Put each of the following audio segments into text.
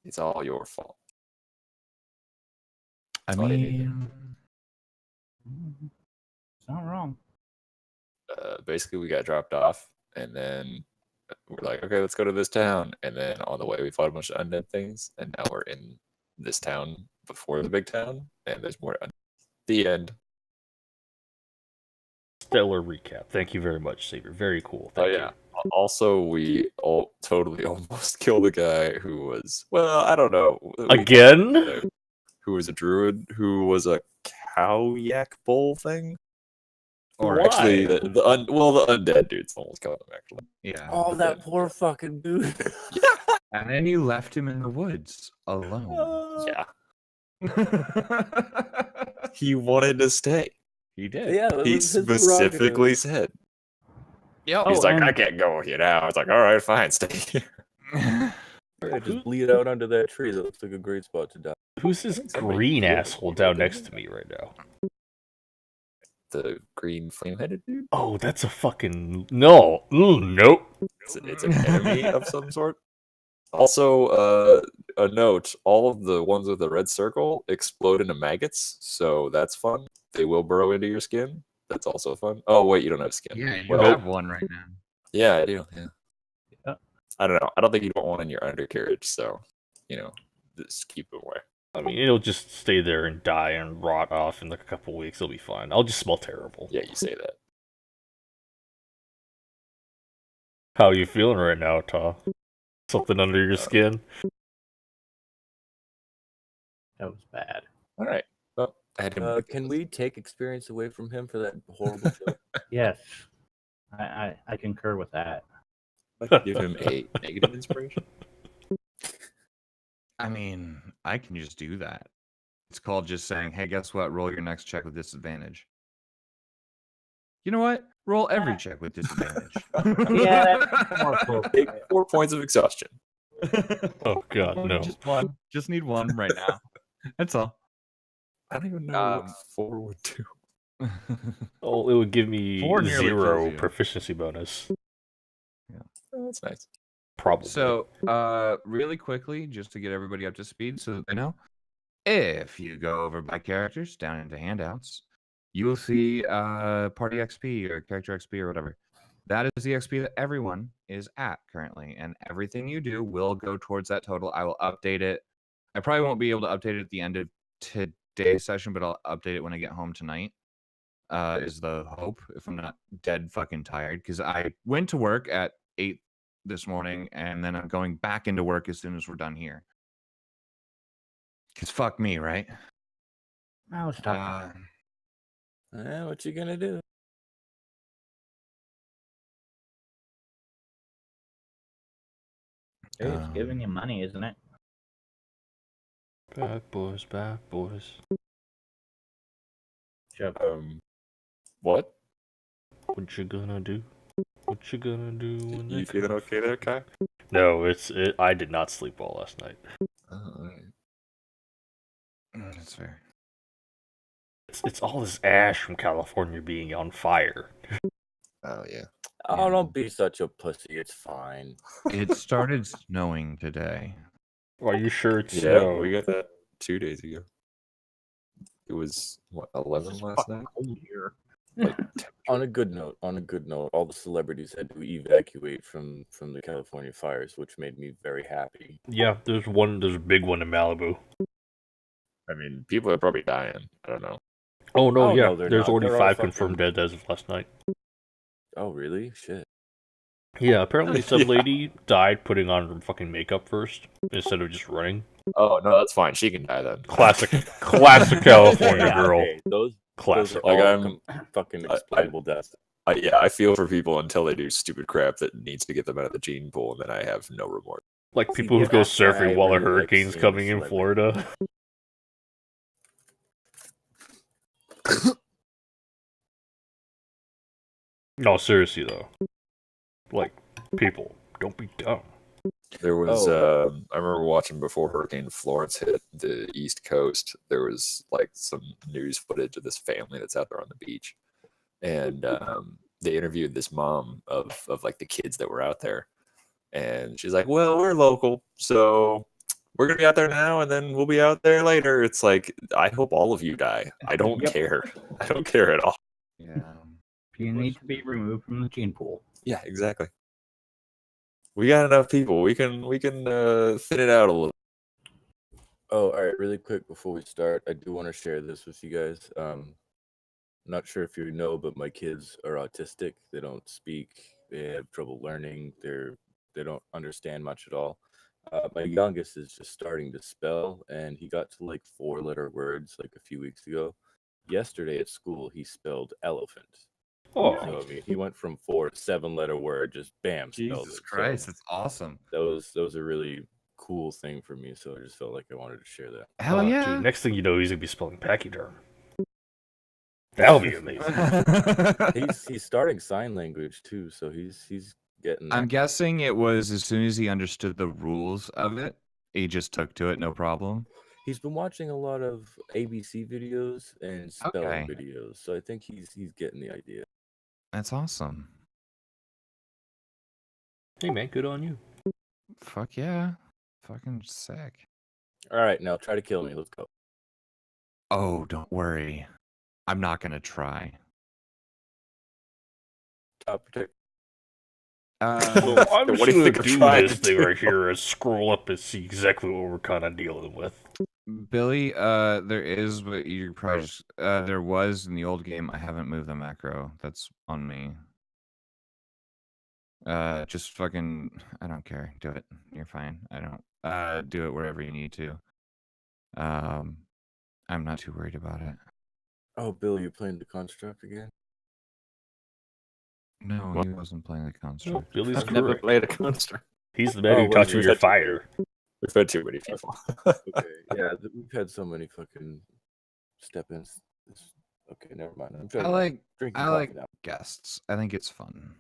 It's all your fault. I That's all you need to mean, It's not wrong. basically we got dropped off, and then we're like, okay, let's go to this town. And then on the way, we fought a bunch of undead things, and now we're in this town before the big town, and there's more. The end. Stellar recap. Thank you very much, Saber. Very cool. Thank you. Also, we all totally almost killed a guy who was, well, I don't know. Again? Who was a druid, who was a cow yak bull thing. Or Why? actually, the undead dudes almost killed him, actually. yeah. Oh, that poor fucking dude. And then you left him in the woods alone. Yeah. He wanted to stay. He did. Yeah, that He was his specifically prerogative. said. Yep. He's Oh, like, and- I can't go with you now. I was like, all right, fine, stay here. Yeah, just bleed out under that tree. That looks like a great spot to die. Who's this think somebody green killed asshole him, down didn't next they? to me right now? The green flame-headed dude? Oh, that's a fucking no. Nope. It's an enemy of some sort. Also, a note: all of the ones with the red circle explode into maggots, so that's fun. They will burrow into your skin. That's also fun. Oh wait, you don't have skin. Yeah, you Well, have one right now. Yeah, I do. Yeah. Yeah. I don't know. I don't think you want one in your undercarriage, so just keep it away. I mean, it'll just stay there and die and rot off in like a couple weeks. It'll be fine. I'll just smell terrible. Yeah, you say that. How you feeling right now, Ta? Something under your skin? That was bad. All right. Well, I had him. Can we take experience away from him for that horrible joke? Yes, I concur with that. give him a negative inspiration? I mean, I can just do that. It's called just saying, hey, guess what? Roll your next check with disadvantage. You know what? Roll every check with disadvantage. Yeah, that's more appropriate. Take 4 points of exhaustion. Oh god, no. Just one. Just need one right now. That's all. I don't even know what 4 would do. Oh, it would give me 4 nearly 0 kills you. proficiency bonus. Oh, that's nice. Probably. So, really quickly, just to get everybody up to speed so that they know, if you go over by characters down into handouts, you will see party XP or character XP or whatever. That is the XP that everyone is at currently, and everything you do will go towards that total. I will update it. I probably won't be able to update it at the end of today's session, but I'll update it when I get home tonight. Is the hope, if I'm not dead fucking tired, because I went to work at 8 this morning, and then I'm going back into work as soon as we're done here. Because fuck me, right? Now it's tough. What you gonna do? Hey, it's giving you money, isn't it? Bad boys, bad boys. Sure. What? What you gonna do? What you gonna do when You they feeling come? okay there, Kai? No, I did not sleep well last night. Oh, all right. That's fair. It's all this ash from California being on fire. Oh, yeah. Oh, don't be such a pussy. It's fine. It started snowing today. Are you sure it's Yeah, snow? we got that 2 days ago. It was, what, 11 last night? Cold here. Like, On a good note, all the celebrities had to evacuate from the California fires, which made me very happy. Yeah, there's a big one in Malibu. I mean, people are probably dying. I don't know. Oh no, Oh, yeah, no, they're there's not. already They're all 5 fucking- confirmed dead as of last night. Oh, really? Shit. Yeah, apparently some Yeah. lady died putting on fucking makeup first instead of just running. Oh, no, that's fine. She can die then. Classic California Yeah, girl. okay, those Classic. are Like, all fucking explainable deaths. I feel for people until they do stupid crap that needs to get them out of the gene pool, and then I have no remorse. Like people who Yeah, go that's why I surfing while a really like hurricane's seeing coming in celebrities. Florida. No, seriously though. Like, people, don't be dumb. There was, Oh. I remember watching before Hurricane Florence hit the East Coast. There was like some news footage of this family that's out there on the beach, and they interviewed this mom of like the kids that were out there, and she's like, "Well, we're local, so we're gonna be out there now, and then we'll be out there later. It's like I hope all of you die. I don't Yep. care. I don't care at all. Yeah. You need to be removed from the gene pool. Yeah, exactly. We got enough people. We can thin it out a little. Oh, all right. Really quick before we start, I do want to share this with you guys. Not sure if you know, but my kids are autistic. They don't speak. They have trouble learning. They don't understand much at all. My youngest is just starting to spell, and he got to like 4-letter words like a few weeks ago. Yesterday at school, he spelled elephant. Oh, So I mean, he went from 4 to 7-letter word, just bam, spelled Jesus it. Christ, So that's awesome. that was a really cool thing for me. So I just felt like I wanted to share that. Hell dude, yeah. next thing you know, he's gonna be spelling pachyderm. That'll be amazing. He's starting sign language too, so he's getting I'm there. guessing it was as soon as he understood the rules of it, he just took to it, no problem. He's been watching a lot of ABC videos and spelling Okay. videos, so I think he's getting the idea. That's awesome. Hey man, good on you. Fuck yeah. Fucking sick. All right, now try to kill me. Let's go. Oh, don't worry. I'm not gonna try. Top protect. So I'm What just do you gonna think of do trying this to thing do? right here and scroll up and see exactly what we're kind of dealing with. Billy, there is, but you probably just, there was in the old game. I haven't moved the macro. That's on me. Just fucking, I don't care. Do it. You're fine. I don't, do it wherever you need to. I'm not too worried about it. Oh, Bill, you playing the construct again? No, What? he wasn't playing the No, construct. Billy's I've never correct. played a construct. He's the man Oh, who what taught is you it? your fire. We've had too many people. Okay, yeah, we've had so many fucking step-ins. Okay, never mind. I'm trying I to like drinking I coffee like now. guests. I think it's fun.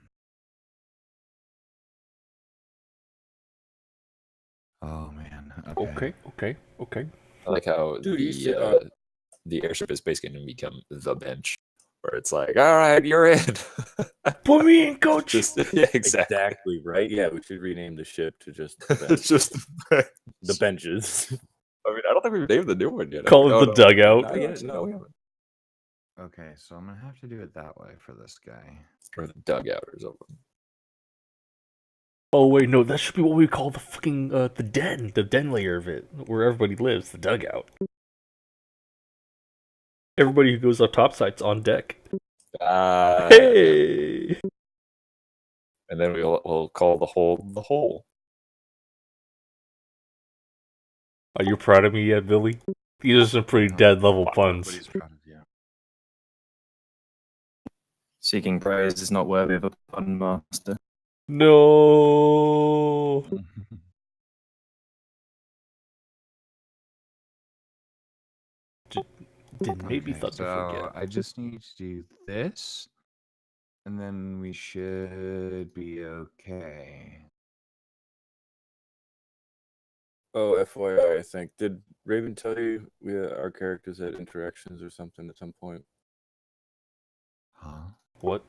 Oh man. Okay. I like how Dude, you said, the airship is basically going to become the bench, where it's like, all right, you're in. Put me in, coach. Just yeah, exactly. Exactly right. Yeah, we should rename the ship to just the, bench. It's just The benches. I mean, I don't think we've named the new one yet. Call it Oh, the no. dugout. Not yet, No, no. we haven't. Okay, so I'm gonna have to do it that way for this guy. Or the dugout or something. Oh wait, no, that should be what we call the fucking the den layer of it, where everybody lives, the dugout. Everybody who goes up topside's on deck. Hey! And then we'll call the hole. Are you proud of me yet, Billy? These are some pretty dead level puns. Nobody's proud of you. Seeking praise is not worthy of a pun master. No. Did maybe Okay, Thunder so forget? I just need to do this, and then we should be okay. Oh, FYI, I think. Did Raven tell you our characters had interactions or something at some point? Huh? What?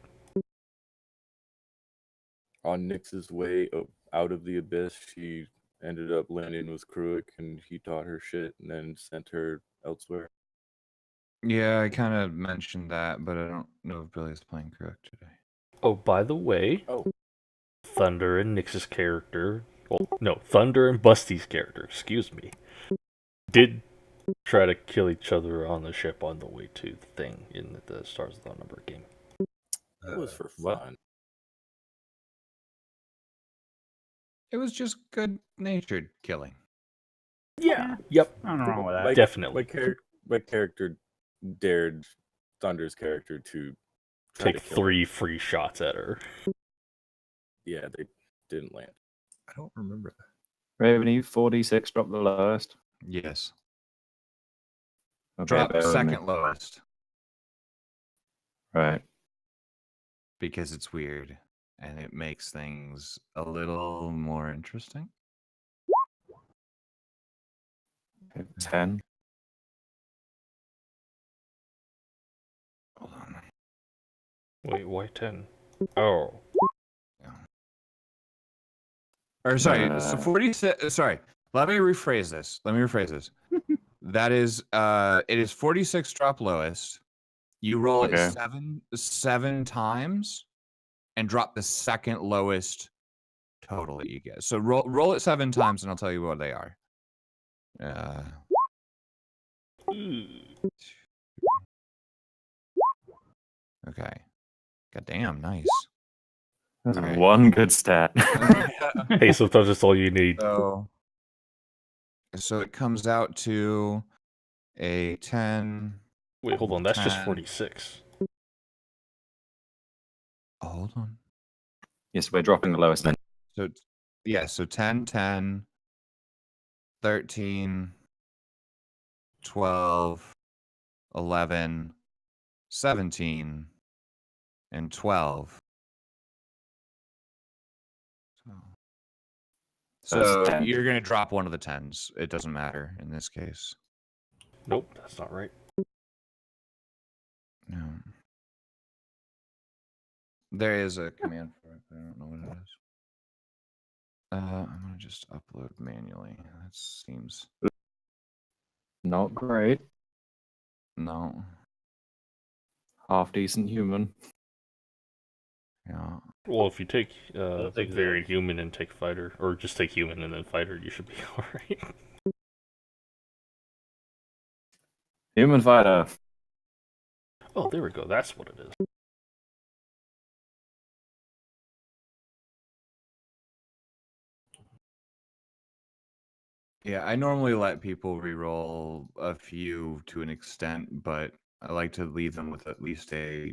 On Nyx's way out of the abyss, she ended up landing with Kruik, and he taught her shit and then sent her elsewhere. Yeah, I kind of mentioned that, but I don't know if Billy's playing correct today. Oh, by the way, Oh. Thunder and Nyx's character, well, no, Thunder and Busty's character, excuse me, did try to kill each other on the ship on the way to the thing in the Stars Without Number game. That was for what? fun. It was just good-natured killing. Yeah, yep, Nothing wrong with that. My- definitely. My character dared Thunder's character to try Take to kill her. 3 free shots at her. Yeah, they didn't land. I don't remember that. Raven, are you 4d6 drop the lowest? Yes. Okay, Drop bear with me. second lowest Right. because it's weird and it makes things a little more interesting. 10. Hold on. Wait, why 10? Oh. Or sorry, so Uh, 46. Sorry, Let me rephrase this. That is, it is 46 drop lowest. You roll it Okay. seven times, and drop the second lowest total that you get. So roll it 7 times, and I'll tell you what they are. Okay. Goddamn, nice. That's Alright. one good stat. Hey, sometimes that's all you need. So it comes out to a 10. Wait, hold on. That's just 10. 46. Oh, hold on. Yes, we're dropping the lowest then. So yeah, so 10, 10, 13, 12, 11, 17, and 12. So That's 10. you're going to drop one of the 10s. It doesn't matter in this case. Nope, that's not right. No. There is a command for it, but I don't know what it is. I'm going to just upload manually. That seems... Not great. No. Half decent human. Yeah. Well, if you take That's exact. very human and take fighter, or just take human and then fighter, you should be alright. Human fighter. Oh, there we go. That's what it is. Yeah, I normally let people reroll a few to an extent, but I like to leave them with at least a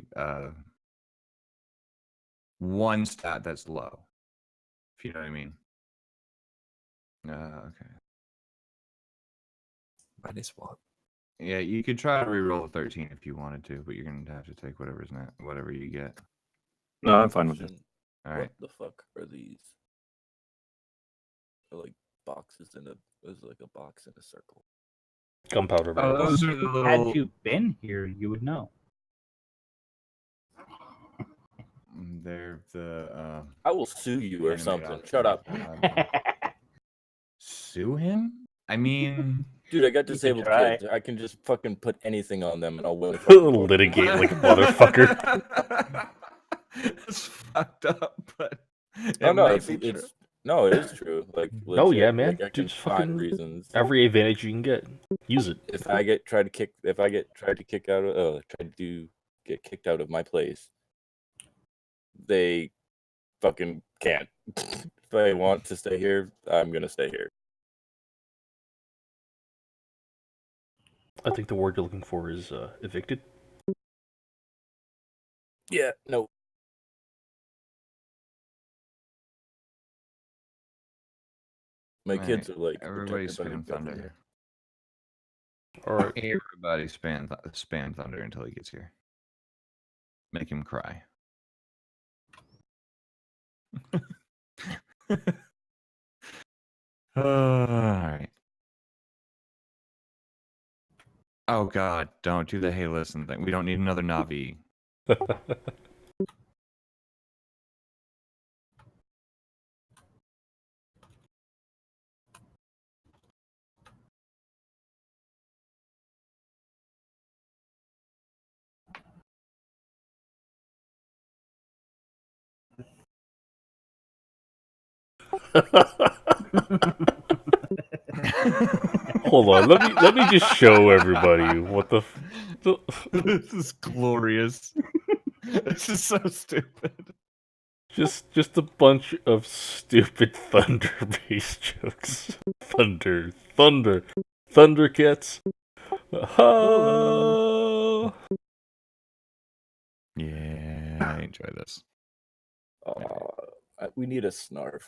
one stat that's low. If you know what I mean. Okay. Minus one. Yeah, you could try to reroll a 13 if you wanted to, but you're gonna have to take whatever you get. No, I'm fine with it. All right. What the fuck are these? They're like boxes in a. There's like a box in a circle. Gunpowder Oh, barrels. those are the Had little. you been here, you would know. They're the. I will sue you or animated something. objects. Shut up, Sue him? I mean, dude. I got You can disabled try. kids. I can just fucking put anything on them and I'll win. a fucking court. Litigate like a motherfucker. That's fucked up, but it Oh no, might be true. it's no, it is true. Like, Oh yeah, legit, man. Like, I can Just find fucking reasons. every advantage you can get. Use it. If I get tried to kick out of, get kicked out of my place, they fucking can't. If I want to stay here, I'm gonna stay here. I think the word you're looking for is evicted. Yeah, no. My kids are like Everybody protected by the spam government. thunder. All right. Everybody spam thunder until he gets here. Make him cry. All right. Oh God! Don't do the hey listen thing. We don't need another Navi. Hold on. Let me just show everybody what the. This is glorious. This is so stupid. Just a bunch of stupid thunder-based jokes. Thundercats. Oh. Yeah, I enjoy this. We need a snarf.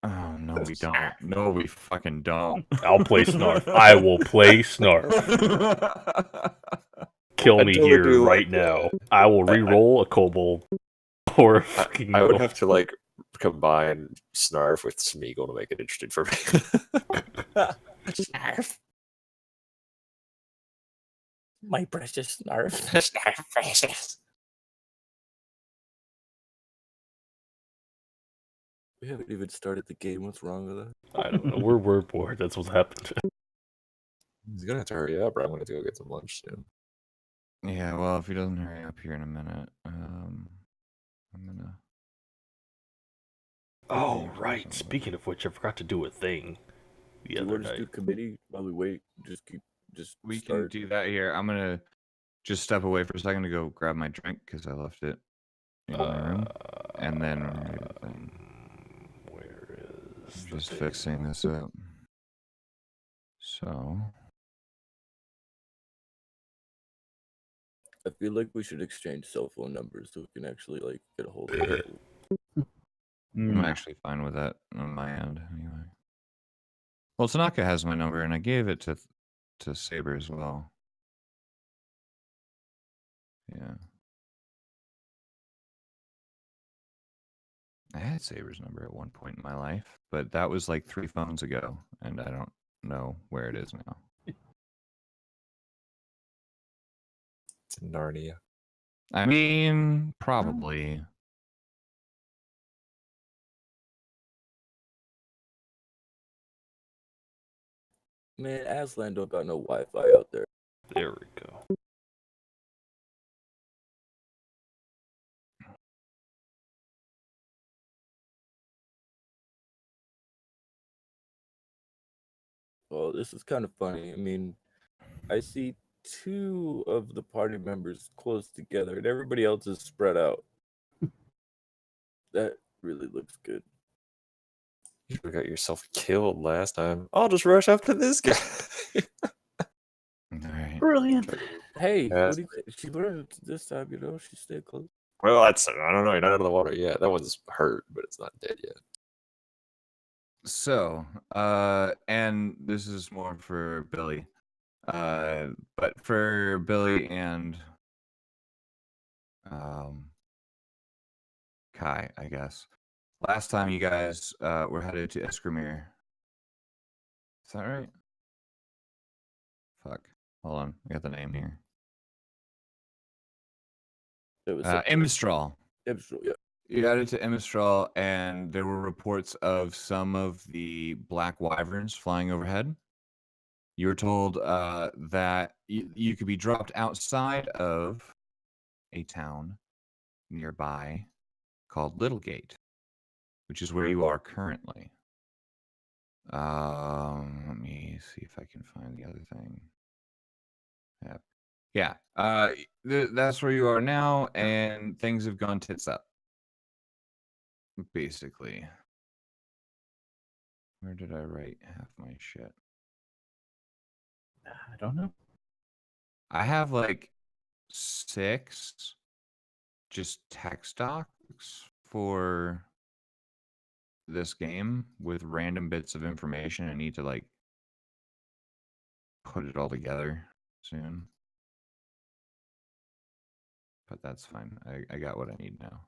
Oh no, we don't. No, we fucking don't. I'll play Snarf. I will play Snarf. Kill me totally here do right like now. I will re-roll a kobold or a fucking. I would have to like combine Snarf with Smeagol to make it interesting for me. Snarf. My precious snarf. Snarf precious. We haven't even started the game. What's wrong with that? I don't know. We're bored. That's what's happened. He's gonna have to hurry up, or I'm gonna go get some lunch soon. Yeah, well, if he doesn't hurry up here in a minute, I'm gonna. Oh, Yeah, right. something. Speaking of which, I forgot to do a thing the Do you other want to do night. committee while we wait? Just We start. can do that here. I'm gonna just step away for a second to go grab my drink because I left it in my room, and then we're gonna do the thing. Where is I'm the just thing? fixing this up. So, I feel like we should exchange cell phone numbers so we can actually like get a hold of it. I'm No. actually fine with that on my end, anyway. Well, Tanaka has my number, and I gave it to Saber as well. Yeah. I had Saber's number at one point in my life, but that was like 3 phones ago, and I don't know where it is now. It's in Narnia. I mean, probably. Man, Aslan don't got no Wi-Fi out there. There we go. Well, this is kind of funny. I mean, I see 2 of the party members close together, and everybody else is spread out. That really looks good. You should've got yourself killed last time. I'll just rush up to this guy. All right. Brilliant. Hey, Yes. what do you think? She learned this time, you know. She stayed close. Well, I don't know. You're not out of the water yet. That one's hurt, but it's not dead yet. So, and this is more for Billy. But for Billy and Kai, I guess. Last time you guys were headed to Eskrimir. Is that right? Fuck. Hold on. I got the name here. It was Imistral. yeah. You headed to Imistral, and there were reports of some of the black wyverns flying overhead. You were told that you could be dropped outside of a town nearby called Littlegate, which is where you are currently. Let me see if I can find the other thing. Yeah. That's where you are now, and things have gone tits up. Basically. Where did I write half my shit? I don't know. I have like 6 just text docs for this game with random bits of information. I need to like put it all together soon. But that's fine. I got what I need now.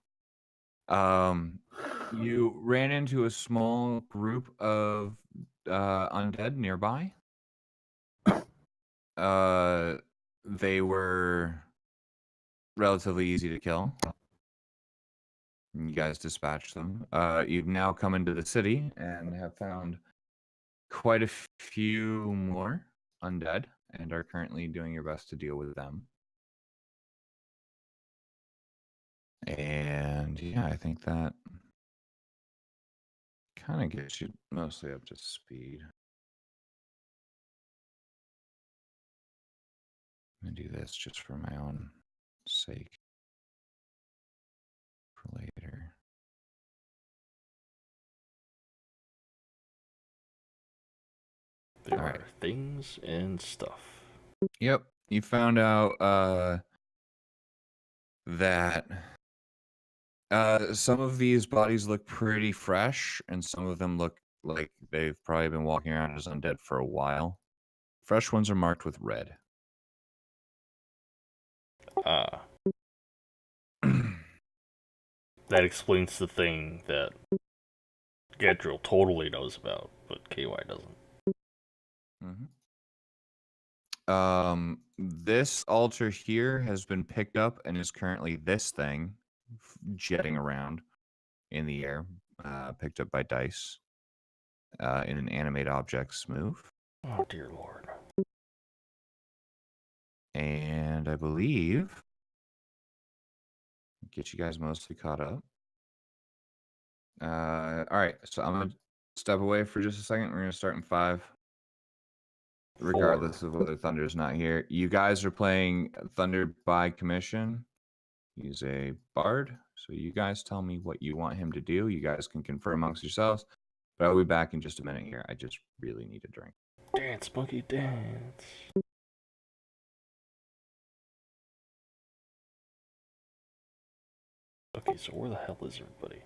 You ran into a small group of undead nearby. They were relatively easy to kill. You guys dispatched them. You've now come into the city and have found quite a few more undead and are currently doing your best to deal with them. And yeah, I think that kind of gets you mostly up to speed. I'm gonna do this just for my own sake for later. There All are right. things and stuff. Yep, you found out that some of these bodies look pretty fresh, and some of them look like they've probably been walking around as undead for a while. Fresh ones are marked with red. That explains the thing that Gedril totally knows about, but KY doesn't. This altar here has been picked up and is currently this thing jetting around in the air. picked up by Dice in an animate objects move. Oh dear lord. And I believe get you guys mostly caught up. All right, so I'm gonna step away for just a second. We're gonna start in 5. Regardless of whether Thunder's not here. You guys are playing Thunder by commission. He's a bard. So you guys tell me what you want him to do. You guys can confer amongst yourselves. But I'll be back in just a minute here. I just really need a drink. Dance, monkey, dance. Okay, so where the hell is everybody?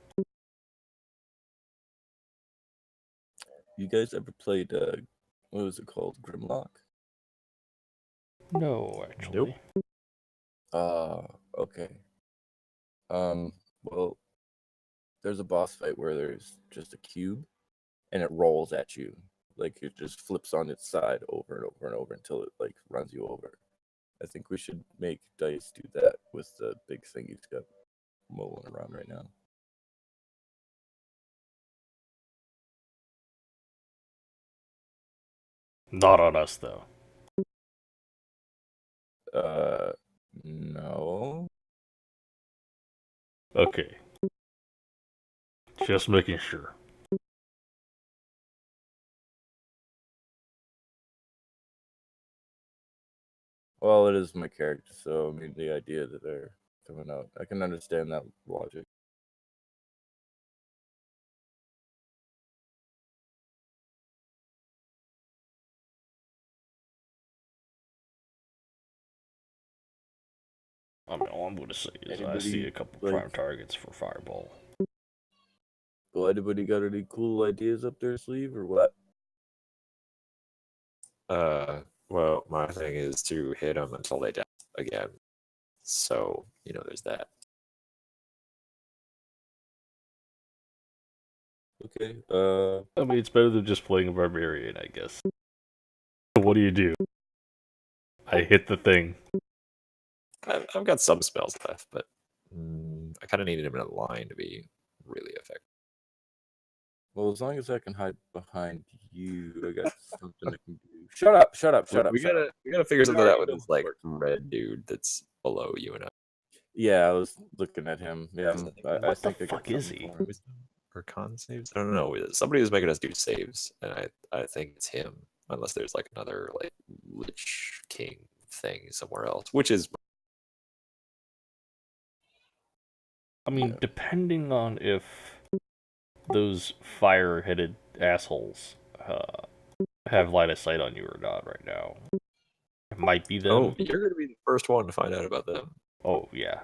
You guys ever played what was it called? Grimlock? No, actually. Okay. Well, there's a boss fight where there's just a cube and it rolls at you. Like it just flips on its side over and over and over until it like runs you over. I think we should make Dice do that with the big thing he's got mulling around right now. Not on us, though. No. Okay. Just making sure. Well, it is my character, so I mean the idea that they're coming out, I can understand that logic. I mean, all I'm going to say is I Anybody, see a couple like- prime targets for Fireball. Well, anybody got any cool ideas up their sleeve or what? Well, my thing is to hit them until they die again. So, there's that. Okay. I mean, it's better than just playing a barbarian, I guess. What do? I hit the thing. I've got some spells left, but I kind of needed him in a line to be really effective. Well, as long as I can hide behind you, I got something I can do. Shut up! Shut up! Shut up! We shut up. gotta figure something already out with know this how it like works. red dude that's below you and I. Yeah, I was looking at him. Yeah, What I the think I got fuck is something he? for him. Or con saves? I don't know. Somebody was making us do saves, and I think it's him. Unless there's like another like Lich King thing somewhere else, which is I mean, Yeah. depending on if those fire-headed assholes have line of sight on you or not right now. It might be them. oh, you're gonna be the first one to find out about them. Oh, yeah.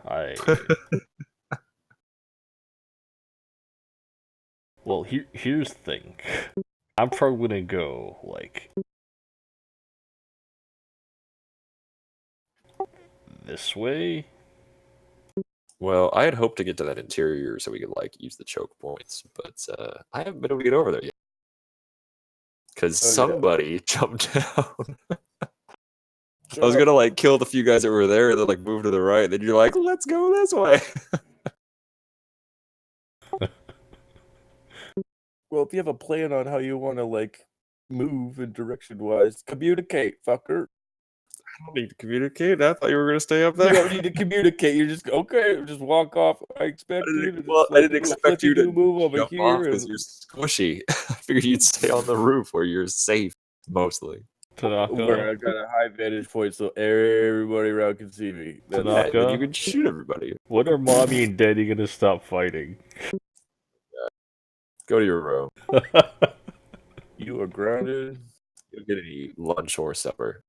Well, here's the thing. I'm probably gonna go, like, this way. Well, I had hoped to get to that interior so we could like use the choke points, but I haven't been able to get over there yet because Oh, yeah. somebody jumped down. I was gonna like kill the few guys that were there and then like move to the right. Then you're like, let's go this way. Well, if you have a plan on how you want to like move in direction-wise, communicate, fucker. I don't need to communicate. I thought you were gonna stay up You there. don't need to communicate. You just okay. Just walk off. I expect you to. Just, I didn't do a expect you to flippy-do move over jump here. off because you're squishy. I figured you'd stay on the roof where you're safe mostly. Where Tanaka. I got a high vantage point so everybody around can see me. That's Tanaka. it. Yeah, then you can shoot everybody. When are Mommy and Daddy gonna stop fighting? Go to your room. You are grounded. You'll get any lunch or supper.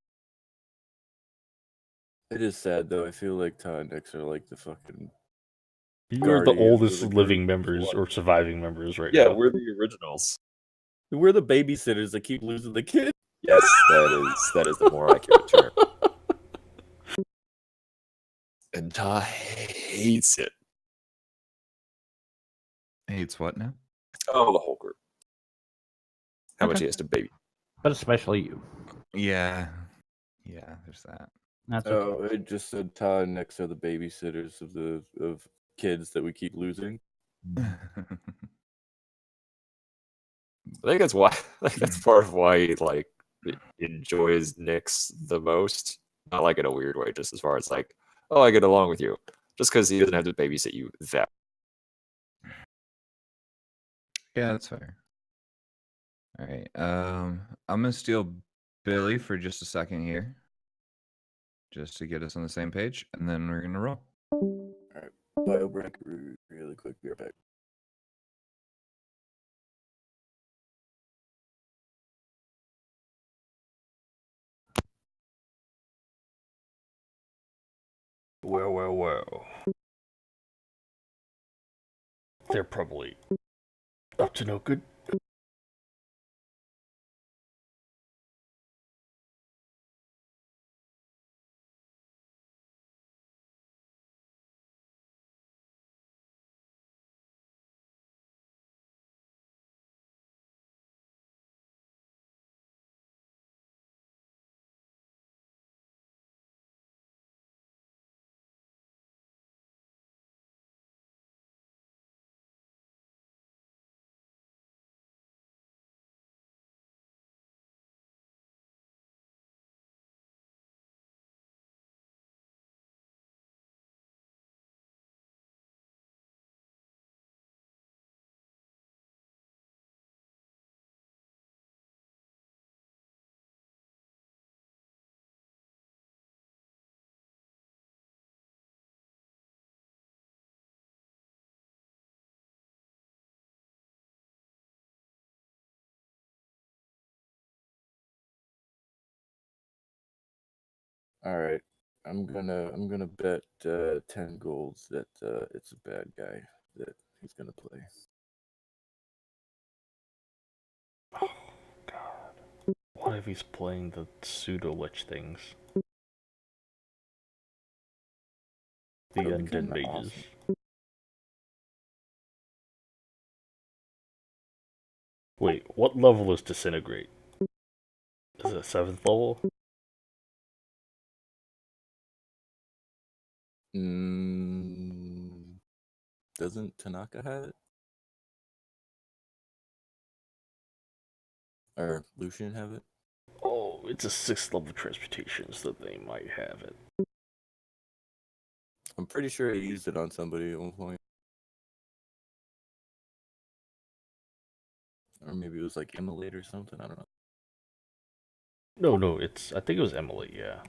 It is sad though. I feel like Tonics are like the fucking. You are the Guardians of oldest the living group. members What? or surviving members right Yeah, now. we're the originals. We're the babysitters that keep losing the kid. Yes, that is the more accurate term. And Ta hates it. Hates what now? Oh, the whole group. How much Okay. he has to baby. But especially you. Yeah. Yeah, there's that. That's okay. Oh, it just said Tonics are the babysitters of kids that we keep losing. I think that's why. Like that's part of why he like enjoys Nyx the most. Not like in a weird way, just as far as like, oh, I get along with you, just because he doesn't have to babysit you that. Yeah, that's fair. All right. I'm gonna steal Billy for just a second here, just to get us on the same page, and then we're gonna roll. Bio break really quick. Be right back. Well, well, well. They're probably up to no good. All right. I'm gonna bet 10 golds that it's a bad guy that he's gonna play. Oh, God. What if he's playing the pseudo lich things? The That'd be undead kinda mages. awesome. Wait, what level is Disintegrate? Is it 7th level? Doesn't Tanaka have it? Or Lucian have it? Oh, it's a 6th level transmutation, so they might have it. I'm pretty sure he used it on somebody at one point. Or maybe it was like Immolate or something. I don't know. No, I think it was Emily, yeah.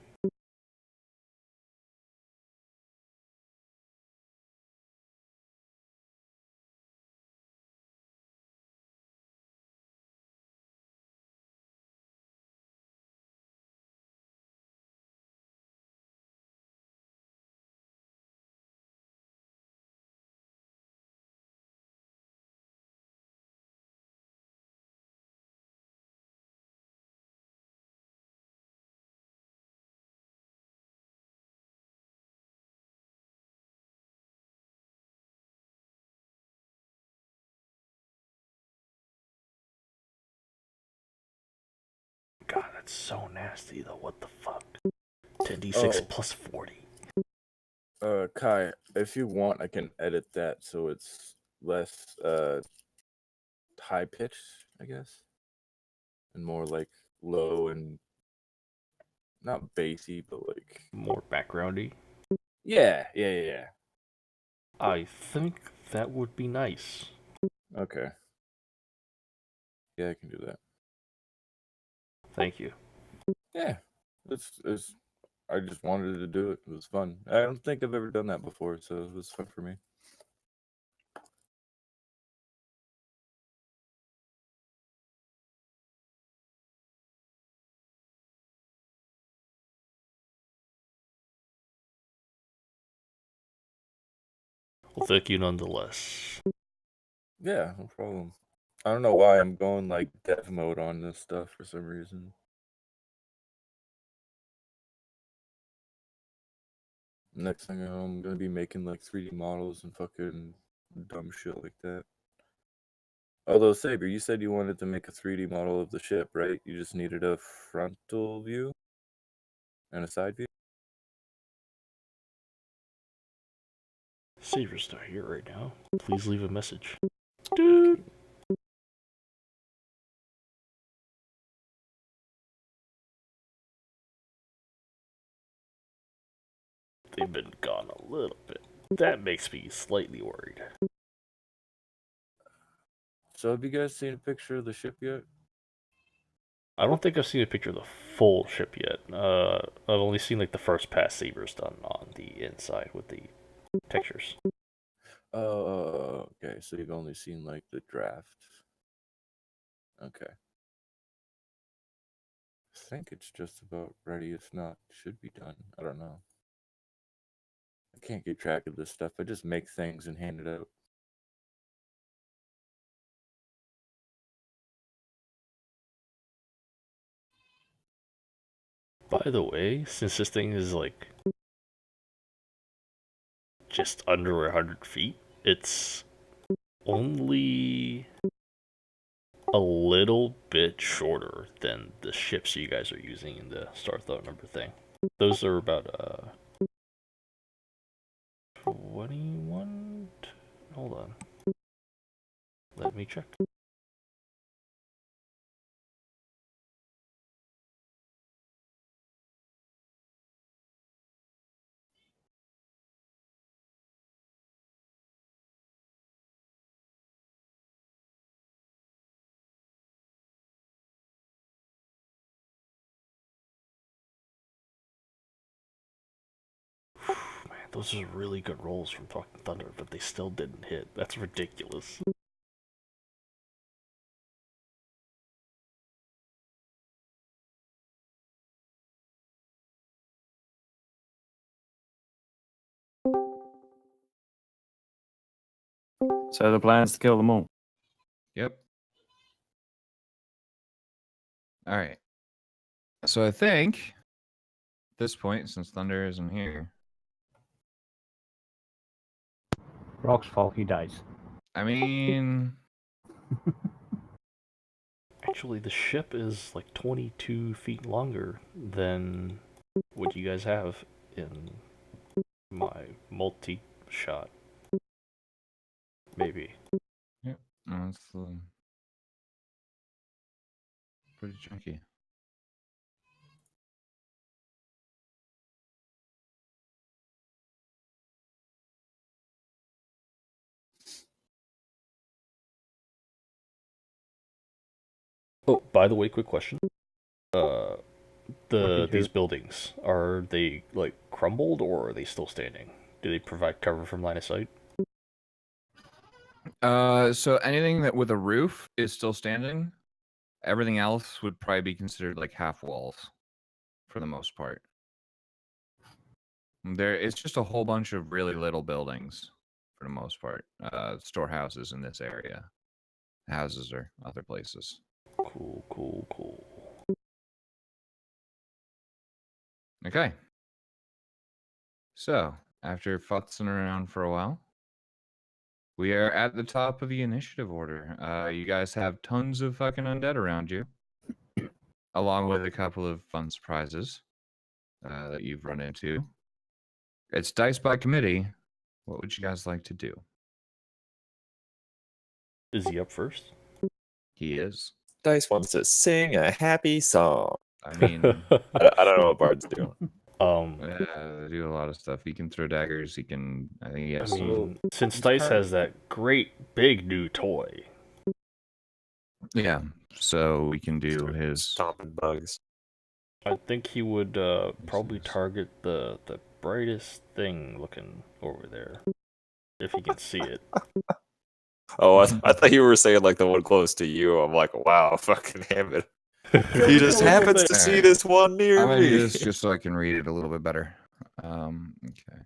God, that's so nasty though, what the fuck? 10d6 Oh. plus 40. Kai, if you want, I can edit that so it's less high pitched, I guess, and more like low and not bassy, but like More backgroundy. yeah. I think that would be nice. Okay. Yeah, I can do that. Thank you. Yeah, it's. I just wanted to do it. It was fun. I don't think I've ever done that before, so it was fun for me. Well, thank you nonetheless. Yeah, no problem. I don't know why I'm going like dev mode on this stuff for some reason. Next thing I know, I'm gonna be making like 3D models and fucking dumb shit like that. Although, Saber, you said you wanted to make a 3D model of the ship, right? You just needed a frontal view and a side view? Saber's not here right now. Please leave a message. Dude! they've been gone a little bit. That makes me slightly worried. So have you guys seen a picture of the ship yet? I don't think I've seen a picture of the full ship yet. I've only seen like the first pass savers done on the inside with the pictures. Oh, okay. So you've only seen like the draft. Okay. I think it's just about ready. If not, should be done. I don't know. I can't keep track of this stuff. I just make things and hand it out. By the way, since this thing is like just under 100 feet, it's only a little bit shorter than the ships you guys are using in the Starthought number thing. Those are about 21. Hold on. Let me check. Man, those are really good rolls from fucking Thunder, but they still didn't hit. That's ridiculous. So the plan is to kill them all. Yep. All right. So I think at this point, since Thunder isn't here, Rock's fault. He dies. I mean, Actually, the ship is like 22 feet longer than what you guys have in my multi-shot. Maybe. no, it's pretty chunky. Oh, by the way, quick question. did These you- buildings, are they like crumbled or are they still standing? Do they provide cover from line of sight? So anything that with a roof is still standing. Everything else would probably be considered like half walls, for the most part. It's just a whole bunch of really little buildings, for the most part. Storehouses in this area, houses or other places. Cool, cool, cool. Okay. So after futzing around for a while, we are at the top of the initiative order. You guys have tons of fucking undead around you, along with a couple of fun surprises that you've run into. It's dice by committee. What would you guys like to do? Is he up first? He is. Dice wants to sing a happy song. I mean, I don't know what bards do. they do a lot of stuff. He can throw daggers. He can. I think he I has. mean, since he's Dice part- has that great big new toy, Yeah. So we can do his. Stomping bugs. I think he would probably is- target the brightest thing looking over there, if he can see it. Oh, I thought you were saying like the one close to you. I'm like, wow, fucking Hammond. He just happens to see Alright. this one near I'm gonna me. do this just so I can read it a little bit better. Okay.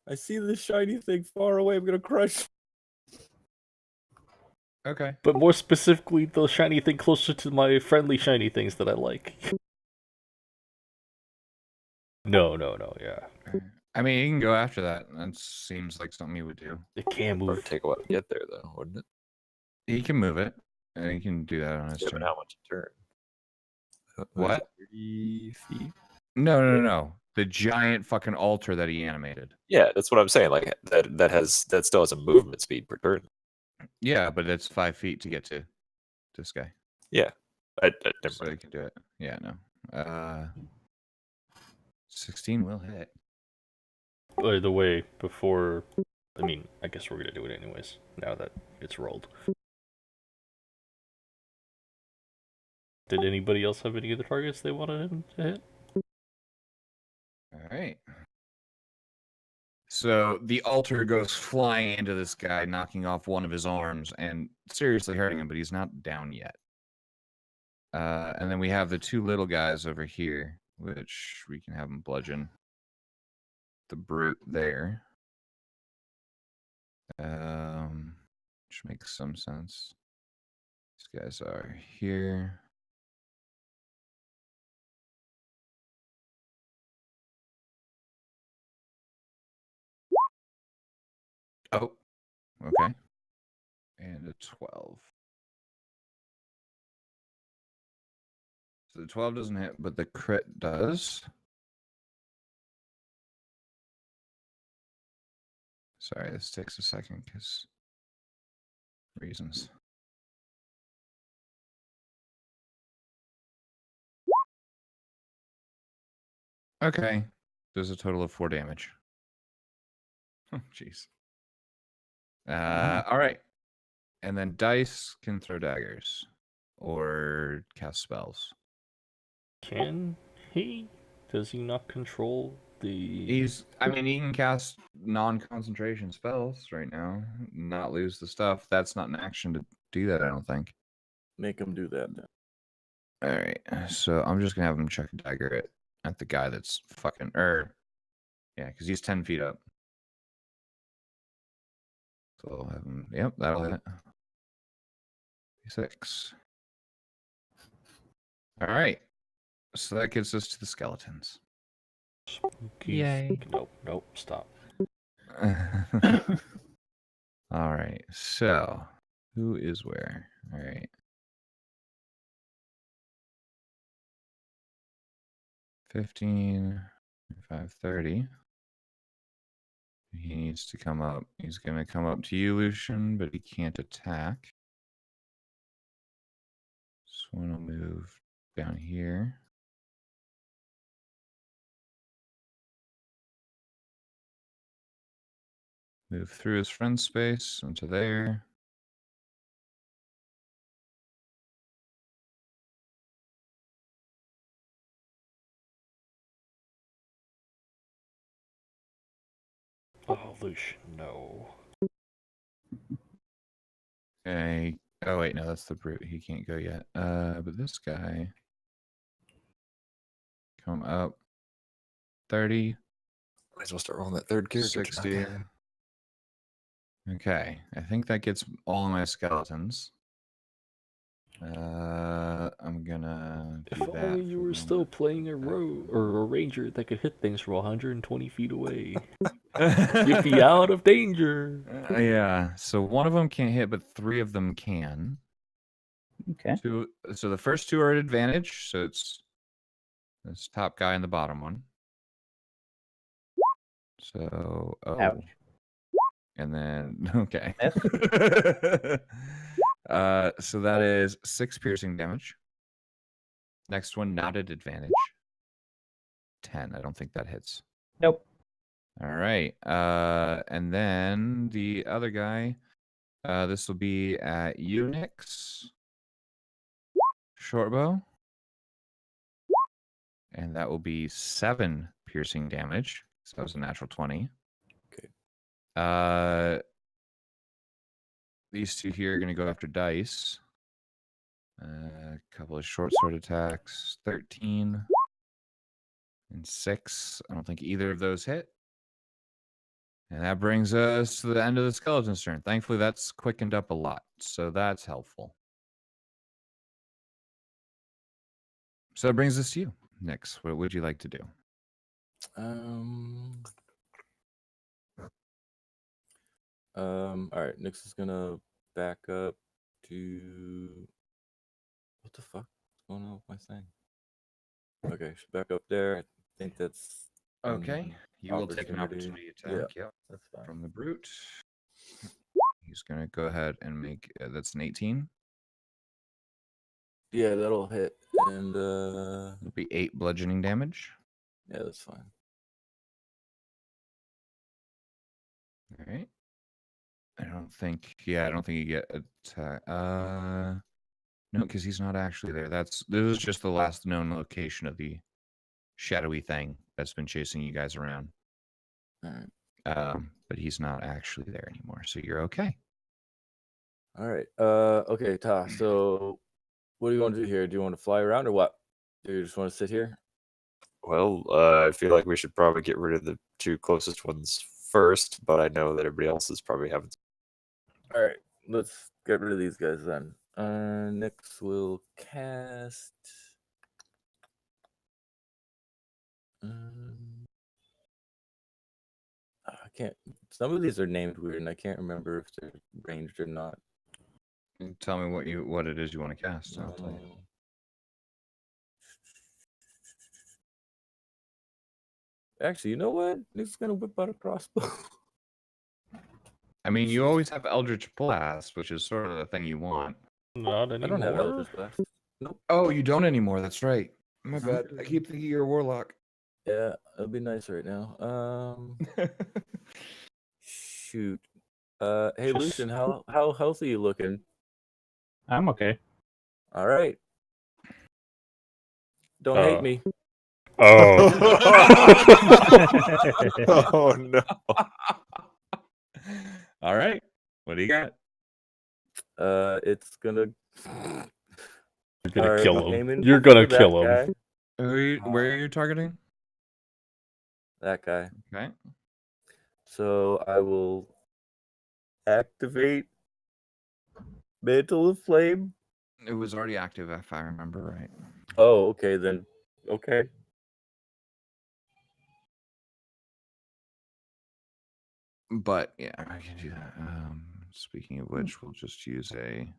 I see this shiny thing far away. I'm gonna crush. Okay. But more specifically, the shiny thing closer to my friendly shiny things that I like. No, yeah. I mean, you can go after that. That seems like something you would do. It can Or move. take a while to get there, though, wouldn't it? He can move it, and he can do that on his Yeah, turn. but how much a turn? What? 30 feet? No. The giant fucking altar that he animated. Yeah, that's what I'm saying. Like that still has a movement speed per turn. Yeah, but it's 5 feet to get to this guy. Never So mind. he can do it. Yeah, no. 16 will hit. by the way, before, I mean, I guess we're gonna do it anyways. Now that it's rolled. Did anybody else have any other targets they wanted him to hit? All right. So the altar goes flying into this guy, knocking off one of his arms and seriously hurting him, but he's not down yet. And then we have the two little guys over here, which we can have them bludgeon the brute there. Which makes some sense. These guys are here. Oh, okay. And a 12. So the 12 doesn't hit, but the crit does. Sorry, this takes a second because reasons. Okay. There's a total of 4 damage. Oh, jeez. All right. And then Dice can throw daggers or cast spells. Can he? Does he not control the? I mean, he can cast non-concentration spells right now, not lose the stuff. That's not an action to do that, I don't think. Make him do that then. All right. So I'm just going to have him chuck a dagger at the guy that's fucking, yeah, because he's 10 feet up. So I'll have him, yep, that'll hit. 6. All right. So that gets us to the skeletons. Spooky. Yay. Nope, stop. All right. So who is where? All right. 15, 25, 30. He needs to come up. He's going to come up to you, Lucian, but he can't attack. This one will move down here. Move through his friend space into there. Oh, Lucian, no. Okay. Oh wait, no, that's the brute. He can't go yet. But this guy come up 30, Might as well start rolling that third character. 60. Okay, I think that gets all of my skeletons. I'm gonna If do that. only you for were the still moment. playing a rogue or a ranger that could hit things from 120 feet away. You'd be out of danger. Yeah, so one of them can't hit, but 3 of them can. Okay. So the first 2 are at advantage. So it's this top guy and the bottom one. So Ouch. and then okay. Miss. So that is 6 piercing damage. Next one not at advantage. 10. I don't think that hits. Nope. All right. And then the other guy, this will be at Unix. Shortbow. And that will be 7 piercing damage. So that was a natural 20. Okay. These 2 here are going to go after Dice. A couple of short sword attacks. 13 and 6. I don't think either of those hit. And that brings us to the end of the skeleton's turn. Thankfully, that's quickened up a lot. So that's helpful. So that brings us to you, Nyx. What would you like to do? All right. Nyx is gonna back up to. What the fuck? What's going on with my thing? Okay, she's back up there. I think that's Okay. You will take an opportunity. opportunity attack. Yep. that's fine. From the brute. He's going to go ahead and make that's an 18. Yeah, that'll hit, and It'll be 8 bludgeoning damage. yeah, that's fine. All right. I don't think you get attack. No, because he's not actually there. This is just the last known location of the shadowy thing that's been chasing you guys around. All right. But he's not actually there anymore, so you're okay. All right. Okay, Ta. So, what do you want to do here? Do you want to fly around or what? Do you just want to sit here? Well, I feel like we should probably get rid of the two closest ones first, but I know that everybody else is probably having. All right. Let's get rid of these guys then. Next we'll cast. I can't. Some of these are named weird, and I can't remember if they're ranged or not. Tell me what it is you want to cast. I'll tell you. Actually, you know what? Nick's gonna whip out a crossbow. I mean, you always have Eldritch Blast, which is sort of the thing you want. Not I anymore. don't have Eldritch Blast. Nope. Oh, you don't anymore. That's right. My bad. I keep thinking you're a warlock. Yeah, it'll be nice right now. Shoot. Hey Lucian, how healthy are you looking? I'm okay. All right. Don't hate me. Oh. Oh no! All right. What do you got? It's gonna. You're gonna Alright, kill I'm him. aiming You're gonna for that kill him. guy. Where are you targeting? That guy. Okay. So I will activate Mantle of Flame. It was already active, if I remember right. Oh, okay then. Okay. But yeah, I can do that. Speaking of which, we'll just use a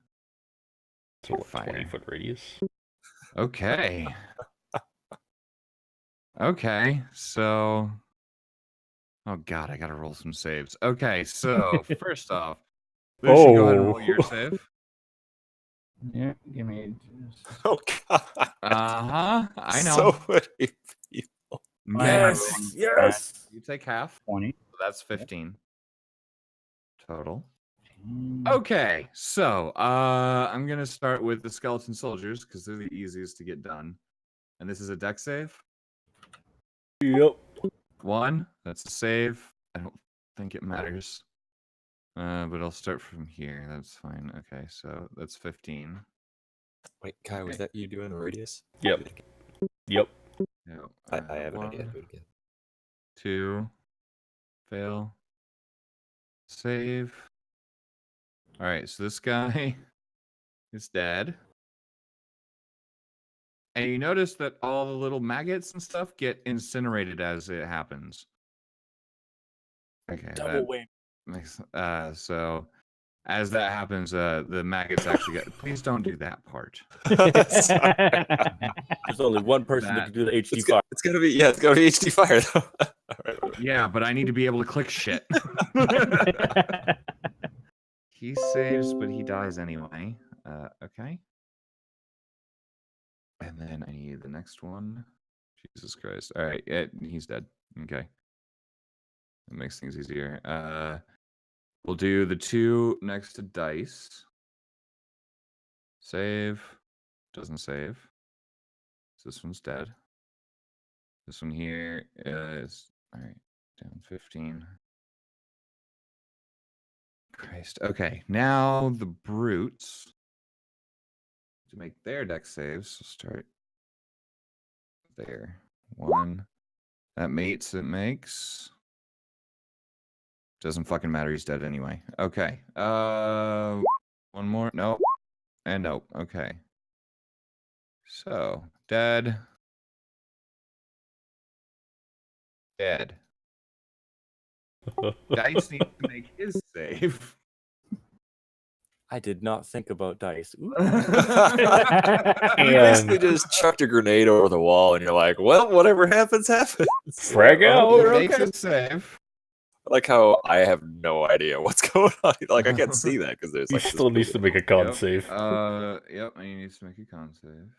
So what, fire. 20-foot radius. Okay. Okay, so oh god, I gotta roll some saves. Okay, so first off, Lucian, go ahead and roll your Oh. save. Yeah, give me. Oh god! I know. So many people. Yes. Yes. You take half. 20. So that's 15 total. Okay, so I'm gonna start with the skeleton soldiers because they're the easiest to get done, and this is a dex save. Yep. 1. That's a save. I don't think it matters, but I'll start from here. That's fine. Okay, so that's 15. Wait, Kai, was that you doing the radius? Yep. Yep. No, I have an idea. 1, Do it again. 2, fail, save. All right, so this guy is dead. And you notice that all the little maggots and stuff get incinerated as it happens. Okay. Double win. Makes, so as that happens, the maggots actually get. Please don't do that part. There's only one person that can do the HD fire. It's gonna be HD fire though. All right. Yeah, but I need to be able to click shit. He saves, but he dies anyway. Okay. And then I need the next one. Jesus Christ. All right, he's dead. Okay. That makes things easier. We'll do the 2 next to dice. Save. Doesn't save. So this one's dead. This one here is all right. Down 15. Christ. Okay, now the brutes to make their dex saves. So start there. 1. That mates. It makes. Doesn't fucking matter. He's dead anyway. Okay. 1 more. Nope. And nope. Okay. So dead. Dead. Dice needs to make his save. I did not think about dice. Ooh. You basically just chucked a grenade over the wall, and you're like, "Well, whatever happens, happens." Frag out. He we're makes okay. a save. I like how I have no idea what's going on. Like I can't see that because there's He like this still needs to make a con Yep. save. Yep, and he needs to make a con save.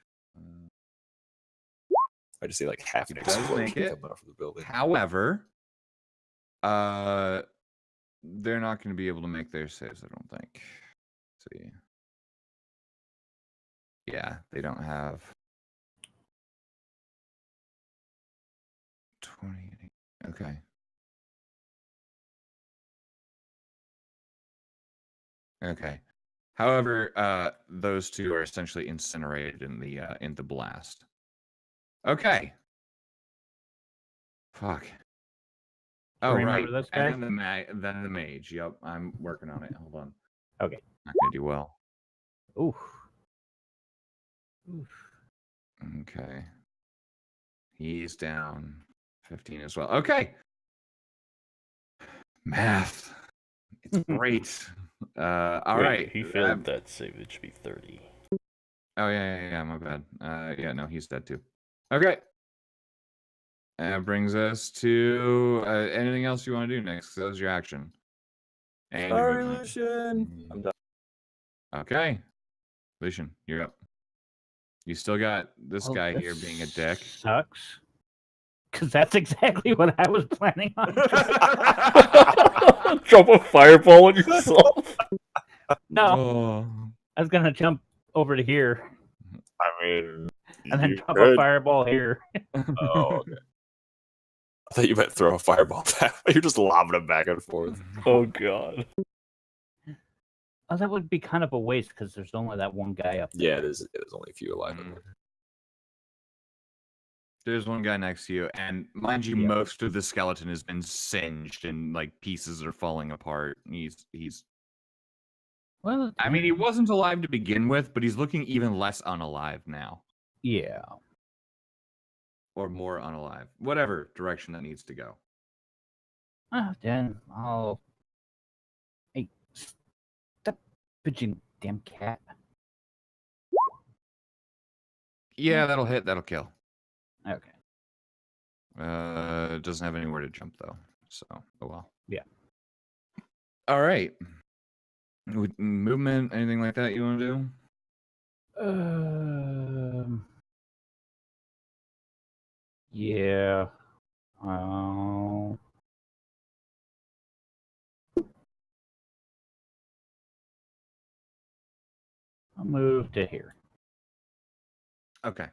I just see like half an He does explosion make it. coming off of the building. However, they're not going to be able to make their saves, I don't think. Let's see. Yeah, they don't have 20. Okay. Okay. However, those two are essentially incinerated in the blast. Okay. Fuck. Oh, Remember right. this guy? And then the mage. Yep, I'm working on it. Hold on. Okay. Not gonna do well. Oof. Oof. Okay. He's down 15 as well. Okay. Math. It's great. All Wait, right. He failed that save. It should be 30. Oh yeah, my bad. Yeah, no, he's dead too. Okay. That brings us to anything else you want to do next? That was your action. And your Sorry, movement. Lucian. I'm done. Okay. Lucian, you're up. You still got this Well, guy this here being a dick. Sucks. Because that's exactly what I was planning on. Drop a fireball on yourself. No, Oh. I was gonna jump over to here I mean, and then you drop a could. fireball here. Oh, okay. I thought you meant throw a fireball back. You're just lobbing them back and forth. Oh god. Oh, that would be kind of a waste because there's only that one guy up there. Yeah, there's only a few alive. in Mm. there. There's one guy next to you, and mind you, Yeah. most of the skeleton has been singed and like pieces are falling apart. He's Well, I mean, he wasn't alive to begin with, but he's looking even less unalive now. yeah. Or more unalive. Whatever direction that needs to go. Then I'll. Hey, stop bitching, damn cat. Yeah, that'll hit, that'll kill. Okay. It doesn't have anywhere to jump though. So, oh well. Yeah. All right. Movement, anything like that you want to do? Yeah. I'll move to here. Okay.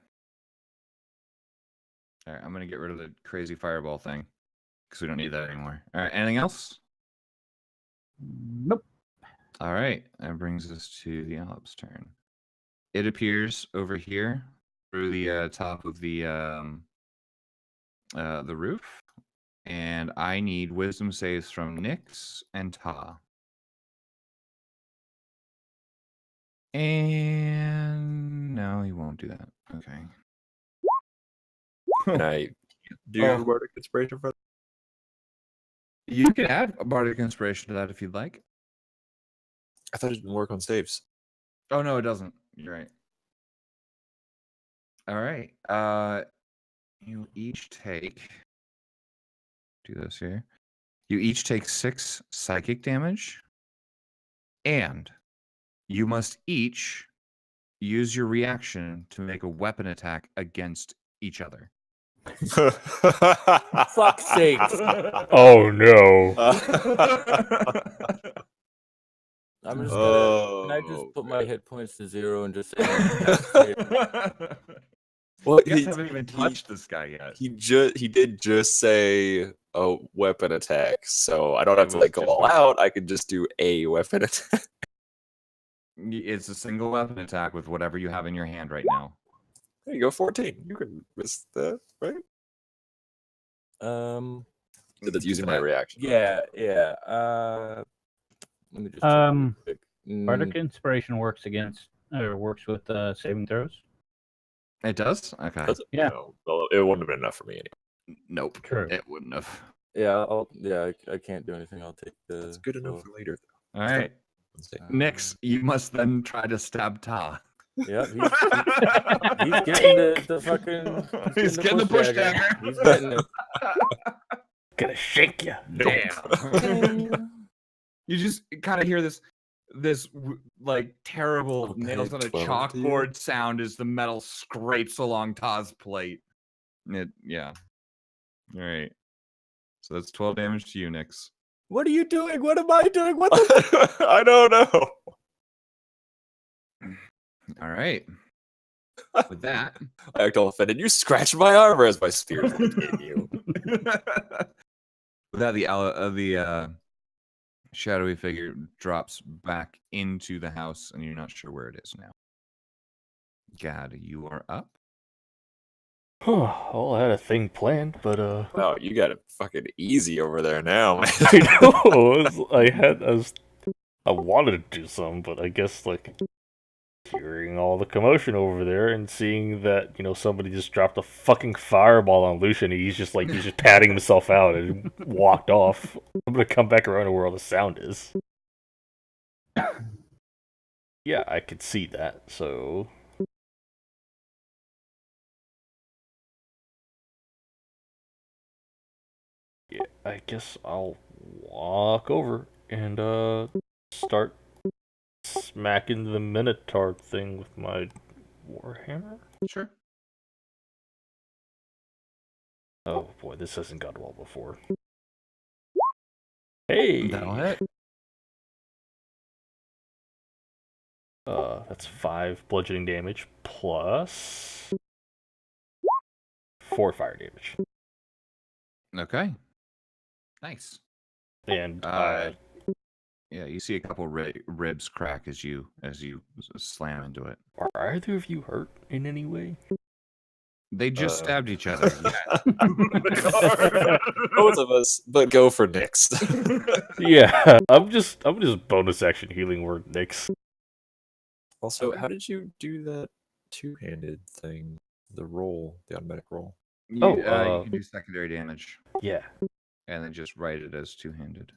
All right, I'm going to get rid of the crazy fireball thing because we don't need that anymore. All right, anything else? Nope. All right, that brings us to the Alp's turn. It appears over here through the top of the roof, and I need wisdom saves from Nyx and Ta. And no, he won't do that. Okay. Can I do Oh. bardic inspiration for that? You can add a bardic inspiration to that if you'd like. I thought it didn't work on saves. Oh no, it doesn't. You're right. All right. You each take. Do this here. You each take 6 psychic damage, and you must each use your reaction to make a weapon attack against each other. Fuck's sake. Oh no. I'm just gonna. Can I just put my hit points to 0 and just say? Well, You guys haven't even touched this guy yet. he did just say a weapon attack, so I don't It have to was like go just all out. I could just do a weapon attack. It's a single weapon attack with whatever you have in your hand right now. There you go, 14. You can miss that, right? That's using my reaction. Yeah. Let me just. check real quick. Bardic Inspiration works works with saving throws. It does? Okay. Does it? Yeah. No, well, it wouldn't have been enough for me anyway. Nope. True. It wouldn't have. I can't do anything. I'll take the. That's good enough so- for later. All right. Let's see. Nyx, you must then try to stab Ta. Yep, he's getting the fucking. He's getting the push dagger. He's getting it. Gonna shake you. Damn. You just kind of hear this like terrible Okay, nails on a 12 to you. chalkboard sound as the metal scrapes along Ta's plate. Yeah. All right. So that's 12 damage to you, Nyx. What are you doing? What am I doing? What the? I don't know. All right. With that, I act all offended. You scratched my armor as my spear's like in you. with that, the shadowy figure drops back into the house, and you're not sure where it is now. Gad, you are up. Well, I had a thing planned, but Wow, you got it fucking easy over there now, man. I know. I wanted to do something, but I guess like hearing all the commotion over there and seeing that somebody just dropped a fucking fireball on Lucian, he's just patting himself out and walked off. I'm gonna come back around to where all the sound is. Yeah, I could see that. So yeah, I guess I'll walk over and start smacking the Minotaur thing with my warhammer. Sure. Oh boy, this hasn't gone well before. Hey, That'll hit. That's 5 bludgeoning damage plus 4 fire damage. Okay. Nice. And Yeah, you see a couple ribs crack as you slam into it. are either of you hurt in any way? They just stabbed each other. Both of us, but go for Nyx. Yeah, I'm just bonus action healing word Nyx. Also, how did you do that two-handed thing? The roll, the automatic roll. You can do secondary damage, Yeah. and then just write it as two-handed.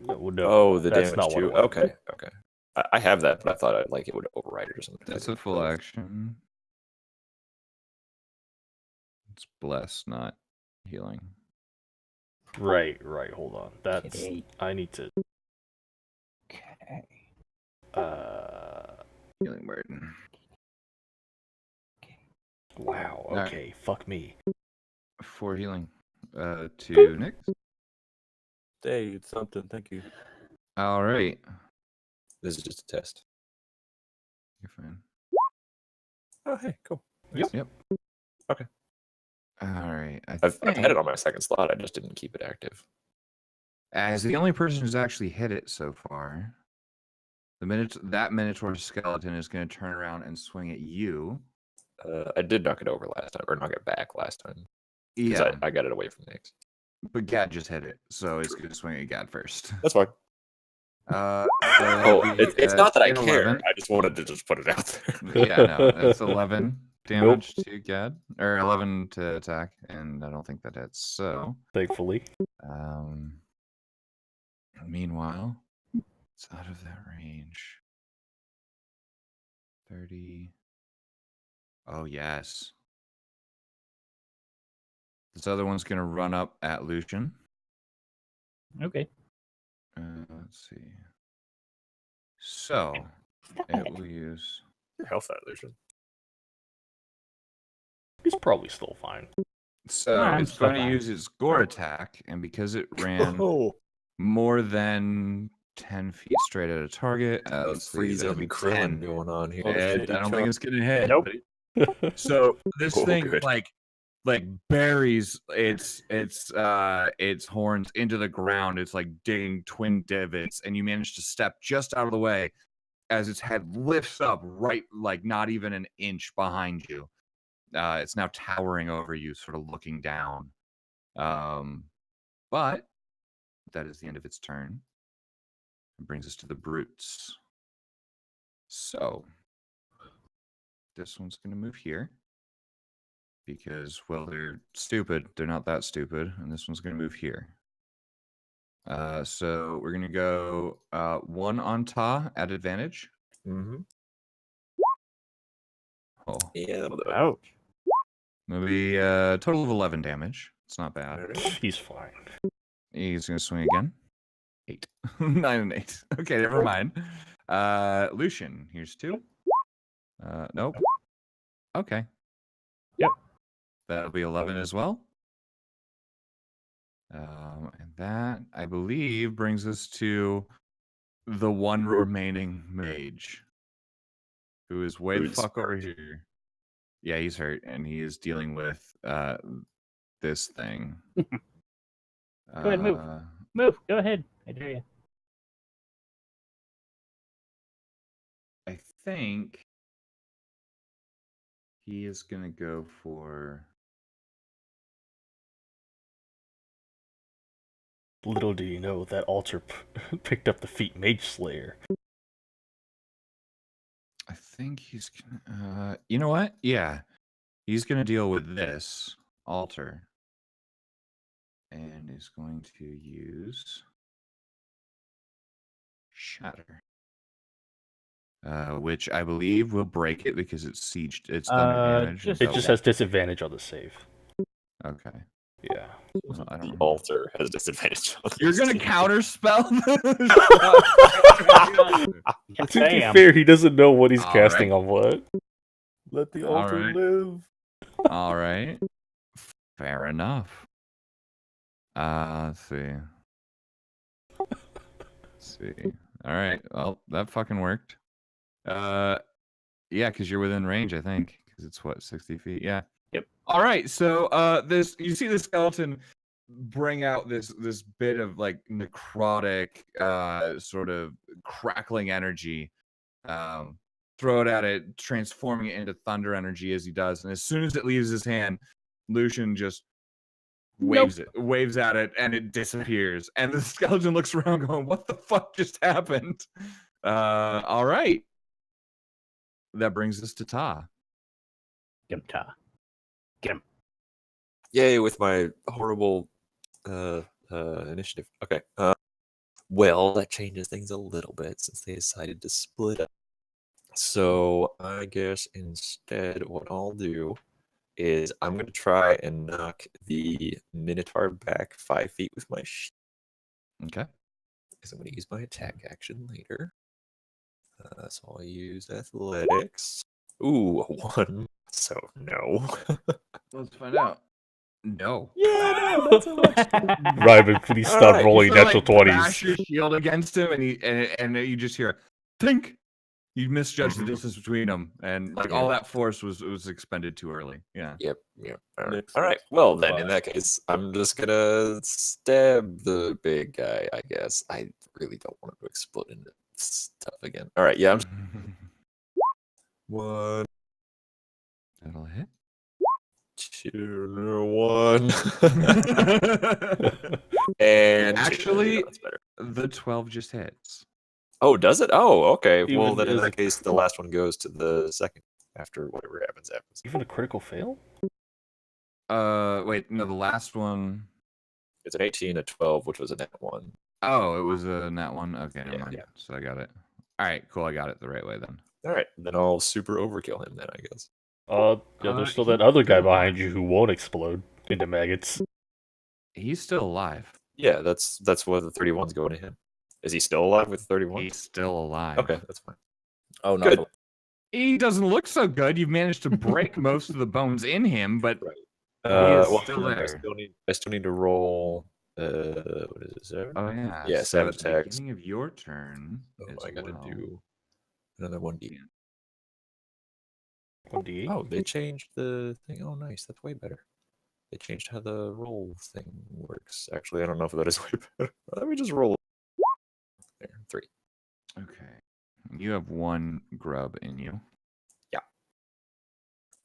No, Oh, the that's damage not what too. I wanted. Okay. I have that, but I thought it would override it or something. That's a full action. It's bless, not healing. Right. Hold on. That's Okay. I need to. Okay. Healing word. Wow. Alright. Okay. Fuck me. 4 healing. To Nyx. Hey, it's something. Thank you. All right. This is just a test. You're fine. Oh, hey, cool. Yep. Okay. All right. I've had it on my second slot. I just didn't keep it active. As the only person who's actually hit it so far, that Minotaur skeleton is going to turn around and swing at you. I did knock it over last time, or knock it back last time. 'Cause Yeah, I got it away from Nyx. but Gad just hit it, so it's going to swing at Gad first. That's fine. So Oh, that'll be, it's not that I an care. 11. I just wanted to just put it out there. Yeah, no, that's 11 damage to Gad, or 11 to attack, and I don't think that hits. So, Thankfully. meanwhile, it's out of that range. 30. Oh, yes. This other one's going to run up at Lucian. Okay. Let's see. So, it will use. Your health out, Lucian. He's probably still fine. So, I'm it's still going to fine. use its gore attack, and because it ran Oh, more than 10 feet straight at a target, let's see, freeze that'll and be Krillin 10. going on here. Oh, I shit, don't you think it's going to hit. Nope. but So this Oh, thing good. like buries its horns into the ground. It's like digging twin divots, and you manage to step just out of the way as its head lifts up right like not even an inch behind you. It's now towering over you, sort of looking down. But that is the end of its turn. It brings us to the brutes. So this one's going to move here because, well, they're stupid. They're not that stupid. And this one's going to move here. So we're going to go 1 on Ta at advantage. Mm-hmm. Oh, Yeah, that'll do it. Ouch. maybe a total of 11 damage. It's not bad. Alright. He's fine. He's going to swing again. 8. 9 and 8. Okay, never mind. Lucian, here's 2. Nope. Okay. Yep. That'll be 11 as well. And that, I believe, brings us to the one remaining mage, who is way the Who's fuck over here. Yeah, he's hurt, and he is dealing with this thing. Go ahead, move. Move. Go ahead. I dare you. I think he is gonna go for. Little do you know that altar picked up the feat Mage Slayer. I think he's gonna. You know what? Yeah, he's gonna deal with this altar, and is going to use Shatter, which I believe will break it because it's siege. It's thunder damage. and It just so- has disadvantage on the save. Okay. Yeah. Well, I don't The know. altar has disadvantage. On You're this gonna team. counterspell this? Yes, To I be am. fair, he doesn't know what he's All casting right. on what. Let the All altar right. live. All right. Fair enough. Let's see. Let's see. All right. Well, that fucking worked. Yeah, because you're within range, I think. Because it's what, 60 feet? Yeah. Yep. All right. So this you see the skeleton bring out this bit of like necrotic sort of crackling energy. Throw it at it, transforming it into thunder energy as he does. And as soon as it leaves his hand, Lucian just waves at it, and it disappears. And the skeleton looks around going, what the fuck just happened? All right. That brings us to Ta. Get him, Ta. Get him. Yay, with my horrible initiative. Okay. Well, that changes things a little bit since they decided to split up. So I guess instead what I'll do is I'm going to try and knock the Minotaur back 5 feet with my shield. Okay. Because I'm going to use my attack action later. So I'll use athletics. Ooh, a 1. So no. Let's find out. No. Yeah, no, that's a much. Ryman, please stop Alright, rolling You sort of, natural bash 20s. your shield against him, and you just hear, think. You misjudged the distance between them, and like all that force was expended too early. Yeah. Yep. All right. Next All right. one's Well, then in 5. that case, I'm just gonna stab the big guy. I guess I really don't want him to explode into stuff again. All right. Yeah. I'm 1, That'll hit. 2, 1, and 2. Actually- That's better. The 12 just hits. Oh, does it? Oh, okay. Well, Even then in as a that case, the last one goes to the second after whatever happens. Even a critical fail? Wait, no, the last one. It's an 18, a 12, which was a net 1. Oh, it was a nat one. Okay, never Yeah, mind. yeah. So I got it. All right, cool. I got it the right way then. All right. Then I'll super overkill him. Then I guess. Yeah, there's still He- that other guy behind you who won't explode into maggots. He's still alive. Yeah, that's what the 31's going to him. Is he still alive with 31? He's still alive. Okay, that's fine. Oh, no. Good. He doesn't look so good. You've managed to break most of the bones in him, but Right. is Well, still I there. still need to roll. What is it? 7? oh yeah. Yeah, so savage at the attacks. beginning of your turn, Oh, as I gotta well. do another 1d. 1d8? Oh, they changed the thing. Oh, nice. That's way better. They changed how the roll thing works. Actually, I don't know if that is way better. Let me just roll. There, 3. Okay. You have 1 grub in you.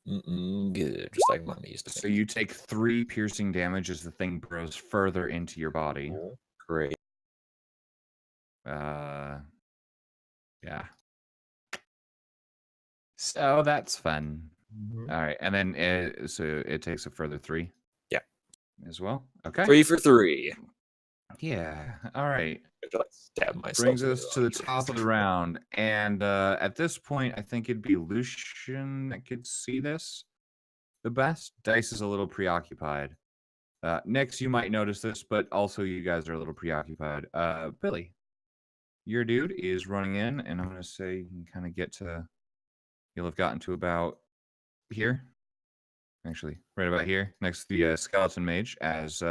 Good. Just like mommy used to So make. you take 3 piercing damage as the thing burrows further into your body. Great. Yeah. So that's fun. All right, and then so it takes a further 3. Yeah. As well. Okay. 3 for 3. Yeah. All right. I like stab myself. Brings in us to the eye. top of the round, and at this point, I think it'd be Lucian that could see this the best. Dice is a little preoccupied. Nyx, you might notice this, but also you guys are a little preoccupied. Billy, your dude is running in, and I'm gonna say you can kind of get to. You'll have gotten to about here. Actually, right about here, next to the skeleton mage, as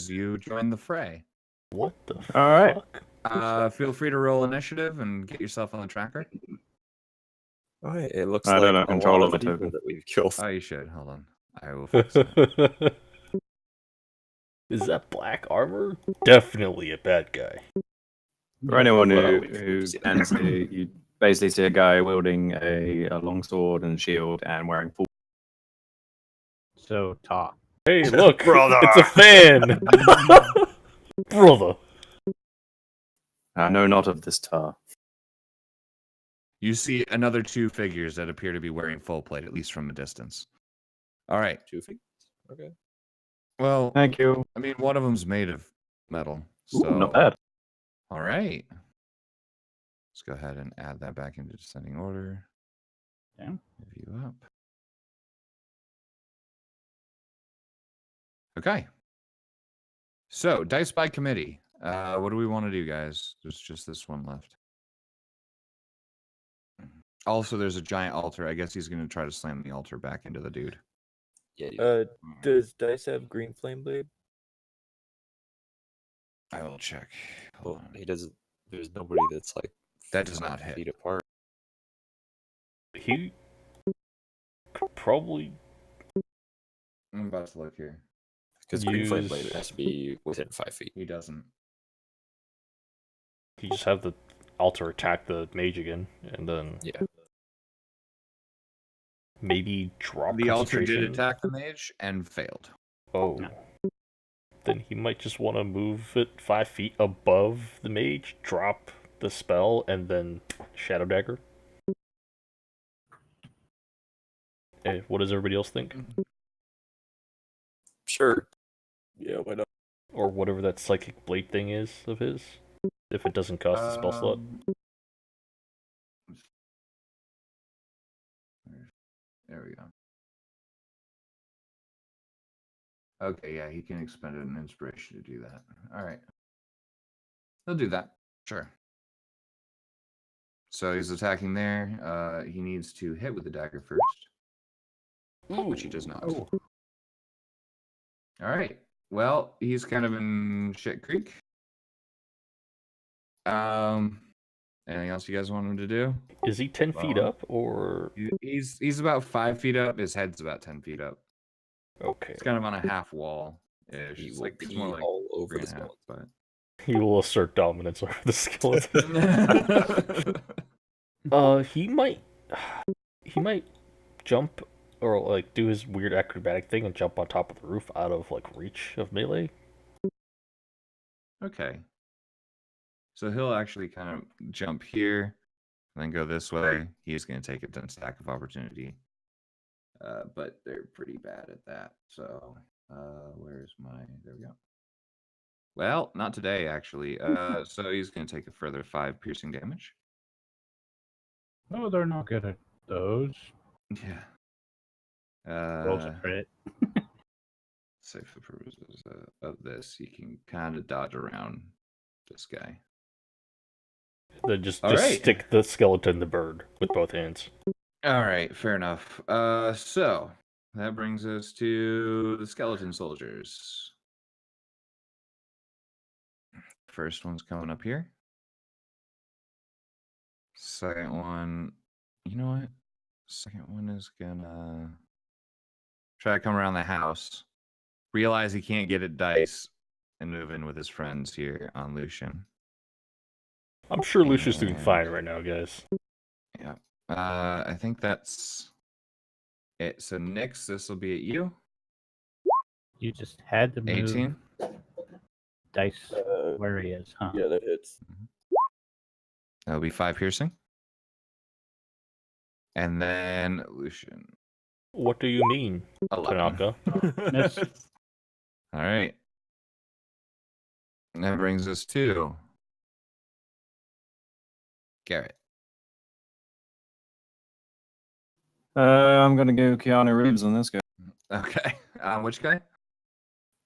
you join the fray. What the All right. fuck? Feel free to roll initiative and get yourself on the tracker. Oh, hey, it looks I like don't have a control lot of of my people token. that we've killed. Oh, you should. Hold on. I will fix that. Is that black armor? Definitely a bad guy. For anyone Well, who we've seen can see, you basically see a guy wielding a long sword and shield and wearing full. So talk. Hey, look, Brother! it's a fan, brother. I know not of this tar. You see another 2 figures that appear to be wearing full plate, at least from a distance. All right. 2 feet. Okay. Well, Thank you. I mean, one of them's made of metal. Ooh, So, not bad. all right. Let's go ahead and add that back into descending order. Yeah. Move you up. Okay. So, dice by committee. What do we want to do, guys? There's just this one left. Also, there's a giant altar. I guess he's going to try to slam the altar back into the dude. Yeah. Dude. Does Dice have green flame blade? I will check. Hold Well, on. he doesn't. There's nobody that's like That does 5 not hit. feet apart. He could probably I'm about to look here. Because green flame Use- blade has to be within 5 feet. He doesn't. he just have the altar attack the mage again, and then Yeah. maybe drop The altar did concentration. attack the mage and failed. Oh. Then he might just want to move it 5 feet above the mage, drop the spell, and then Shadow Dagger. What does everybody else think? Sure. Yeah. Why not? Or whatever that psychic blade thing is of his, if it doesn't cost a spell slot. There we go. Okay, yeah, he can expend an inspiration to do that. All right. He'll do that. Sure. So he's attacking there. He needs to hit with the dagger first, which he does not. Oh, All right. Well, he's kind of in shit creek. Anything else you guys want him to do? Is he 10 feet Well, up, or He's about 5 feet up. His head's about 10 feet up. okay? It's kind of on a half wall. He It's will like it's pee more like all over 3 the and a half, skeleton. He will assert dominance over the skeleton. but He might jump or like do his weird acrobatic thing and jump on top of the roof out of like reach of melee. okay. So he'll actually kind of jump here and then go this way. He's going to take a 10 stack of opportunity. But they're pretty bad at that. So where's my... There we go. Well, not today, actually. So he's going to take a further 5 piercing damage. no, they're not good at those. Yeah. Rolls a crit. So for purposes of this, you can kind of dodge around this guy. Then just All right. stick the skeleton in the bird with both hands. All right, fair enough. So that brings us to the skeleton soldiers. First one's coming up here. Second one, you know what? Second one is gonna try to come around the house. Realize he can't get at dice and move in with his friends here on Lucian. I'm sure Lucius doing And- fine right now, guys. Yeah. I think that's it. So Nyx, this will be at you. You just had to move 18. dice where he is, huh? Yeah, that hits. That'll be 5 piercing. And then Lucian. What do you mean, 11. Tanaka? Miss. All right. And that brings us to Garrett. I'm gonna go Keanu Reeves on this guy. Okay. Which guy?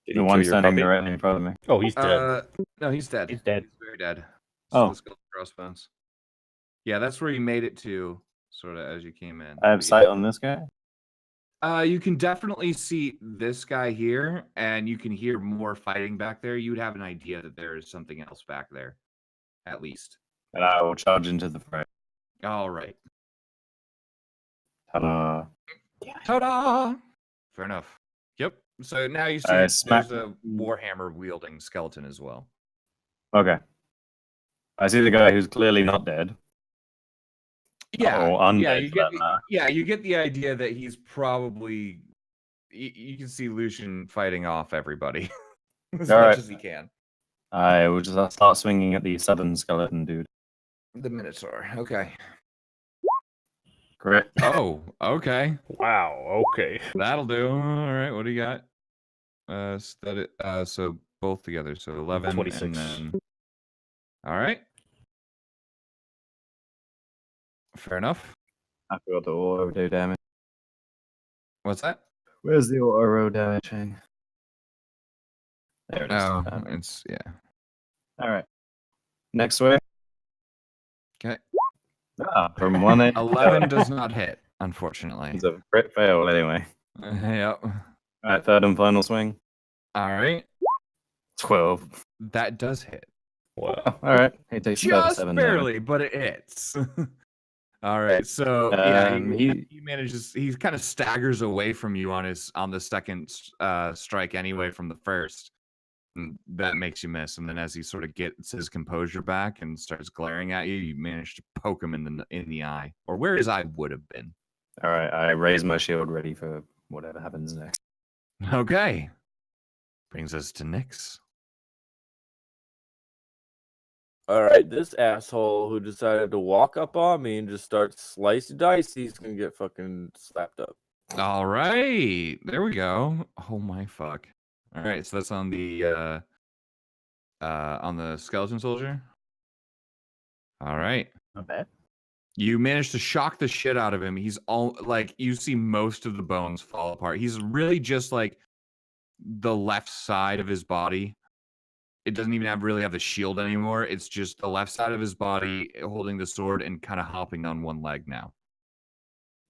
Did The he one kill your standing puppy? directly in front of me. Oh, he's dead. No, he's dead. He's dead. He's very dead. Oh. The skeleton crossbones. Yeah, that's where you made it to, sort of as you came in. I have But sight on this guy. You can definitely see this guy here, and you can hear more fighting back there. You'd have an idea that there is something else back there, at least. And I will charge into the fray. All right. Ta-da. Ta-da! Fair enough. Yep. So now you see I there's smack- a warhammer wielding skeleton as well. Okay. I see the guy who's clearly not dead. Yeah, Or undead, yeah, you for get that matter. you get the idea that he's probably. You can see Lucian fighting off everybody as All much right. as he can. I will just start swinging at the southern skeleton dude. The Minotaur. Okay. Correct. Oh, okay. Wow. Okay. That'll do. All right. What do you got? So both together. So 11 26. and then. All right. Fair enough. I forgot to auto do damage. What's that? Where's the auto damaging? There it is. Oh, Found it. it's yeah. All right. Next way. Okay. From 1 11 does not hit, unfortunately. It's a crit fail anyway. Yep. All right, third and final swing. All right. 12. That does hit. Wow. All right. He takes about Just 7 damage. barely, but it hits. All right. So yeah, He- he manages. He kind of staggers away from you on the second strike anyway from the first. And that makes you miss. And then as he sort of gets his composure back and starts glaring at you, you manage to poke him in the eye, or where his eye would have been. All right, I raise my shield ready for whatever happens next. Okay. Brings us to Nyx. All right, this asshole who decided to walk up on me and just start slicing dice, he's gonna get fucking slapped up. All right. There we go. Oh my fuck. All right, so that's on the skeleton soldier. All right. Not bad. You managed to shock the shit out of him. He's all like you see most of the bones fall apart. He's really just like the left side of his body. It doesn't even really have the shield anymore. It's just the left side of his body holding the sword and kind of hopping on one leg now.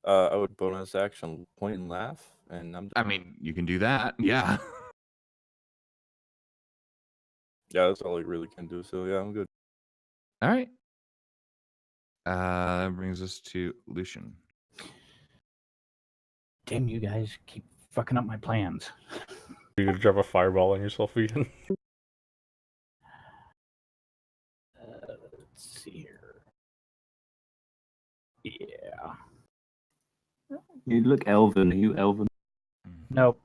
I would bonus action point and laugh, and I'm I mean, you can do that. Yeah. yeah, that's all I really can do. So yeah, I'm good. All right. That brings us to Lucian. Damn, you guys keep fucking up my plans. You're gonna drop a fireball on yourself again? Let's see here. Yeah. You look elven. Are you elven? Nope.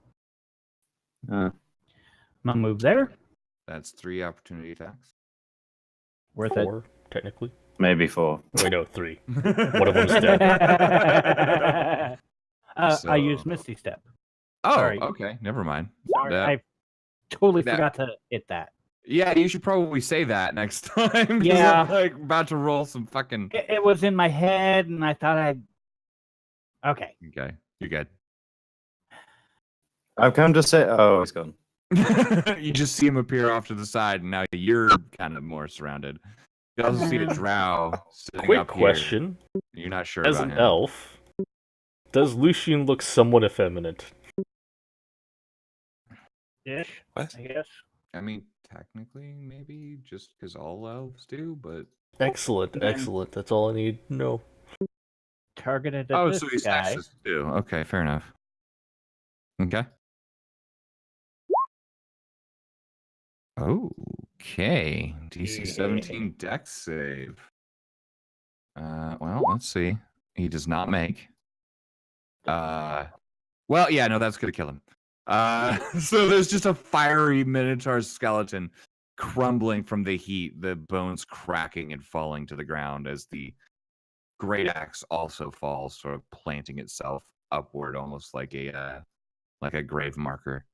Uh, I'm gonna move there. That's 3 opportunity attacks. Worth 4, technically. maybe 4. Wait, no, 3. One of them's it. dead. I used So- Misty Step. Oh, Sorry. okay. Never mind. Sorry, That- I totally that- forgot to hit that. Yeah, you should probably say that next time. 'Cause Yeah. I'm like about to roll some fucking. It was in my head, and I thought I'd. Okay. Okay, you're good. I've come to say. Oh, he's gone. You just see him appear off to the side, and now you're kind of more surrounded. You also see a drow sitting Quick up here. question. You're not sure As about an him. elf, does Lucian look somewhat effeminate? Ish, What? I guess. I mean, technically, maybe just because all elves do, but Excellent, Then- excellent. That's all I need. No. Targeted at this so he's guy. sexist too. Okay, fair enough. Okay. Okay. DC 17 dex save. Well, let's see. He does not make. Well, yeah, no, that's gonna kill him. So there's just a fiery minotaur skeleton crumbling from the heat, the bones cracking and falling to the ground as the great axe also falls, sort of planting itself upward, almost like a grave marker.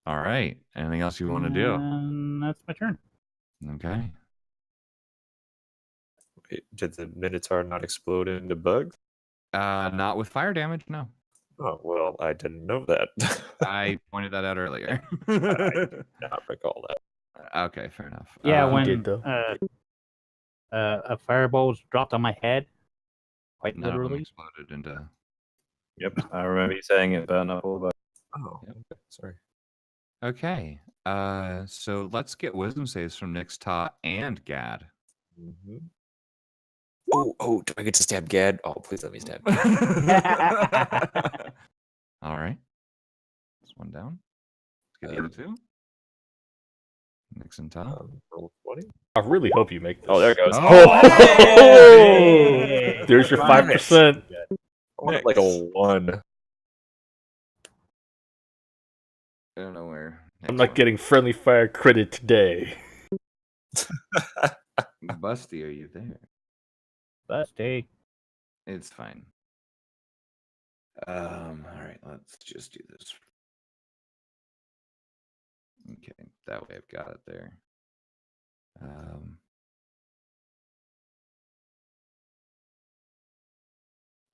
All right. Anything else you want to do? And that's my turn. Okay. Wait, did the Minotaur not explode into bugs? Not with fire damage, no. Oh well, I didn't know that. I pointed that out earlier. Not recall that. Okay, fair enough. Yeah, he when did, though. a fireball was dropped on my head, quite none of them literally. exploded into. Yep, I remember you saying it, but not all about. Oh, Yep. okay, sorry. Okay. So let's get wisdom saves from Nyx, Ta, and Gad. Mm-hmm. Oh, do I get to stab Gad? Oh, please let me stab Gad. All right. That's one down. Let's get the other two. Nyx and Ta. Roll 20. I really hope you make this. Oh, there it goes. Oh, hey! There's your Darn it. 5%. I wanted like a 1. I don't know where. I'm Next not one. getting friendly fire credit today. Busty, are you there? Busty. It's fine. All right, let's just do this. Okay, that way I've got it there.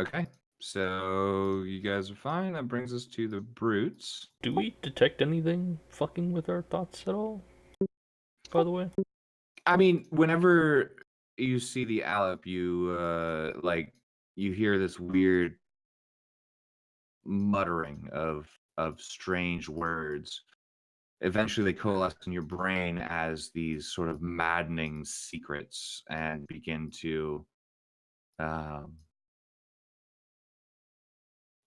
Okay, so you guys are fine. That brings us to the brutes. Do we detect anything fucking with our thoughts at all? By the way? I mean, whenever you see the Alep, you you hear this weird muttering of strange words. Eventually, they coalesce in your brain as these sort of maddening secrets and begin to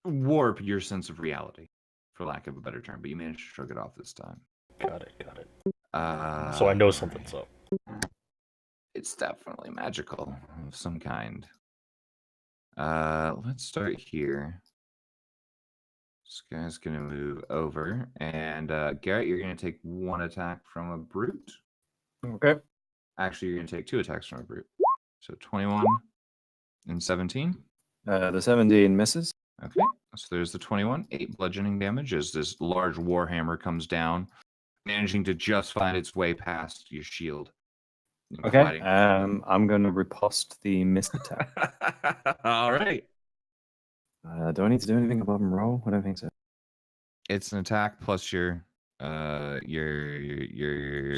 warp your sense of reality, for lack of a better term. But you managed to shrug it off this time. Got it. So I know something's up. It's definitely magical of some kind. Let's start here. This guy's gonna move over, and Garrett, you're gonna take 1 attack from a brute. Okay. Actually, you're gonna take 2 attacks from a brute. So 21 and 17. The 17 misses. Okay, so there's the 21, 8 bludgeoning damage as this large warhammer comes down, managing to just find its way past your shield. and Okay. colliding. I'm going to riposte the missed attack. All right. Do I need to do anything above and roll? I don't think so. It's an attack plus your dice.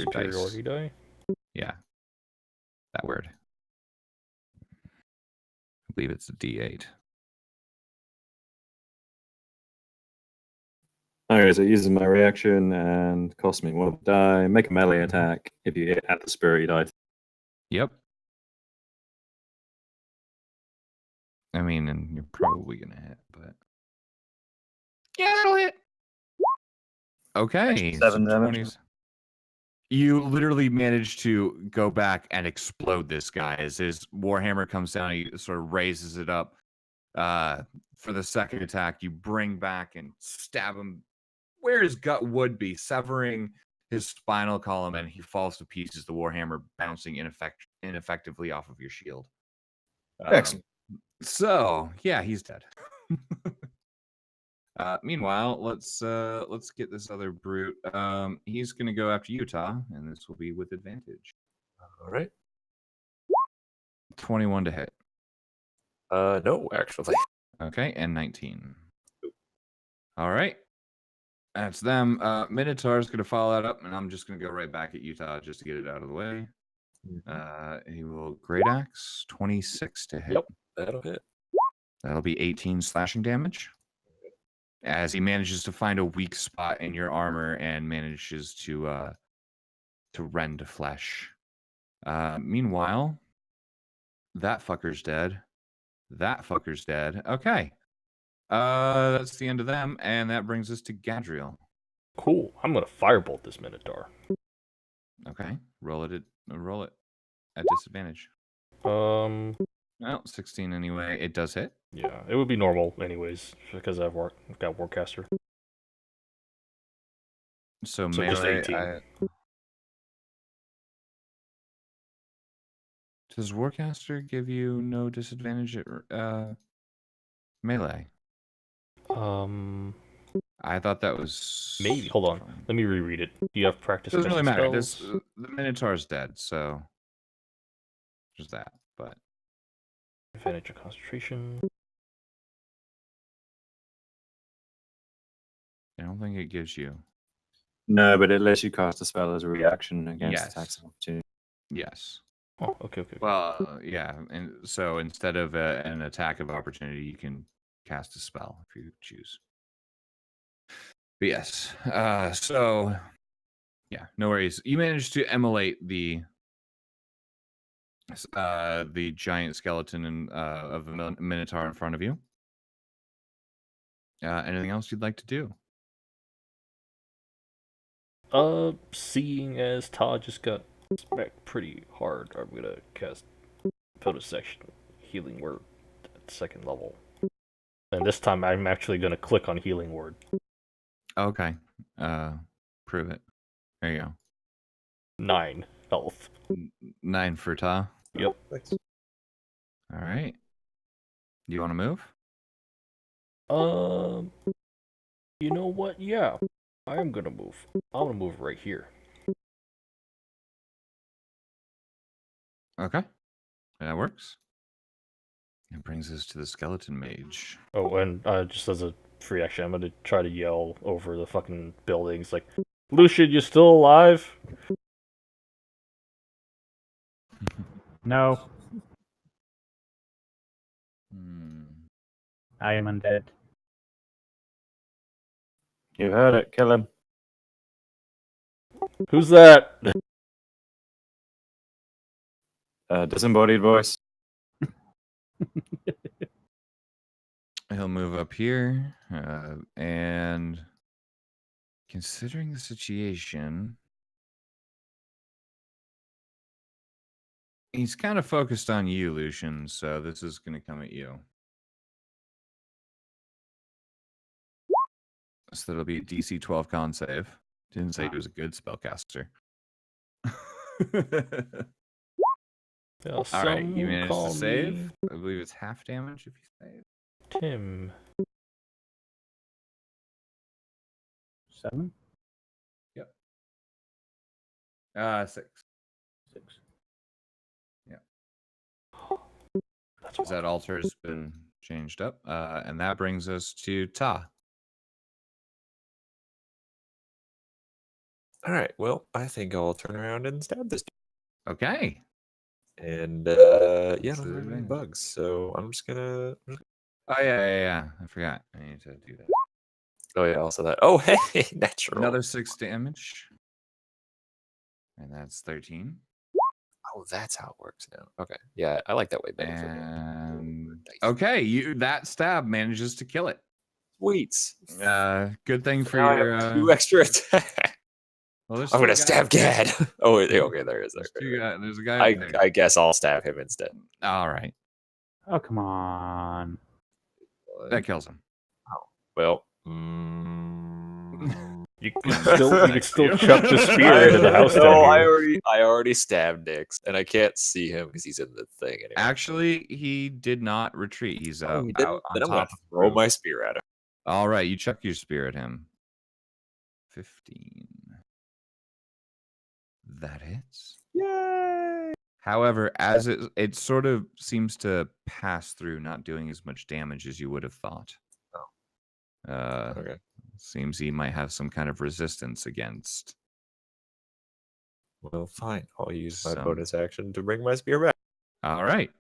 Superiority die? Yeah. That word. I believe it's a D8. Okay, so it uses my reaction and costs me 1 die. Make a melee attack if you add the spirit die. Yep. I mean, and you're probably gonna hit, but yeah, that'll hit. Okay, 7 damage. 20s. You literally manage to go back and explode this guy as his warhammer comes down. He sort of raises it up. For the second attack, you bring back and stab him where his gut would be, severing his spinal column, and he falls to pieces. The warhammer bouncing ineffectively off of your shield. Excellent. So yeah, he's dead. Meanwhile, let's get this other brute. He's gonna go after Utah, and this will be with advantage. All right. 21 to hit. No, actually. Okay, and 19. All right. That's them. Minotaur's gonna follow that up, and I'm just gonna go right back at Utah just to get it out of the way. He will great axe 26 to hit. Yep, that'll hit. That'll be 18 slashing damage. As he manages to find a weak spot in your armor and manages to rend flesh. Meanwhile, that fucker's dead. That fucker's dead. Okay. That's the end of them, and that brings us to Gadriel. Cool. I'm gonna firebolt this Minotaur. Okay. Roll it at disadvantage. Um, Well, 16 anyway. It does hit. yeah, it would be normal anyways because I've got Warcaster. So So just melee. 18. Does Warcaster give you no disadvantage at melee? I thought that was Maybe. Hold on. fine. Let me reread it. Do you have practice? Doesn't really against matter. spells? The Minotaur's dead, so there's that. But Advantage of concentration. I don't think it gives you. No, but it lets you cast a spell as a reaction against Yes. attacks of opportunity. Yes. Oh, okay. Well, yeah, and so instead of an attack of opportunity, you can cast a spell if you choose. But yes, so yeah, no worries. You managed to immolate the giant skeleton of a minotaur in front of you. Anything else you'd like to do? Seeing as Todd just got smacked pretty hard, I'm gonna cast Section Healing Word at 2nd level. And this time I'm actually gonna click on Healing Word. Okay. Prove it. There you go. 9 health. 9 for Ta. Yep. Thanks. All right. Do you want to move? You know what? Yeah, I am gonna move. I'm gonna move right here. Okay. That works. It brings us to the skeleton mage. Oh, and just as a free action, I'm gonna try to yell over the fucking buildings like, Lucian, you still alive? No, Hmm. I am undead. You heard it. Kill him. Who's that? Disembodied voice. He'll move up here, and considering the situation, he's kind of focused on you, Lucian, so this is going to come at you. So that'll be a DC 12 con save. Didn't say he was a good spellcaster. Yeah, All right, you someone managed call to save. me I believe it's half damage if you save. Tim. 7? 6. 6. That's That altar has been changed up, and that brings us to Ta. All right. Well, I think I'll turn around and stab this. Okay. And That's yeah, I don't the have any advantage. bugs, so I'm just gonna. Oh yeah. I forgot. I need to do that. Oh yeah, also that. Oh hey, natural. Another 6 damage, and that's 13. Oh, that's how it works now. Okay. Yeah, I like that way better. For me. And Dice. okay, that stab manages to kill it. Sweet. Good thing for Now I your. have 2 extra attacks. Well, there's I'm still a gonna guy stab up there. Gad. Oh, wait, okay, there is. There's, There. there's a guy up there. I guess I'll stab him instead. All right, Oh, come on. that kills him. Well, You could still chuck the spear into the house No, down here. I already stabbed Nix, and I can't see him because he's in the thing. Anyway. Actually, he did not retreat. He's Oh, out, he didn't? out on Then I'm gonna top of the throw roof. my spear at him. All right, you chuck your spear at him. 15. That hits. Yay! However, as it sort of seems to pass through, not doing as much damage as you would have thought. Okay. Seems he might have some kind of resistance against. Well, fine. I'll use my Some- bonus action to bring my spear back. All right.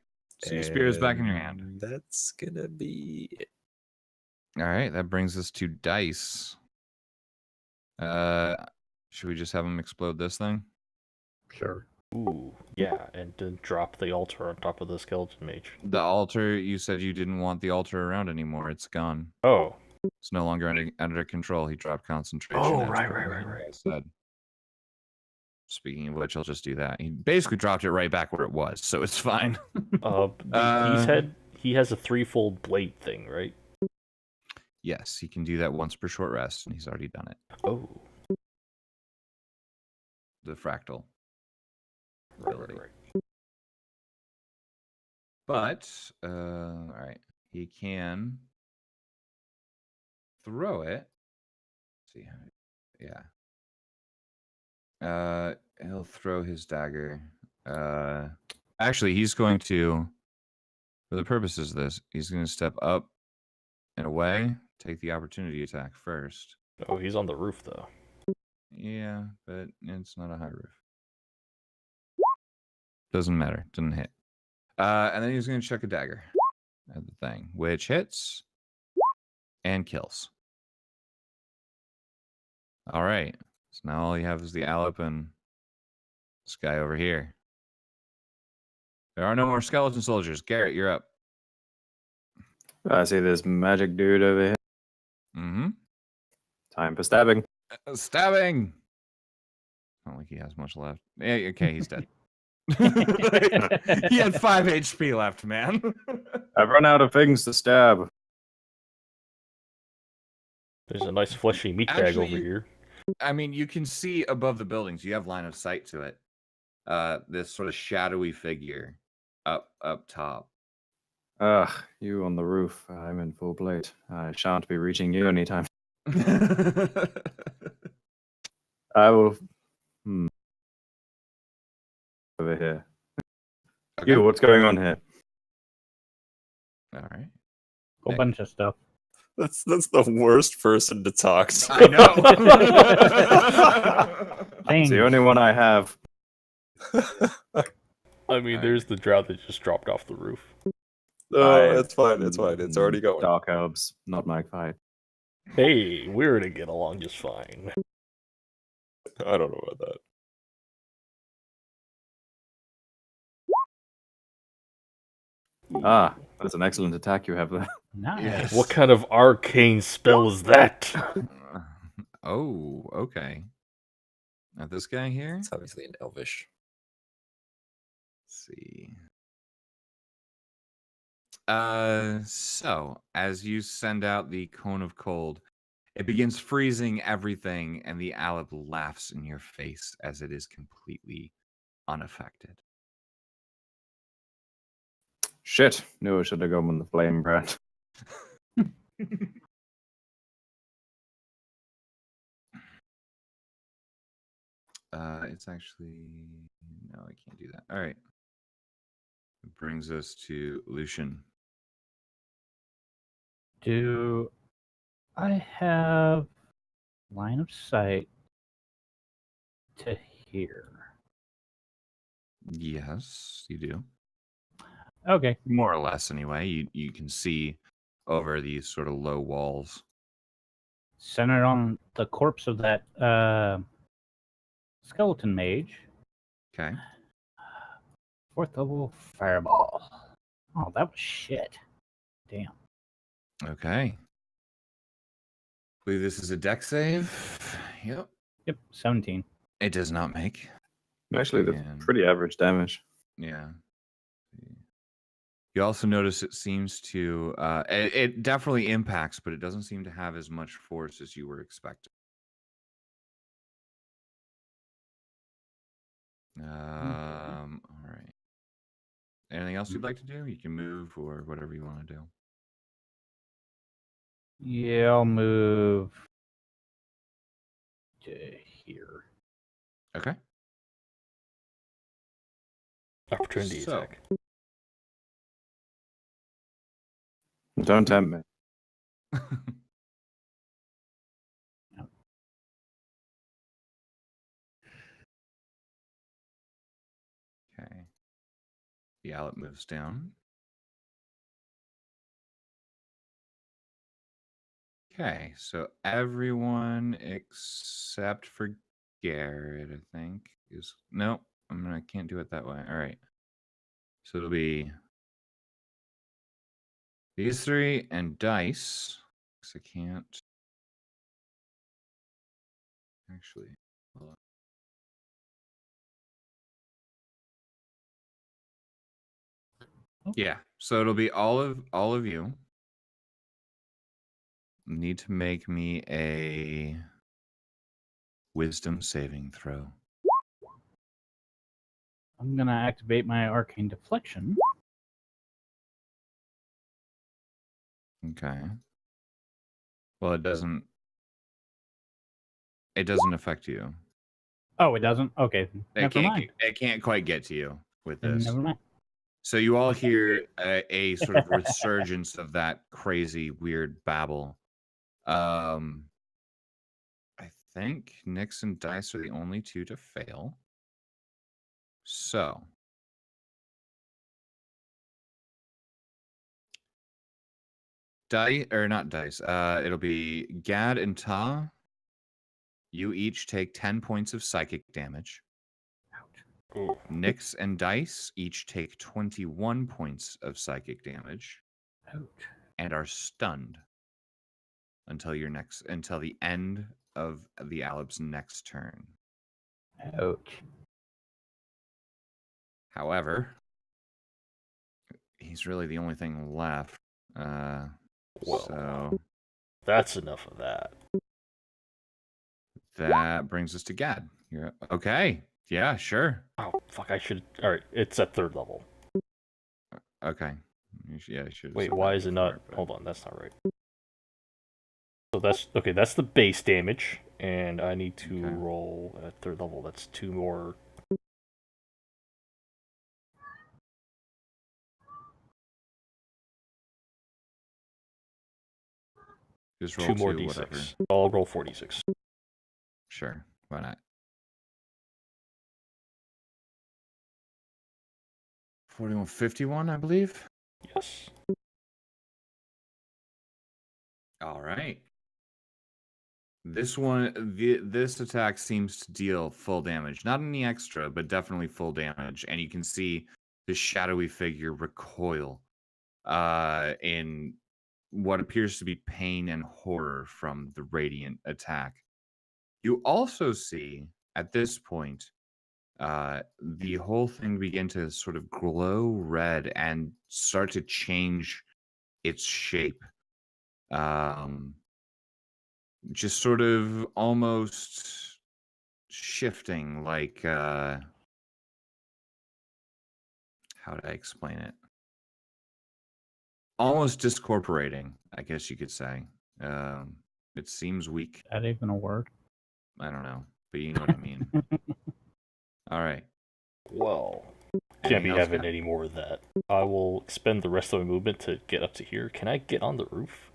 So your spear is back in your hand. And that's gonna be it. All right, that brings us to dice. Should we just have him explode this thing? Sure. Ooh, yeah, and then drop the altar on top of the skeleton mage. The altar, you said you didn't want the altar around anymore. It's gone. Oh, It's no longer under control. He dropped concentration. Oh, as right, per right. what I said. Speaking of which, I'll just do that. He basically dropped it right back where it was, so it's fine. he has a threefold blade thing, right? Yes, he can do that once per short rest, and he's already done it. Oh, The fractal. right. ability. But, all right, he can throw it. Let's see how, yeah. He'll throw his dagger. Actually, he's going to, for the purposes of this, he's going to step up and away, take the opportunity attack first. Oh, he's on the roof though. Yeah, but it's not a high roof. Doesn't matter. Doesn't hit. And then he's going to chuck a dagger at the thing, which hits. and kills. All right. So now all you have is the Alep and this guy over here. There are no more skeleton soldiers. Garrett, you're up. I see this magic dude over here. Mm-hmm. Time for stabbing. Stabbing. I don't think he has much left. Yeah, okay, he's dead. He had 5 HP left, man. I've run out of things to stab. There's a nice fleshy meat bag Actually, over here. I mean, you can see above the buildings. You have line of sight to it. This sort of shadowy figure up top. Ugh, you on the roof. I'm in full plate. I shan't be reaching you anytime. I will. Over here. Okay. You, what's going on here? All right. Whole Hey. bunch of stuff. That's the worst person to talk to. I know. It's Things. the only one I have. I mean, there's the drought that just dropped off the roof. No, it's fine. It's fine. It's already going. Dark herbs, not my fight. Hey, we're gonna get along just fine. I don't know about that. Ah, that's an excellent attack you have there. Nice. Yes. What kind of arcane spell is that? Oh, okay. Now this guy here. It's obviously an elvish. Let's see. So as you send out the cone of cold, it begins freezing everything, and the Alep laughs in your face as it is completely unaffected. Shit, knew I should have gone with the flame brand. It's actually no, I can't do that. All right. It brings us to Lucian. Do I have line of sight to here? Yes, you do. Okay. More or less, anyway. You can see over these sort of low walls. Centered on the corpse of that skeleton mage. Okay. 4th level fireball. Oh, that was shit. Damn. Okay. Believe this is a deck save. Yep. Yep, 17. It does not make. Actually, that's And- pretty average damage. Yeah. You also notice it seems to it definitely impacts, but it doesn't seem to have as much force as you were expecting. All right. Anything else you'd like to do? You can move or whatever you want to do. Yeah, I'll move to here. Okay. Opportunity So- attack. Don't tempt me. Okay. The Alep moves down. Okay, so everyone except for Garrett, I think, is no. I can't do it that way. All right. So it'll be these three and dice. 'Cause I can't actually. Hold on. Yeah, so it'll be all of you need to make me a wisdom saving throw. I'm going to activate my arcane deflection. Okay. Well, it doesn't affect you. Oh, it doesn't? Okay. Never mind. It can't quite get to you with Then this. never mind. So you all hear a sort of resurgence of that crazy, weird babble. I think Nyx and Dice are the only two to fail. So not dice. It'll be Gad and Ta. You each take 10 points of psychic damage. Ooh. Nyx and Dice each take 21 points of psychic damage Ouch. and are stunned until the end of the Aleb's next turn. Ouch. However, he's really the only thing left. Well. So That's enough of that. that brings us to Gad. You're okay. Yeah, sure. Oh, fuck, I should... Alright, it's at 3rd level. Okay. Yeah, I should. Wait, why is it not... Hold on, that's not right. So that's... Okay, that's the base damage, and I need to Okay. roll at 3rd level. That's 2 more... Just roll 2 more two, d6. whatever. I'll roll 46. Sure. Why not? 41, 51, I believe. Yes. All right. This attack seems to deal full damage. Not any extra, but definitely full damage. And you can see the shadowy figure recoil in what appears to be pain and horror from the radiant attack. You also see, at this point, the whole thing begin to sort of glow red and start to change its shape. Just sort of almost shifting, like how do I explain it? Almost discorporating, I guess you could say. It seems weak. Is that even a word? I don't know, but you know what I mean. All right. Well, can't Anything be else, having Matt? any more of that. I will expend the rest of my movement to get up to here. Can I get on the roof?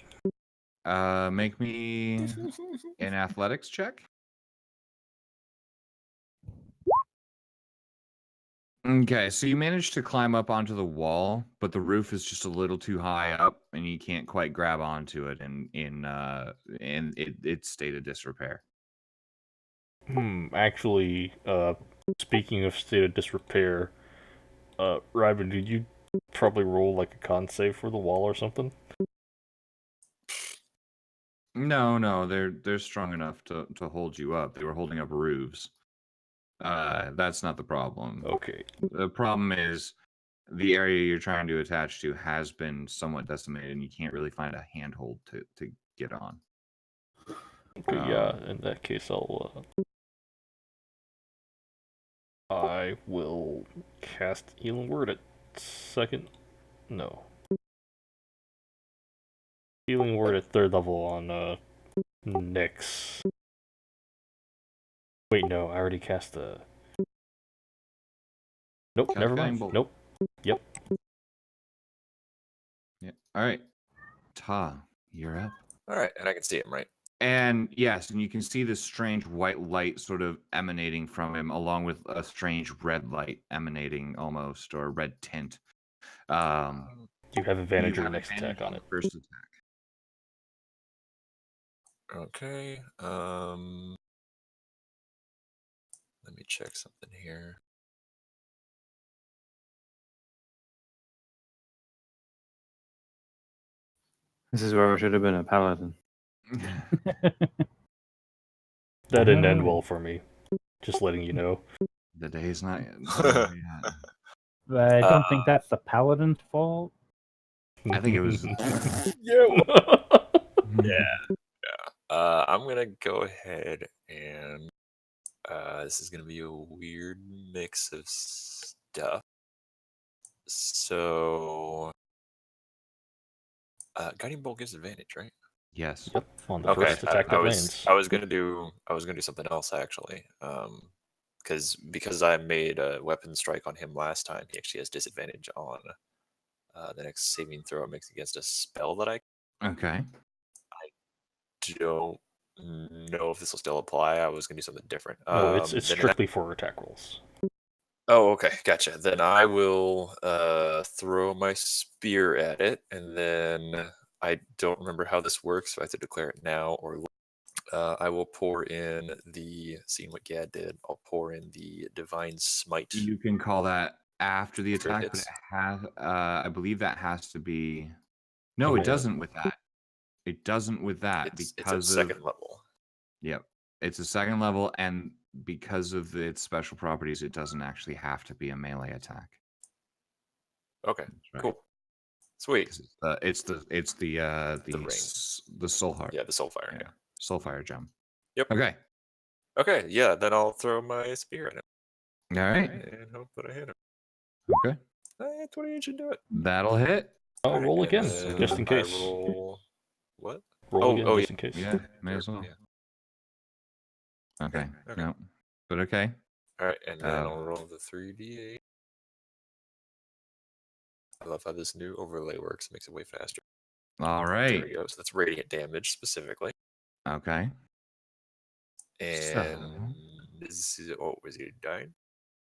Make me an athletics check. Okay, so you managed to climb up onto the wall, but the roof is just a little too high up, and you can't quite grab onto it in its state of disrepair. Actually, speaking of state of disrepair, Ryben, did you probably roll like a con save for the wall or something? No, they're strong enough to hold you up. They were holding up roofs. That's not the problem. Okay. The problem is the area you're trying to attach to has been somewhat decimated, and you can't really find a handhold to get on. Okay, yeah, in that case, I will cast Healing Word at 2nd. No. Healing Word at 3rd level on Nyx. Wait, no, I already cast the... Nope, never Guiding mind. Bolt. Nope. Yep. Yeah. All right. Ta, you're up. All right, and I can see him, right? And yes, and you can see this strange white light sort of emanating from him, along with a strange red light emanating almost, or red tint. You have advantage you on have the next advantage attack on it. the first attack. Okay. Let me check something here. This is where I should have been a paladin. That didn't end well for me. Just letting you know. The day's not yet. But I don't think that's the paladin's fault. I think it was. I'm gonna go ahead and this is gonna be a weird mix of stuff. So, guiding bolt gives advantage, right? Yes. Yep, on the Okay, first attack I that was lands. I was gonna do something else actually. Because I made a weapon strike on him last time. He actually has disadvantage on the next saving throw it makes against a spell that I Okay. don't know if this will still apply. I was gonna do something different. No, it's then strictly for attack rolls. Oh, okay, gotcha. Then I will throw my spear at it, and then I don't remember how this works, so I have to declare it now or I will pour in seeing what Gad did, I'll pour in the Divine Smite. You can call that after the After it attack, but hits. it has, I believe that has to be. No, it Yeah. doesn't with that. It doesn't with that It's at because of. second level. Yep, it's a second level, and because of its special properties, it doesn't actually have to be a melee attack. Okay, That's right. cool. Sweet. 'Cause it's the ring. the soul heart. Yeah, the Soulfire. Yeah. Soulfire gem. Yep. Okay. Okay, yeah, then I'll throw my spear at him All right. and hope that I hit him. Okay. 28 should do it. That'll hit. Oh, Alright, roll and again, then just in I case. roll... What? Roll Oh, again, oh, just in case. Yeah, may as well. Yeah. Okay. Okay. No. But okay. Alright, and then I'll Um, roll the 3d8. I love how this new overlay works. It makes it way faster. All There right. we go. So that's radiant damage specifically. Okay. And this is... Oh, is he dying?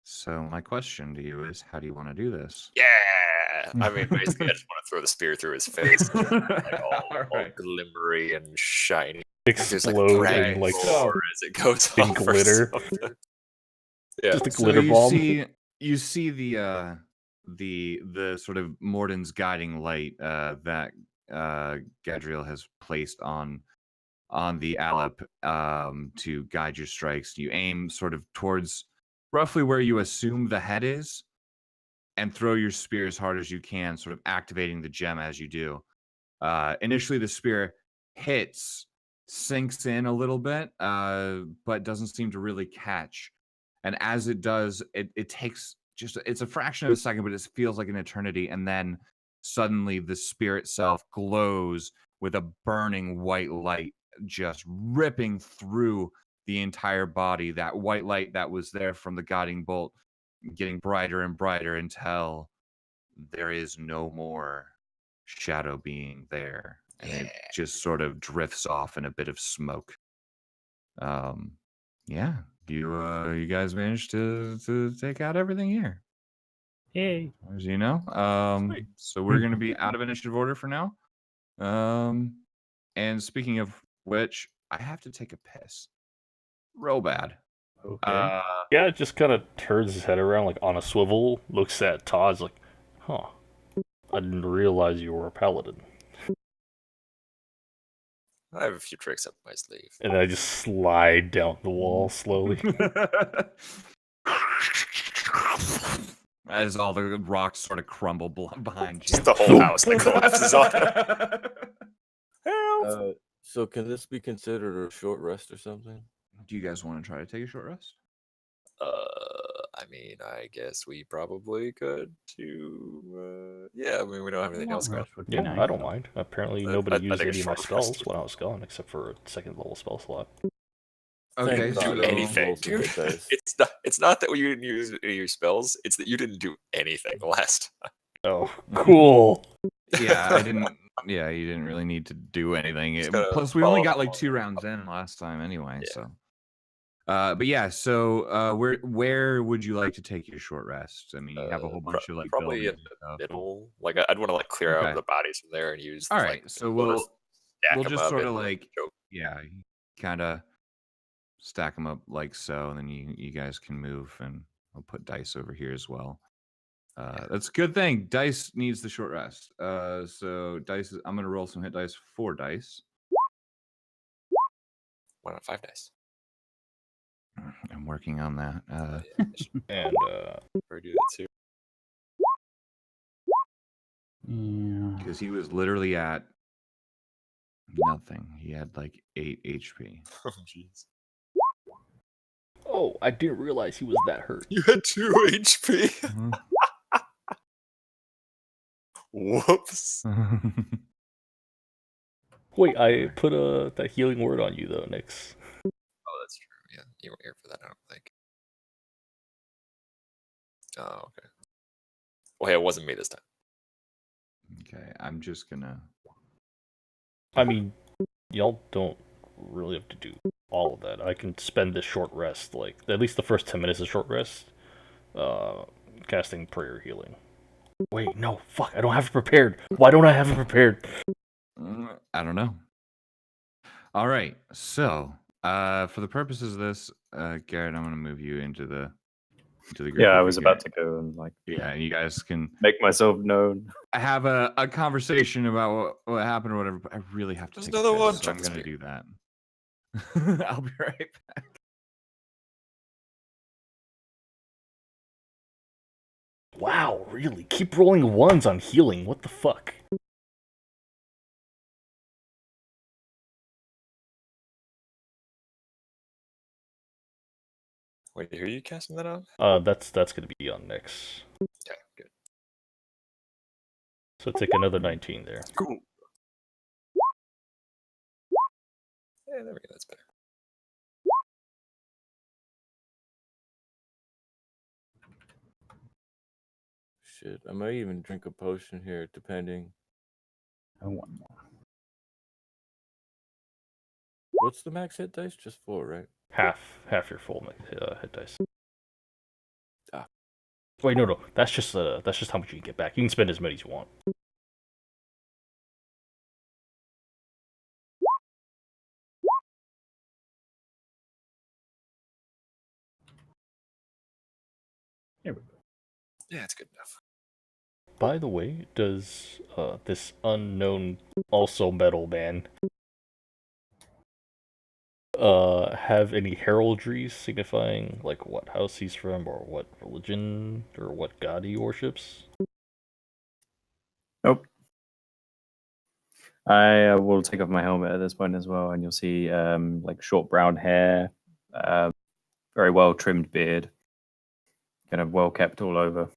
So my question to you is, how do you want to do this? Yeah! I mean, basically, I just want to throw the spear through his face. Like all Alright. glimmery and shiny. There's like a Exploding dragon like roar as it goes in off or glitter. something. Yeah. Just a So glitter bomb. you see the sort of Morden's guiding light that Gadriel has placed on the Alep to guide your strikes. You aim sort of towards roughly where you assume the head is, and throw your spear as hard as you can, sort of activating the gem as you do. Initially, the spear hits, sinks in a little bit, but doesn't seem to really catch. And as it does, it takes it's a fraction of a second, but it feels like an eternity. And then suddenly the spear itself glows with a burning white light just ripping through the entire body. That white light that was there from the guiding bolt getting brighter and brighter until there is no more shadow being there. And it just sort of drifts off in a bit of smoke. Yeah. You guys managed to take out everything here. Yay. As you know. So we're gonna be out of initiative order for now. And speaking of which, I have to take a piss. Real bad. Okay. Yeah, it just kind of turns his head around like on a swivel, looks at Todd's like, huh, I didn't realize you were a paladin. I have a few tricks up my sleeve. And then I just slide down the wall slowly. As all the rocks sort of crumble behind you. Just the whole house that collapses on him. Help! So can this be considered a short rest or something? Do you guys want to try to take a short rest? I mean, I guess we probably could do. Yeah, I mean, we don't have anything else going. Rest would be Yeah, nice. I don't mind. Apparently I nobody used think a any of my short spells rest. when I was gone, except for a second level spell slot. Okay, Thank so God, Do I anything, rolled some dude. good dice. It's not that you didn't use any of your spells. It's that you didn't do anything last time. Oh, cool. yeah, I didn't. Yeah, you didn't really need to do anything. Just gotta Plus, we only follow got like along. 2 rounds in last time anyway. Yeah. So, but yeah. So, where would you like to take your short rest? I mean, you have a whole bunch of like probably in buildings and the stuff. middle. Like I'd want to like clear Okay. out the bodies from there and use. All like, right, so we'll we'll just stack we'll 'em just up sort of and like choke. yeah, kind of stack them up like so, and then you guys can move, and I'll put dice over here as well. That's a good thing. Dice needs the short rest. So dice. I'm gonna roll some hit dice. 4 dice. 1 out of 5 dice. I'm working on that. And Or do that too. Yeah. Because he was literally at nothing. He had like 8 HP. Oh jeez. oh, I didn't realize he was that hurt. You had 2 HP. Whoops. Wait, I put that healing word on you though, Nix. Oh, that's true. Yeah, you weren't here for that, I don't think. Oh, okay. Well, hey, it wasn't me this time. Okay, I'm just gonna. I mean, y'all don't really have to do all of that. I can spend this short rest, like at least the first 10 minutes of short rest, casting prayer healing. Wait, no, fuck, I don't have it prepared. Why don't I have it prepared? I don't know. All right. So, for the purposes of this, Garrett, I'm going to move you into the group. Yeah, I over was here. about to go and like Yeah, and you guys can make myself known. have a conversation about what happened or whatever. But I really have to There's take a another piss, one. so Chuck I'm the going to spear. do that. I'll be right back. Wow, really? Keep rolling ones on healing. What the fuck? Wait, who are you casting that on? That's gonna be on Nyx. Okay, good. So take another 19 there. Cool. Yeah, there we go. That's better. Shit, I might even drink a potion here, depending. And one more. What's the max hit dice? Just 4, right? Half your full hit dice. Ah. Wait, no. That's just how much you can get back. You can spend as many as you want. Here we go. Yeah, it's good enough. By the way, does this unknown also metal man have any heraldry signifying like what house he's from or what religion or what god he worships? Nope. I will take off my helmet at this point as well, and you'll see like short brown hair, very well trimmed beard, kind of well kept all over.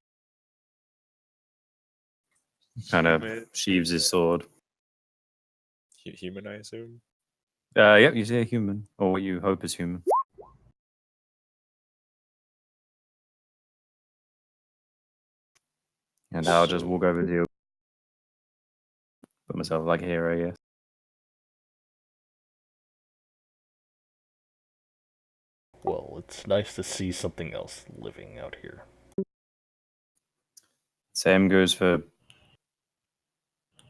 Kind of sheaves his sword. Human, I assume. Yep, you see a human, or what you hope is human. And I'll just walk over to you. Put myself like a hero, yes. Well, it's nice to see something else living out here. Same goes for.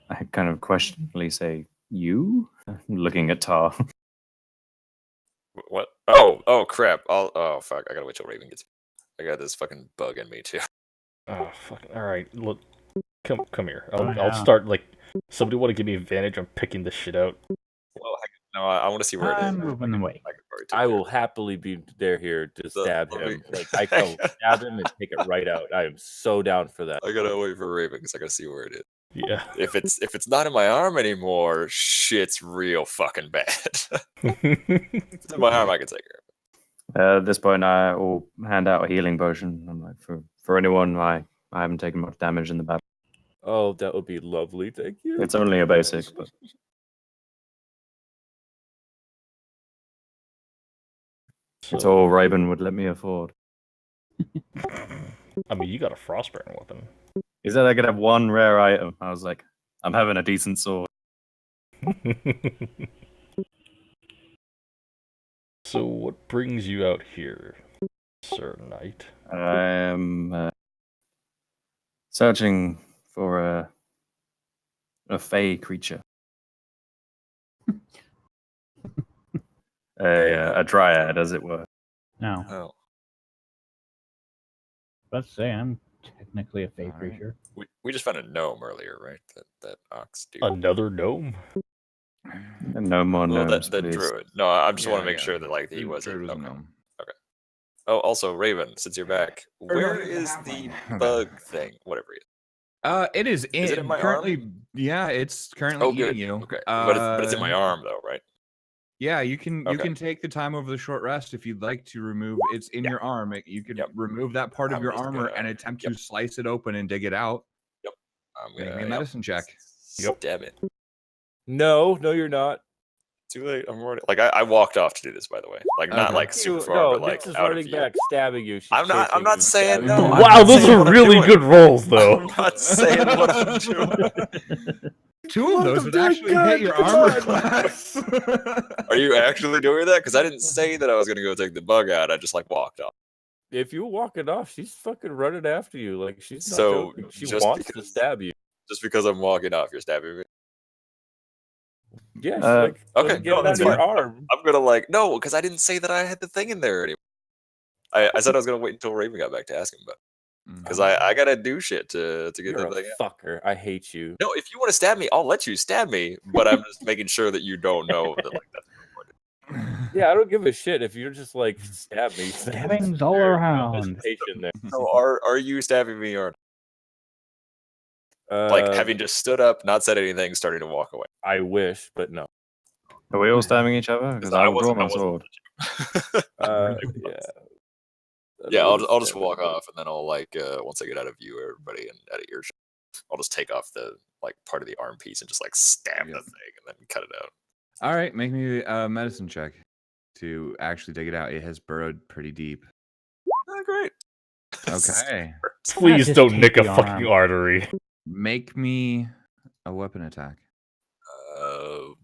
I kind of questioningly say, "You?" Looking at Tar. What? Oh, crap. Oh, fuck. I gotta wait till Raven gets. I got this fucking bug in me too. Oh, fucking. Alright, look. Come here. Oh, I'll yeah. start, like, somebody want to give me advantage on picking this shit out? Well, no, I want to see where it is. I'm moving away. I can probably take I care will of it. happily be there here to So, stab let me- him. Like I can stab him and take it right out. I am so down for that. I gotta wait for Raven because I gotta see where it is. Yeah. If it's not in my arm anymore, shit's real fucking bad. If it's in my arm, I can take care of it. At this point, I will hand out a healing potion. I'm like, for anyone, I haven't taken much damage in the battle. Oh, that would be lovely. Thank you. It's only a basic, but it's So, all Raven would let me afford. I mean, you got a frostburn weapon. He said I could have one rare item. I was like, I'm having a decent sword. So, what brings you out here, Sir Knight? I am searching for a fey creature. A dryad, as it were. No, Oh, let's say I'm technically a fey All right. creature. we just found a gnome earlier, right? That ox dude. Another gnome? No more Well, gnomes, that please. druid. No, I just want to Yeah, make yeah. sure that like he Druid wasn't. was a Okay. gnome. Oh, also Raven, since you're back, where no, is it's a the halfling. bug thing? Whatever it is. It is Is it in my currently. arm? Yeah, it's currently Oh, eating good. you. Okay, but it's in my Uh, arm though, right? Yeah, you can Okay. take the time over the short rest if you'd like to remove. It's in your arm. You could Yep. remove that part of I'm your just armor gonna- and attempt yep. to slice it open and dig it out. I'm Make gonna me a medicine check. Yep. Stab it. No, you're not. Too late. I'm already like I walked off to do this, by the way. Like not Okay. like super far, no, but like Nyx is out of running view. back, stabbing you. She's I'm not chasing saying you, stabbing no. you. I'm Wow, not those saying are what I'm really doing. good rolls, though. I'm not saying what I'm doing. Two of those Welcome would to the actually gun, hit your come armor on. class. Are you actually doing that? Because I didn't say that I was gonna go take the bug out. I just like walked off. If you're walking off, she's fucking running after you. Like she's not So, joking. She just wants to because- stab you. Just because I'm walking off, you're stabbing me. Yes, Uh, okay, get no, it out that's of your fine. arm. I'm gonna no, because I didn't say that I had the thing in there anymore. I said I was gonna wait until Raven got back to ask him about because I gotta do shit to get You're the a thing out. fucker. I hate you. No, if you want to stab me, I'll let you stab me, but I'm just making sure that you don't know that like that's recorded. Yeah, I don't give a shit if you're just like stab me. Stabbings all There's no around. hesitation there. So are you stabbing me or like having just stood up, not said anything, starting to walk away? I wish, but no. Are we all stabbing each other? Because I will draw my sword. Yeah. Yeah, I'll just walk off, and then I'll like once I get out of view, everybody, and out of earshot, I'll just take off the like part of the arm piece and just like stab the thing, and then cut it out. All right, make me a medicine check to actually dig it out. It has burrowed pretty deep. Oh, great. Okay. Please just don't take nick a the fucking arm. artery. Make me a weapon attack. Oh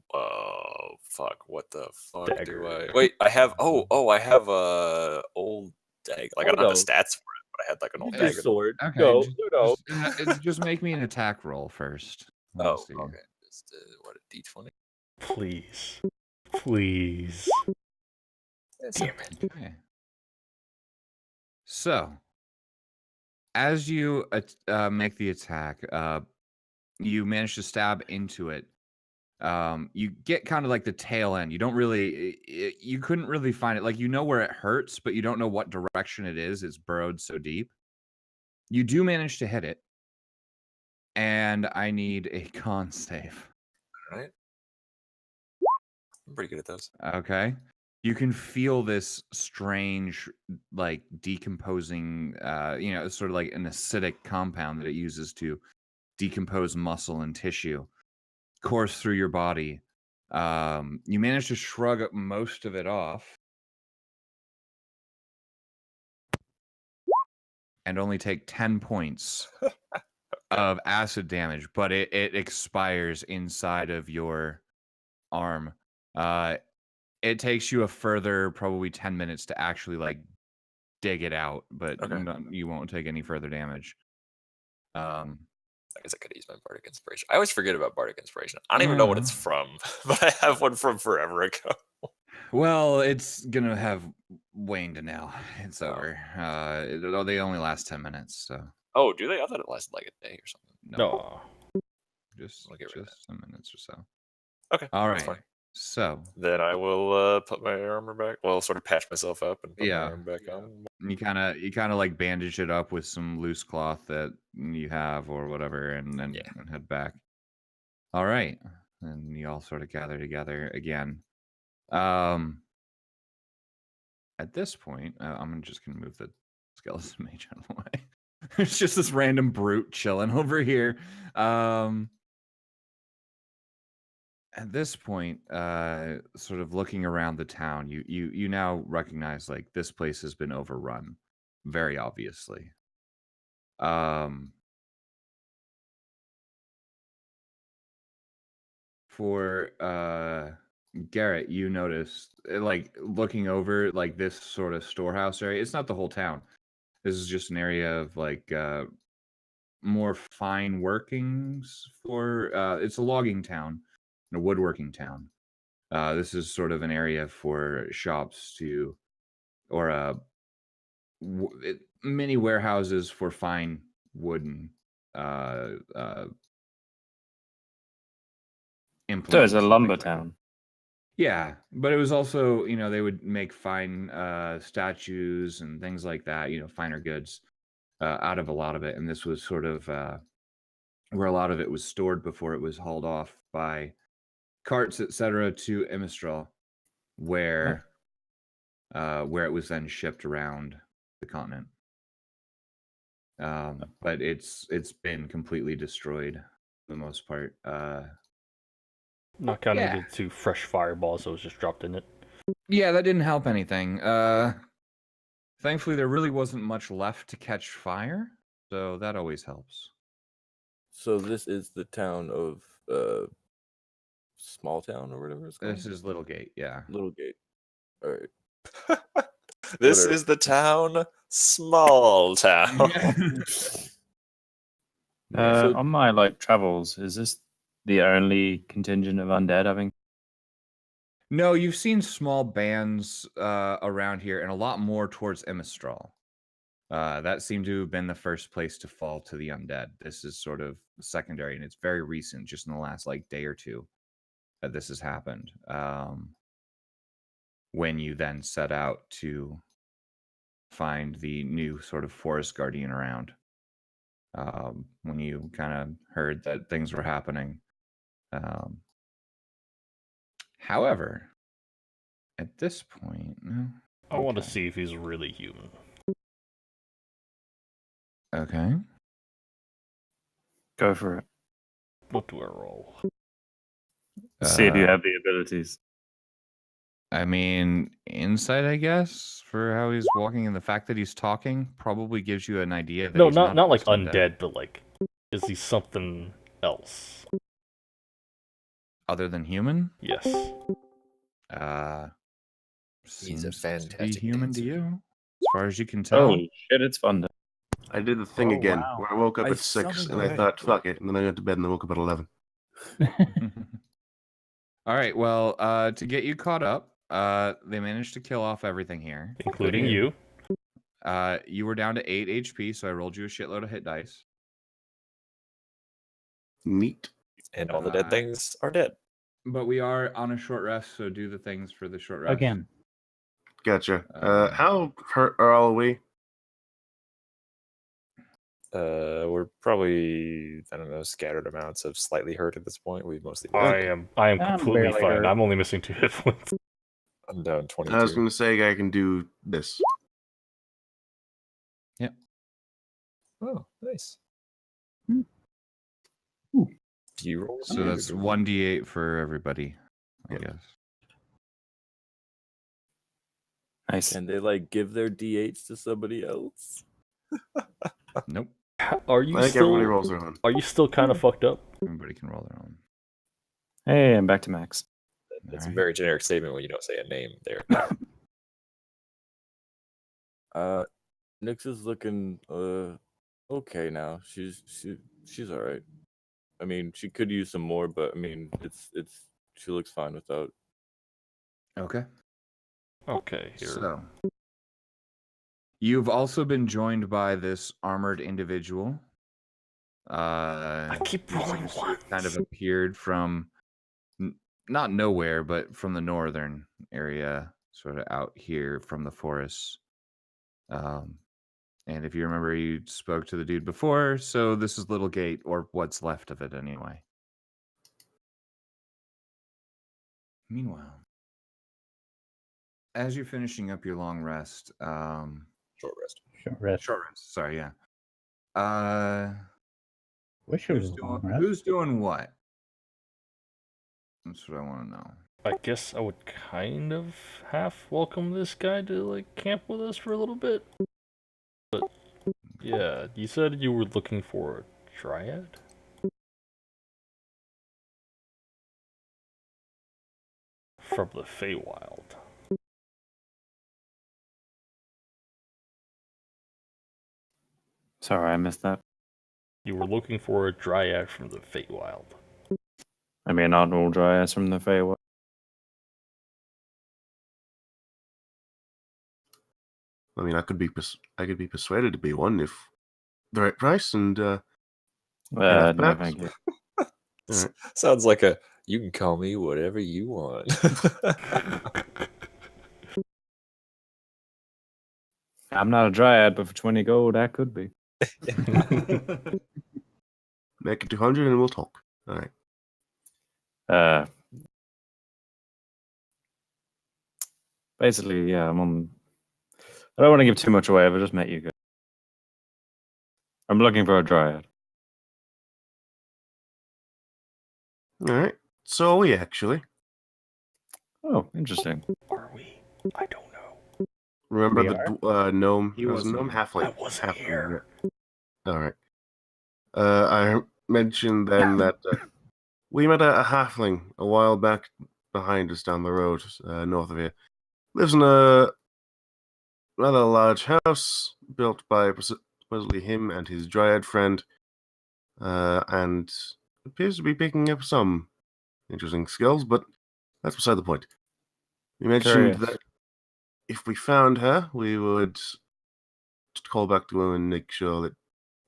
fuck! What the fuck do Dagger. I? Wait, I have. I have a old dagger. Like I don't have the stats for it, but I had like an old Your dagger. sword. Okay. Go. Just make me an attack roll first. Oh, See. okay. Just what a D20. Please. Please. Damn it. Okay. So, as you make the attack, you manage to stab into it. You get kind of like the tail end. You don't really, you couldn't really find it. Like, you know where it hurts, but you don't know what direction it is. It's burrowed so deep. You do manage to hit it. And I need a con save. All right. I'm pretty good at those. Okay. You can feel this strange, like decomposing, sort of like an acidic compound that it uses to decompose muscle and tissue course through your body. You manage to shrug most of it off and only take 10 points of acid damage, but it expires inside of your arm. It takes you a further probably 10 minutes to actually like dig it out, but you won't take any further damage. I guess I could use my Bardic Inspiration. I always forget about Bardic Inspiration. I don't even know what it's from, but I have one from forever ago. Well, it's gonna have waned now. It's over. They only last 10 minutes, so. Oh, do they? I thought it lasted like a day or something. No. Just some minutes or so. Okay. All that's right. fine. So then I will put my armor back. Well, sort of patch myself up and put my arm back on. You kind of like bandage it up with some loose cloth that you have or whatever, and then and head back. All right, and you all sort of gather together again. At this point, I'm just gonna move the skeleton mage out of the way. It's just this random brute chilling over here. At this point, sort of looking around the town, you now recognize like this place has been overrun, very obviously. For Garrett, you notice like looking over like this sort of storehouse area. It's not the whole town. This is just an area of like more fine workings for. It's a logging town. A woodworking town. This is sort of an area for shops to, or mini warehouses for fine wooden implements. So it's a lumber town. Yeah, but it was also, they would make fine statues and things like that, finer goods out of a lot of it. And this was sort of where a lot of it was stored before it was hauled off by carts, etc., to Emistral, where it was then shipped around the continent. But it's been completely destroyed for the most part. Not counting the 2 fresh fireballs that was just dropped in it. Yeah, that didn't help anything. Thankfully, there really wasn't much left to catch fire, so that always helps. So this is the town of Small Town or whatever it's called? This is Littlegate, yeah. Littlegate. All right. This is the town, Small Town. On my travels, is this the only contingent of undead I've No, you've seen small bands around here, and a lot more towards Emistral. That seemed to have been the first place to fall to the undead. This is sort of secondary, and it's very recent, just in the last like day or two, that this has happened. When you then set out to find the new sort of forest guardian around, when you kind of heard that things were happening. However, at this point, I want to okay. see if he's really human. Okay. Go for it. What do I roll? See if you Uh, have the abilities. I mean, insight, I guess, for how he's walking and the fact that he's talking probably gives you an idea that No, he's not like just undead, but like, is he something else? other than human. Yes. He's a Seems to be fantastic human dancer. to you, as far as you can tell. Oh shit! It's Thunder. I did the thing Oh, again wow. where I woke up I at 6 sounded and I right. thought, fuck it. And then I went to bed and I woke up at 11. All right. Well, to get you caught up, they managed to kill off everything here, Including you. You were down to 8 HP, so I rolled you a shitload of hit dice. Neat. And all the dead things are dead. But we are on a short rest, so do the things for the short rest. Again. Gotcha. Uh, How hurt are all we? We're probably, I don't know, scattered amounts of slightly hurt at this point. We've mostly. I am I'm completely barely fine. hurt. I'm only missing 2 hit points. I'm down 22. I was going to say I can do this. Oh, nice. Hmm. Do you roll? So that's 1d8 for everybody, I guess. Nice. Can they like give their D8s to somebody else? Nope. Are you I think still? everybody rolls their own. Are you still kind of fucked up? Everybody can roll their own. Hey, I'm back to max. That's Alright. a very generic statement when you don't say a name there. Nyx is looking okay now. She's all right. I mean, she could use some more, but I mean, she looks fine without. Okay. Okay, here. So, you've also been joined by this armored individual. I keep who rolling seems to have kind of ones. appeared from not nowhere, but from the northern area, sort of out here from the forests. And if you remember, you spoke to the dude before, so this is Little Gate, or what's left of it anyway. Meanwhile, as you're finishing up your long rest, Short rest. Short rest. short rest, sorry, yeah. Wish it was a long rest. Who's doing what? That's what I want to know. I guess I would kind of half welcome this guy to like camp with us for a little bit. But yeah, you said you were looking for a dryad? From the Feywild. Sorry, I missed that. You were looking for a dryad from the Feywild. I mean, not all dryads from the Feywild. I mean, I could be persuaded to be one if the right price and No, perhaps. thank you. Alright. Sounds like a you can call me whatever you want. I'm not a dryad, but for 20 gold, I could be. make it 200 and we'll talk. All right. Basically, yeah, I'm on. I don't want to give too much away. I've just met you guys. I'm looking for a dryad. All right. So are we actually. Oh, interesting. Are we? I don't know. Remember We the gnome? He It was a wasn't gnome here. halfling. I wasn't halfling, here. yeah. All right. I mentioned then that we met a halfling a while back behind us down the road, north of here. Lives in a rather large house built by supposedly him and his dryad friend, and appears to be picking up some interesting skills, but that's beside the point. We mentioned Curious. that if we found her, we would call back to him and make sure that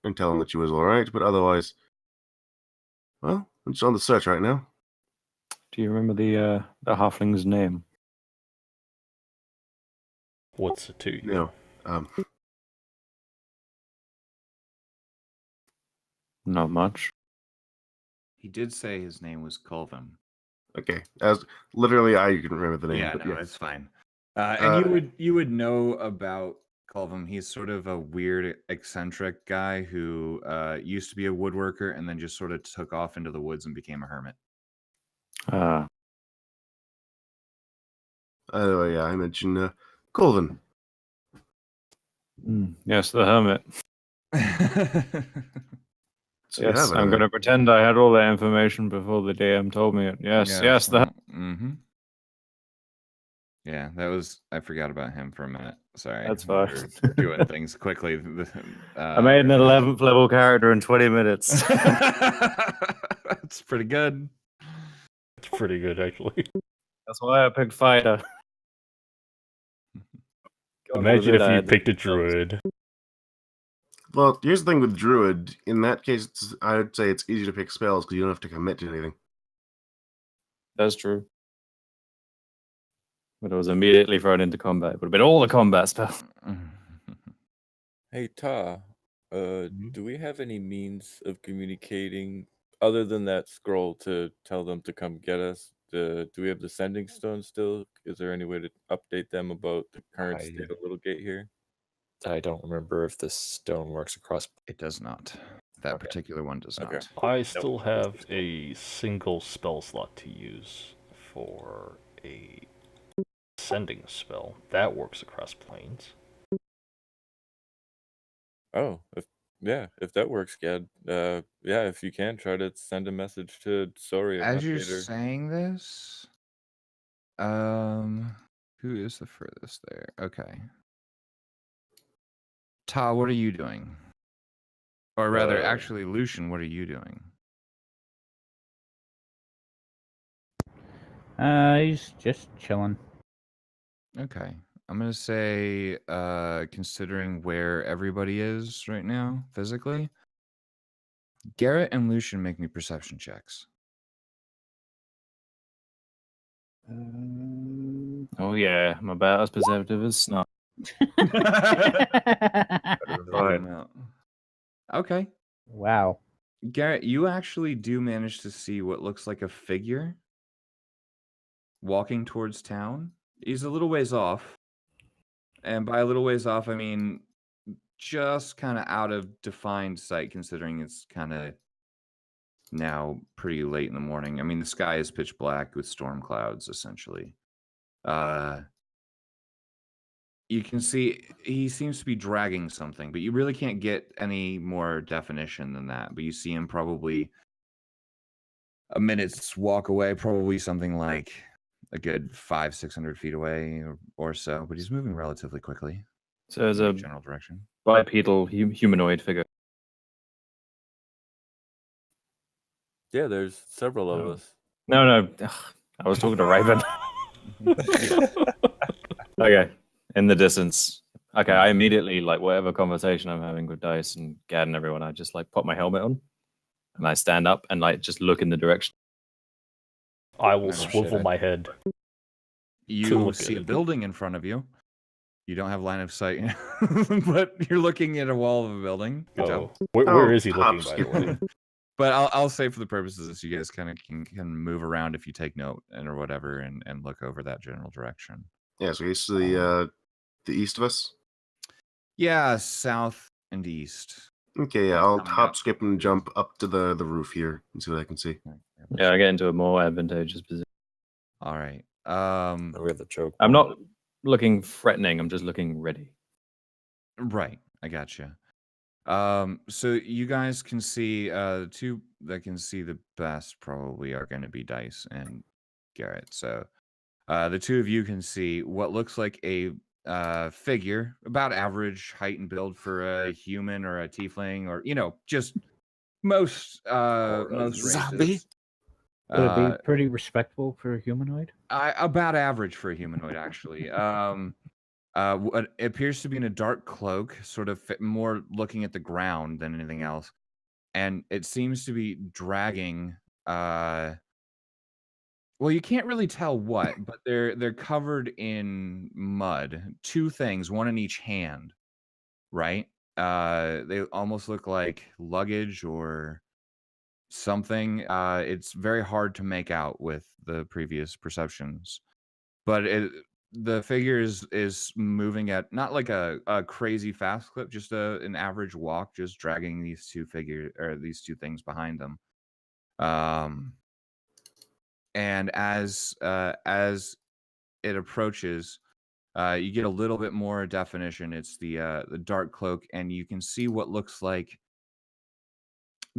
and tell him that she was all right. But otherwise, well, I'm just on the search right now. Do you remember the halfling's name? What's it to you? No. Not much. He did say his name was Colvin. Okay. As literally, I can remember the name. Yeah, but no, yeah. that's fine. And you would know about Colvin. He's sort of a weird, eccentric guy who used to be a woodworker and then just sort of took off into the woods and became a hermit. Yeah, I mentioned Colvin. Yes, the hermit. So you Yes, have it, I'm huh? going to pretend I had all that information before the DM told me it. Yes, the Mm-hmm. Yeah, that was. I forgot about him for a minute. Sorry. That's fine. We're doing things quickly. I made an 11th level character in 20 minutes. That's pretty good. It's pretty good, actually. That's why I picked fighter. God Imagine forbid I if you had the picked a spells. druid. Well, here's the thing with Druid. In that case, I would say it's easy to pick spells because you don't have to commit to anything. That's true. But I was immediately thrown into combat. It would have been all the combat spells. Hey, Ta, Mm-hmm. do we have any means of communicating other than that scroll to tell them to come get us? Do we have the sending stone still? Is there any way to update them about the current state of Littlegate here? I don't remember if this stone works across. It does not. That Okay. particular one does Okay. not. I still have a single spell slot to use for a sending spell. That works across planes. Oh, if that works, Gad. Yeah, if you can, try to send a message to Sori. As you're saying this, who is the furthest there? Okay. Ta, what are you doing? Or rather, actually, Lucian, what are you doing? He's just chilling. Okay. I'm going to say, considering where everybody is right now, physically, Garrett and Lucian make me perception checks. Oh yeah, I'm about as perceptive as Snot. Okay. Wow. Garrett, you actually do manage to see what looks like a figure walking towards town. He's a little ways off. And by a little ways off, I mean just kind of out of defined sight, considering it's kind of now pretty late in the morning. I mean, the sky is pitch black with storm clouds, essentially. You can see he seems to be dragging something, but you really can't get any more definition than that. But you see him probably a minute's walk away, probably something like a good 500-600 feet away or so. But he's moving relatively quickly. So there's in a the general direction. bipedal humanoid figure. Yeah, there's several of Oh. us. No. Ugh, I was talking to Raven. Okay, in the distance. Okay, I immediately, like, whatever conversation I'm having with Dice and Gad and everyone, I just, like, pop my helmet on. And I stand up and, like, just look in the direction. I will Oh, swivel shit. my head. You look see at a it. building in front of you. You don't have line of sight, but you're looking at a wall of a building. Good job. Oh, where is he looking, hops. by the way? But I'll say for the purposes of this, you guys kind of can move around if you take note and or whatever and look over that general direction. Yeah, so he's to the east of us. Yeah, south and east. Okay, yeah, I'll Coming hop, up. skip, and jump up to the roof here and see what I can see. Yeah, I get into a more advantageous position. All right. We have the choke. I'm not looking threatening, I'm just looking ready. Right. I gotcha. So you guys can see the two that can see the best probably are going to be Dice and Garrett. So the two of you can see what looks like a figure about average height and build for a human or a tiefling or just most races. zombie. Would it be pretty respectable for a humanoid? About average for a humanoid, actually. What appears to be in a dark cloak, sort of more looking at the ground than anything else, and it seems to be dragging. Well, you can't really tell what, but they're covered in mud. Two things, one in each hand, right? They almost look like luggage or something. It's very hard to make out with the previous perceptions, but the figure is moving at not like a crazy fast clip, just an average walk, just dragging these two things behind them. And as it approaches, you get a little bit more definition. It's the dark cloak, and you can see what looks like,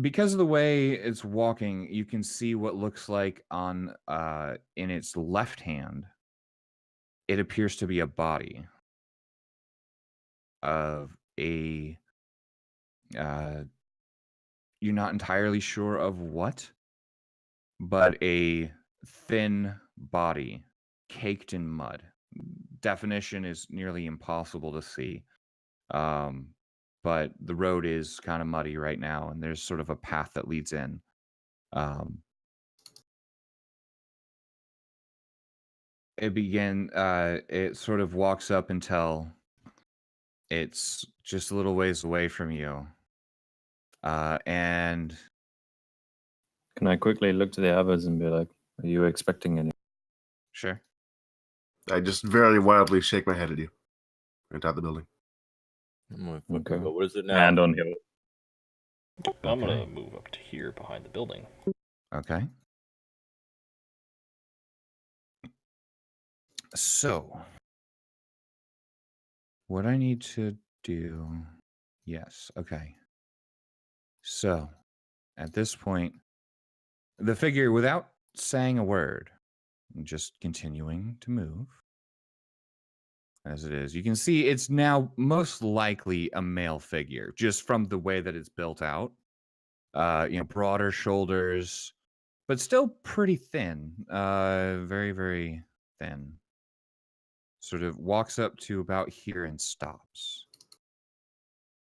because of the way it's walking, you can see what looks like on in its left hand. It appears to be a body of a you're not entirely sure of what, but a thin body caked in mud. Definition is nearly impossible to see. But the road is kind of muddy right now, and there's sort of a path that leads in. It sort of walks up until it's just a little ways away from you. And Can I quickly look to the others and be like, are you expecting any? sure. I just very wildly shake my head at you. Right out the building. I'm gonna fucking Okay. go. What is it now? Hand on hill. I'm gonna move up to here behind the building. Okay. So, what I need to do... Yes, okay. So, at this point, the figure, without saying a word, just continuing to move, as it is. You can see it's now most likely a male figure, just from the way that it's built out. Broader shoulders, but still pretty thin. Very, very thin. Sort of walks up to about here and stops.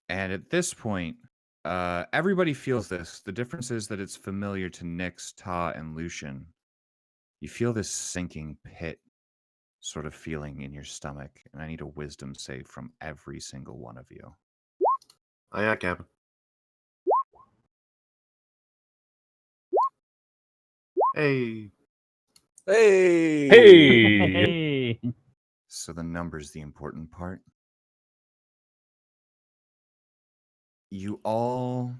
And at this point, everybody feels this. The difference is that it's familiar to Nyx, Ta, and Lucian. You feel this sinking pit sort of feeling in your stomach, and I need a wisdom save from every single one of you. Aye, Captain. Hey. Hey! Hey! Hey. So the number's the important part. You all...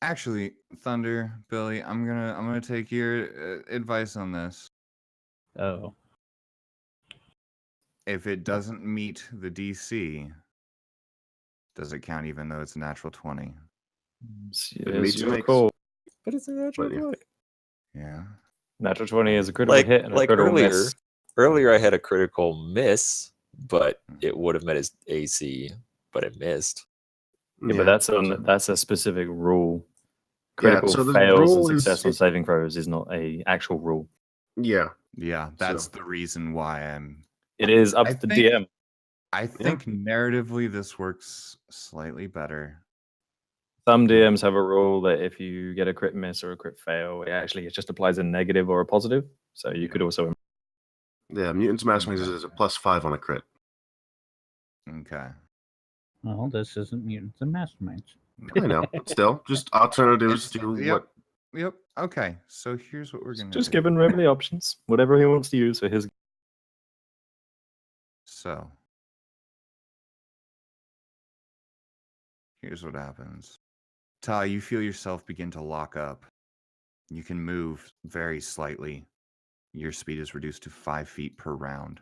Actually, Thunder, Billy, I'm gonna take your advice on this. Oh. If it doesn't meet the DC, does it count even though it's a natural 20? It meets your mix. call. But it's a natural But yeah. 20. Yeah. Natural 20 is a critical Like, hit and a like critical earlier, miss. earlier I had a critical miss, but it would have met his AC, but it missed. Yeah, but that's a specific rule. Yeah, Critical so the fails and rule is- success on saving throws is not a actual rule. Yeah. Yeah, that's the reason why I'm... It is up I to the think- DM. I think narratively this works slightly better. Some DMs have a rule that if you get a crit miss or a crit fail, it just applies a negative or a positive. So you could also... Yeah, Mutants Masterminds is a +5 on a crit. Okay. Well, this isn't Mutants and Masterminds. I know, but still, just alternatives to Yep. what. Yep. Okay. So here's what we're gonna Just do. giving Remy the options. Whatever he wants to use for his... So here's what happens. Ty, you feel yourself begin to lock up. You can move very slightly. Your speed is reduced to 5 feet per round.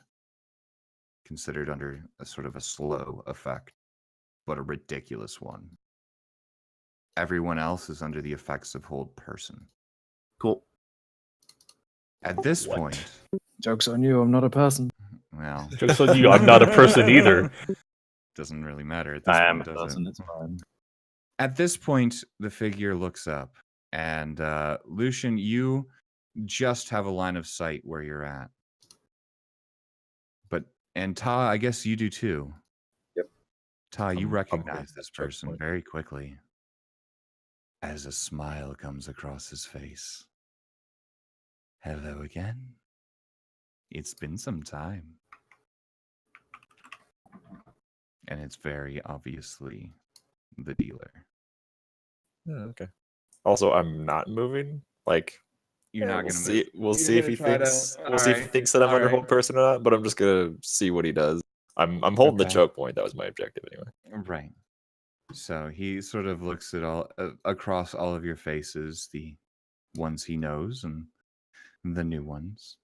Considered under a sort of a slow effect, but a ridiculous one. Everyone else is under the effects of hold person. Cool. At this What? point, Joke's on you, I'm not a person. well, Just on you, I'm not a person either. doesn't really matter at this I point, am a does it? person, it's fine. At this point, the figure looks up And Lucian, you just have a line of sight where you're at. And Ta, I guess you do too. Yep. Ta, you I'm recognize holding this that choke person point. very quickly as a smile comes across his face. Hello again. It's been some time. And it's very obviously the dealer. Yeah, okay. Also, I'm not moving. Like, You're yeah, not we'll gonna see. move. We'll You're see if gonna he try to- thinks. We'll see if he alright, thinks that I'm alright. underhold person or not. But I'm just gonna see what he does. I'm holding the Okay. choke point. That was my objective anyway. Right. So he sort of looks at all across all of your faces, the ones he knows and the new ones.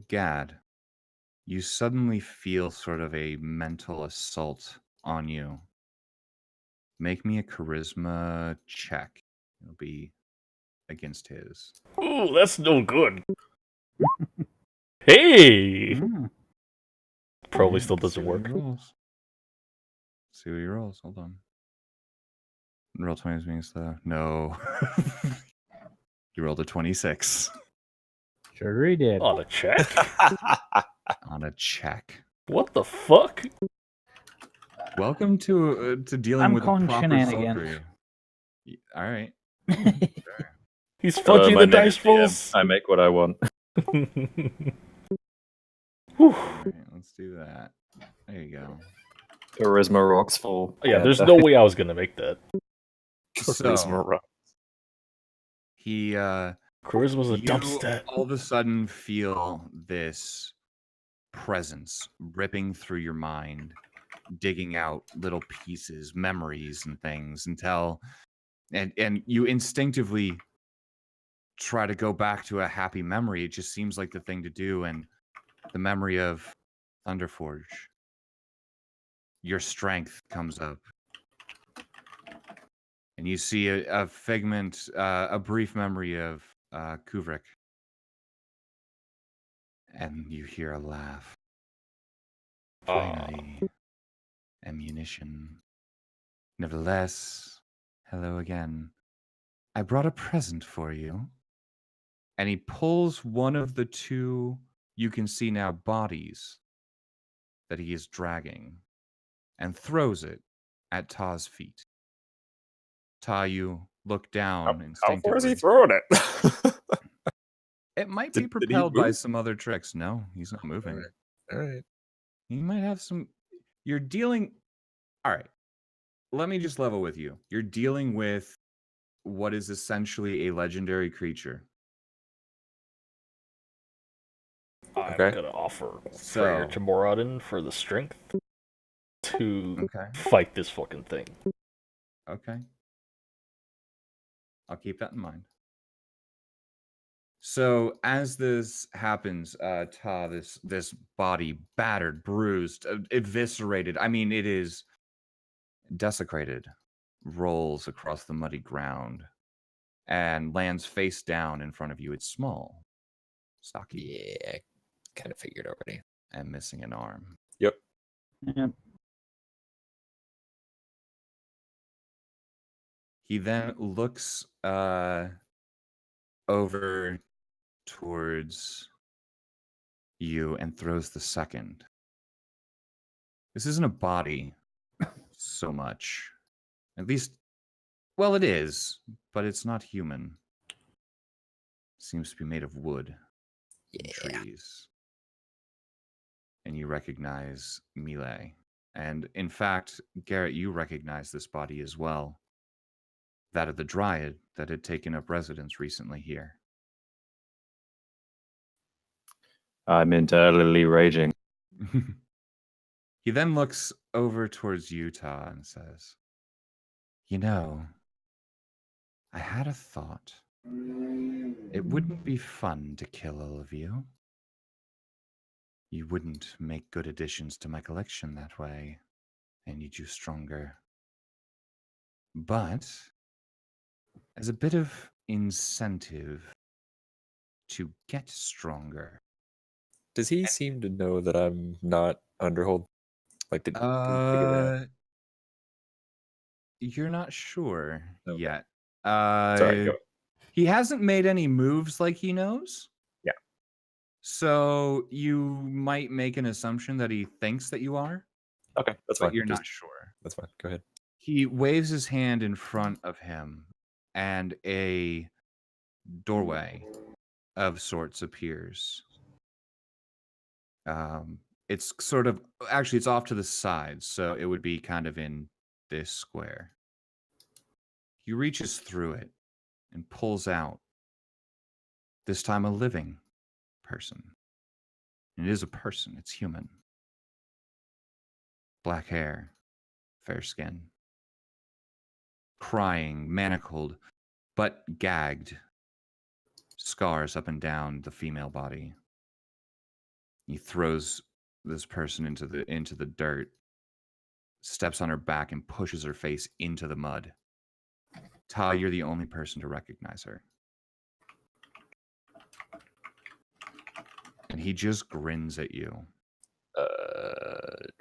Gad, you suddenly feel sort of a mental assault on you. Make me a charisma check. It'll be against his. Ooh, that's no good. Hey! Mm. Probably Yeah, still let's see doesn't what work. he rolls. See what he rolls. Hold on. Roll 20 is being slow. No. You rolled a 26 Sure he did. On a check? on a check. What the fuck? Welcome to dealing I'm with a calling proper shenanigans. sultry. All right. He's Hello, fudging my the name is dice DM. rolls. I make what I want. Whew. All right, let's do that. There you go. Charisma rocks full. Yeah, bad there's die. no way I was gonna make that. Charisma rock. He Charisma's a dumb you stat. all of a sudden feel this presence ripping through your mind, digging out little pieces, memories and things until and you instinctively try to go back to a happy memory. It just seems like the thing to do, and the memory of Thunderforge. Your strength comes up. And you see a figment, a brief memory of Kuvrik. And you hear a laugh. Finally, ammunition. Nevertheless, hello again. I brought a present for you. And he pulls one of the two, you can see now, bodies that he is dragging and throws it at Ta's feet. Ta, you look down How far is he instinctively. throwing it? It might be Did he propelled by move? some other tricks. No, he's not moving. All right. He might have some. You're dealing. All right. Let me just level with you. You're dealing with what is essentially a legendary creature. I'm Okay. gonna offer So- prayer to Moradin for the strength to Okay. fight this fucking thing. Okay. I'll keep that in mind. So as this happens, Ta, this body battered, bruised, eviscerated. I mean, it is desecrated, rolls across the muddy ground, and lands face down in front of you. It's small, stocky, Yeah, kind of figured already. and missing an arm. Yep. Yep. He then looks over towards you and throws the second. This isn't a body so much. At least, well, it is, but it's not human. Seems to be made of wood and trees. And you recognize Mile. And in fact, Garrett, you recognize this body as well. That of the Dryad that had taken up residence recently here. I'm internally raging. He then looks over towards Utah and says, "You know, I had a thought. It wouldn't be fun to kill all of you. You wouldn't make good additions to my collection that way. I need you stronger. But as a bit of incentive to get stronger, Does he seem to know that I'm not underhold? Like, did he figure that out? you're not sure Okay. yet. Sorry, go. He hasn't made any moves like he knows. Yeah. So you might make an assumption that he thinks that you are, Okay, that's but fine. you're Just- not sure. That's fine. Go ahead. He waves his hand in front of him, and a doorway of sorts appears. It's sort of actually it's off to the side, so it would be kind of in this square. He reaches through it and pulls out, this time a living person. It is a person, it's human. Black hair, fair skin. Crying, manacled, but gagged. Scars up and down the female body. He throws this person into the dirt, steps on her back and pushes her face into the mud. Ty, you're the only person to recognize her. And he just grins at you.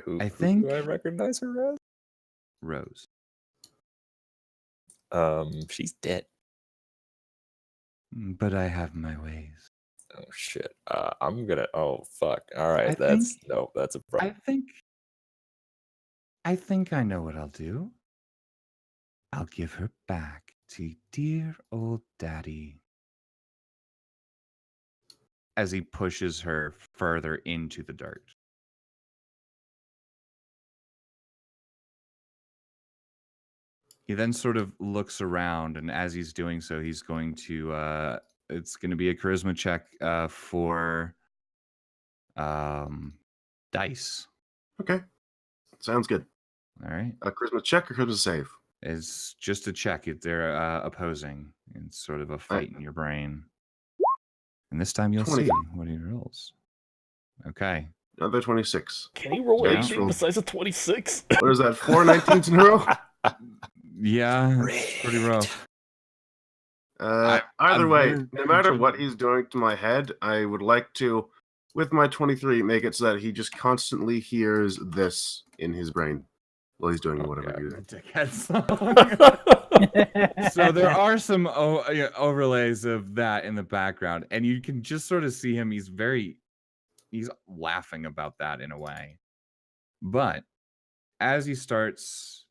Who, I who think- do I recognize her as? Rose. She's dead. But I have my ways. Oh shit. I'm gonna. Oh fuck. All right. I That's think- no. That's a problem. I think I know what I'll do. I'll give her back to dear old daddy. As he pushes her further into the dirt. He then sort of looks around, and as he's doing so, he's going to it's going to be a charisma check for dice. Okay. Sounds good. All right. A charisma check or charisma save? It's just a check if they're opposing. It's sort of a fight in your brain. And this time you'll 20. see what he rolls. Okay. Another 26. Can he roll Yeah. anything besides a 26? What is that? 4 19s in a row? Yeah, it's pretty rough. Either I'm way, very no matter what intrigued. he's doing to my head, I would like to, with my 23, make it so that he just constantly hears this in his brain while he's doing Oh, whatever God. he's doing. Dickhead song. So there are some overlays of that in the background, and you can just sort of see him. He's laughing about that in a way. But as he starts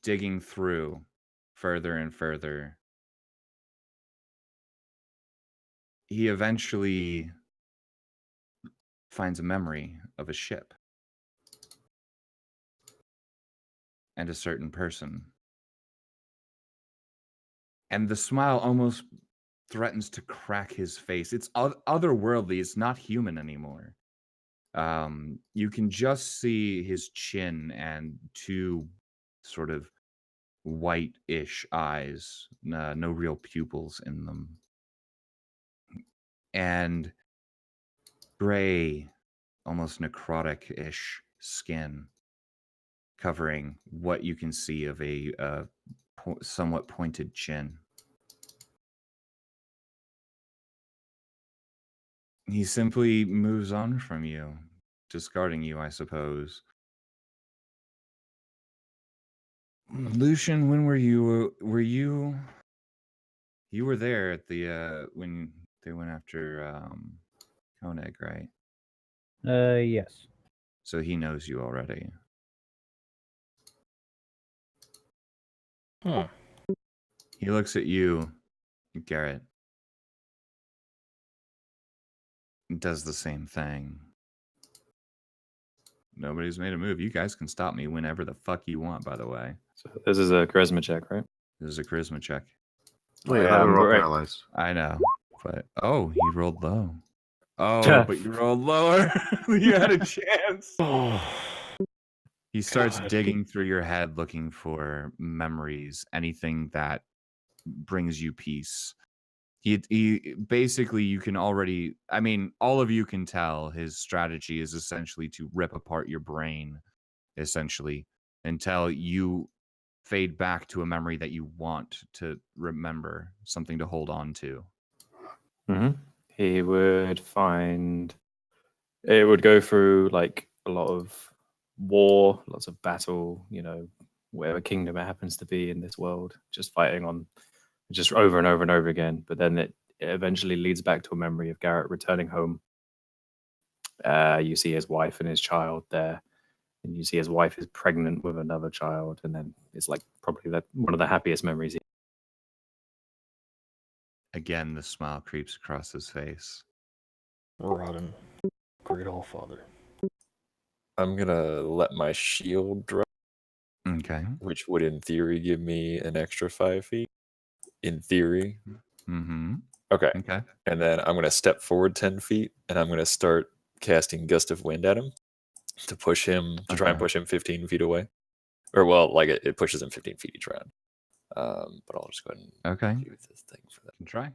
digging through further and further, he eventually finds a memory of a ship and a certain person. And the smile almost threatens to crack his face. It's otherworldly. It's not human anymore. You can just see his chin and two sort of white-ish eyes, no real pupils in them. And gray, almost necrotic-ish skin covering what you can see of a somewhat pointed chin. He simply moves on from you, discarding you, I suppose. Lucian, when were you? You were there at the when they went after Koenig, right? Yes. So he knows you already. Huh. He looks at you, Garrett. Does the same thing. Nobody's made a move. You guys can stop me whenever the fuck you want, by the way. So this is a charisma check, right? This is a charisma check. Wait, I haven't rolled right. paralyzed. I know, but oh, he rolled low. Oh, but you rolled lower. You had a chance. He starts God. digging through your head looking for memories, anything that brings you peace. He basically, you can already, I mean, all of you can tell his strategy is essentially to rip apart your brain, essentially, until you fade back to a memory that you want to remember, something to hold on to. He would find it would go through like a lot of war, lots of battle, whatever kingdom it happens to be in this world, just fighting on, just over and over and over again. But then it eventually leads back to a memory of Garrett returning home. You see his wife and his child there, and you see his wife is pregnant with another child, and then it's like probably one of the happiest memories. Again, the smile creeps across his face. Rodden, great Allfather. I'm gonna let my shield drop, Okay. which would in theory give me an extra 5 feet. In theory. Mm-hmm. Okay. Okay. And then I'm gonna step forward 10 feet, and I'm gonna start casting Gust of Wind at him to push him to try and Okay. push him 15 feet away. Or well, like it pushes him 15 feet each round. But I'll just go ahead and Okay. use this thing for that. Can try.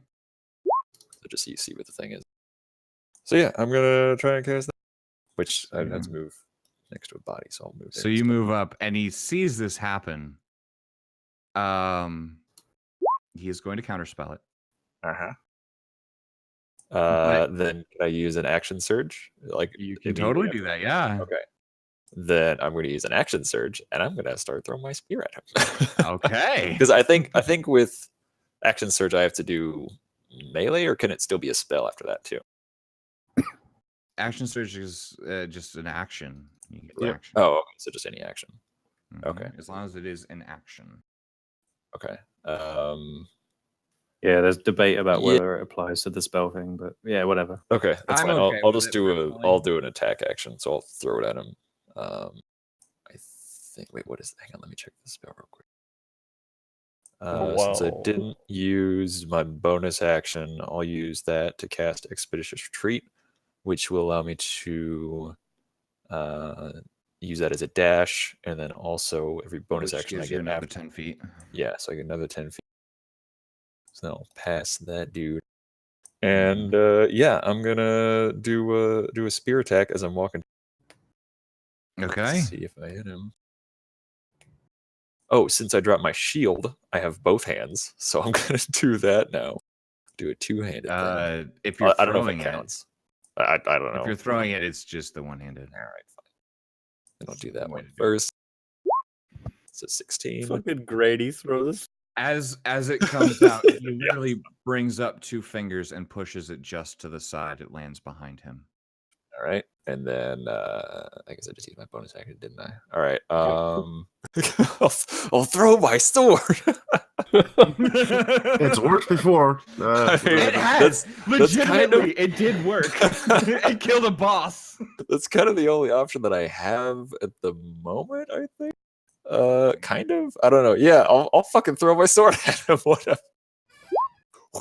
So just so you see what the thing is. So yeah, I'm gonna try and cast that. Which I'd have to move next to a body, so I'll move. So you move up, and he sees this happen. He is going to counterspell it. Then can I use an action surge? Like You can totally do that. Yeah. Okay. Then I'm going to use an action surge, and I'm going to start throwing my spear at him. Okay. Because I think with action surge I have to do melee, or can it still be a spell after that too? Action surge is just an action. You get Yeah. action. Oh, okay. So just any action. Mhm. Okay. As long as it is an action. Okay. Yeah, there's debate about Yeah. whether it applies to the spell thing, but yeah, whatever. Okay, that's I'm fine. okay I'll with just it do personally. I'll do an attack action, so I'll throw it at him. I think. Wait, what is? Hang on, let me check the spell real quick. Since I Wow. didn't use my bonus action, I'll use that to cast Expeditious Retreat, which will allow me to use that as a dash, and then also every bonus Which action I gives you get another after. 10 feet. Yeah, so I get another 10 feet. So then I'll pass that dude. And yeah, I'm gonna do a spear attack as I'm walking. Okay. Let's see if I hit him. Oh, since I dropped my shield, I have both hands, so I'm gonna do that now. Do a two-handed thing. If you're I don't know if throwing it it, counts. I don't know. if you're throwing it, it's just the one-handed. All right, fine. Then I'll do that Way one to do it. first. It's a 16. Fucking Grady throws. As it comes out, he literally brings up 2 fingers and pushes it just to the side. It lands behind him. All right, and then I guess I just used my bonus action, didn't I? All right. I'll throw my sword. It's worked before. I mean, It has. that's kind of- Legitimately, it did work. It killed a boss. That's kind of the only option that I have at the moment, I think. Kind of. I don't know. Yeah, I'll fucking throw my sword at him. Whatever.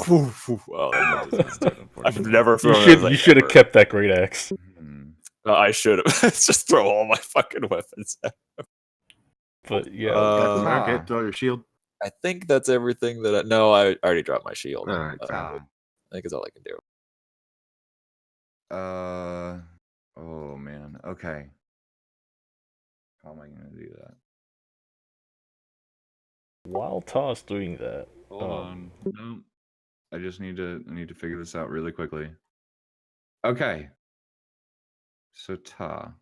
Wow, I've never thrown. You should have kept that great axe. I should have. Just throw all my fucking weapons at him. But yeah, Okay, throw your shield. I think that's everything that I. No, I already dropped my shield. All right. I think it's all I can do. Oh man. Okay. How am I gonna do that? while Toss doing that, Hold on. No. I just need to figure this out really quickly. Okay. So Ta.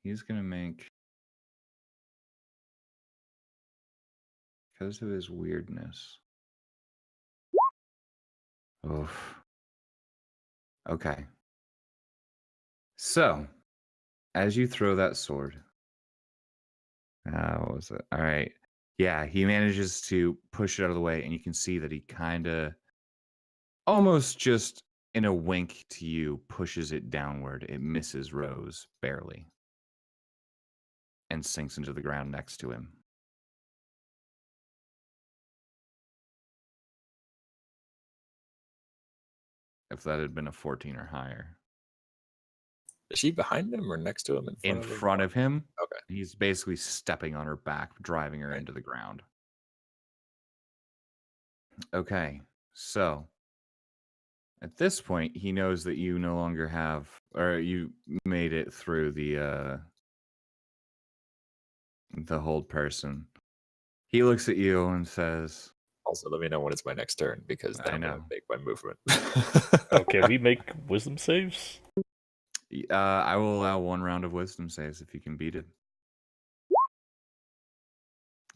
He's gonna make, because of his weirdness. Oof. Okay. So, as you throw that sword, what was it? All right. Yeah, he manages to push it out of the way, and you can see that he kind of, almost just in a wink to you, pushes it downward. It misses Rose barely, and sinks into the ground next to him. If that had been a 14 or higher. Is she behind him or next to him? In front of him. Okay. He's basically stepping on her back, driving her Right. into the ground. Okay, so at this point, he knows that you no longer have, or you made it through the hold person. He looks at you and says, Also, let me know when it's my next turn because then I I'm gonna know. make my movement. okay, we make wisdom saves. I will allow 1 round of wisdom saves if you can beat it.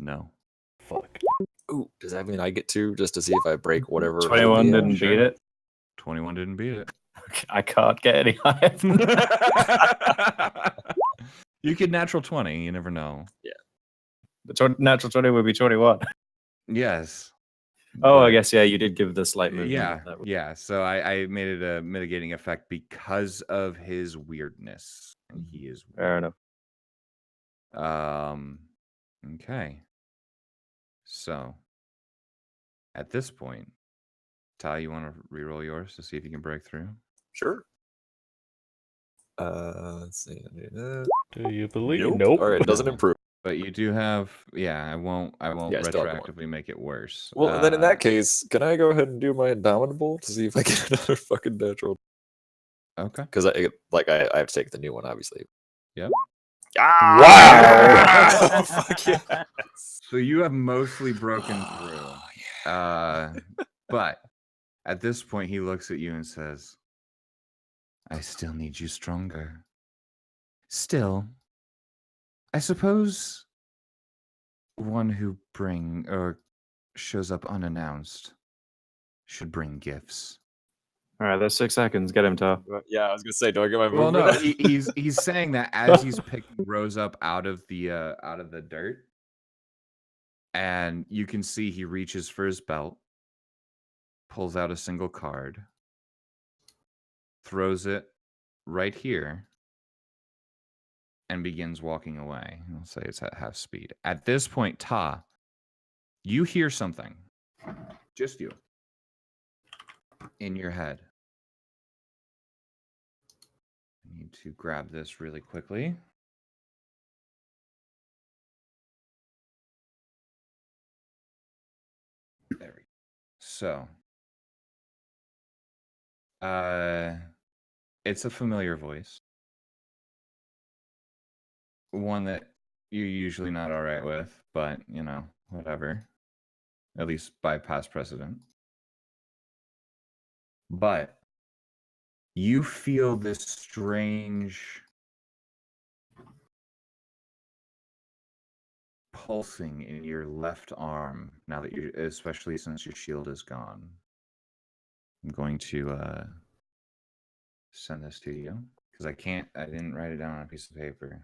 No. Fuck. Ooh, does that mean I get 2 just to see if I break whatever? 21 Yeah, didn't sure. beat it. 21 didn't beat it. I can't get any higher than that. You could natural 20. You never know. The natural 20 would be 21. Yes. Oh, I but- guess, yeah, you did give the slight movement. Yeah, That would- yeah. So I made it a mitigating effect because of his weirdness, and he is Fair enough. Okay. So at this point, Ty, you want to reroll yours to see if you can break through? Sure. Let's see. Do you believe? Nope. Nope. All right, it doesn't improve. But you do have, I won't Yeah, I still have one. retroactively make it worse. Well, then in that case, can I go ahead and do my Indomitable to see if I get another fucking natural? Okay. Because I have to take the new one, obviously. Yep. Ah! Oh, fuck yeah. So you have mostly broken through. Oh, But at this point, he looks at you and says, I still need you stronger. Still, I suppose one who shows up unannounced should bring gifts. All right, there's 6 seconds. Get him, Tar. yeah, I was gonna say, do I get my Well, movement? no, he's saying that as he's picking Rose up out of the dirt, and you can see he reaches for his belt, pulls out a single card, throws it right here, and begins walking away. I'll say it's at half speed. At this point, Ta, you hear something, just you, in your head. I need to grab this really quickly. There we go. So, it's a familiar voice. One that you're usually not all right with, but, whatever. At least by past precedent. But you feel this strange pulsing in your left arm now that especially since your shield is gone. I'm going to send this to you because I didn't write it down on a piece of paper.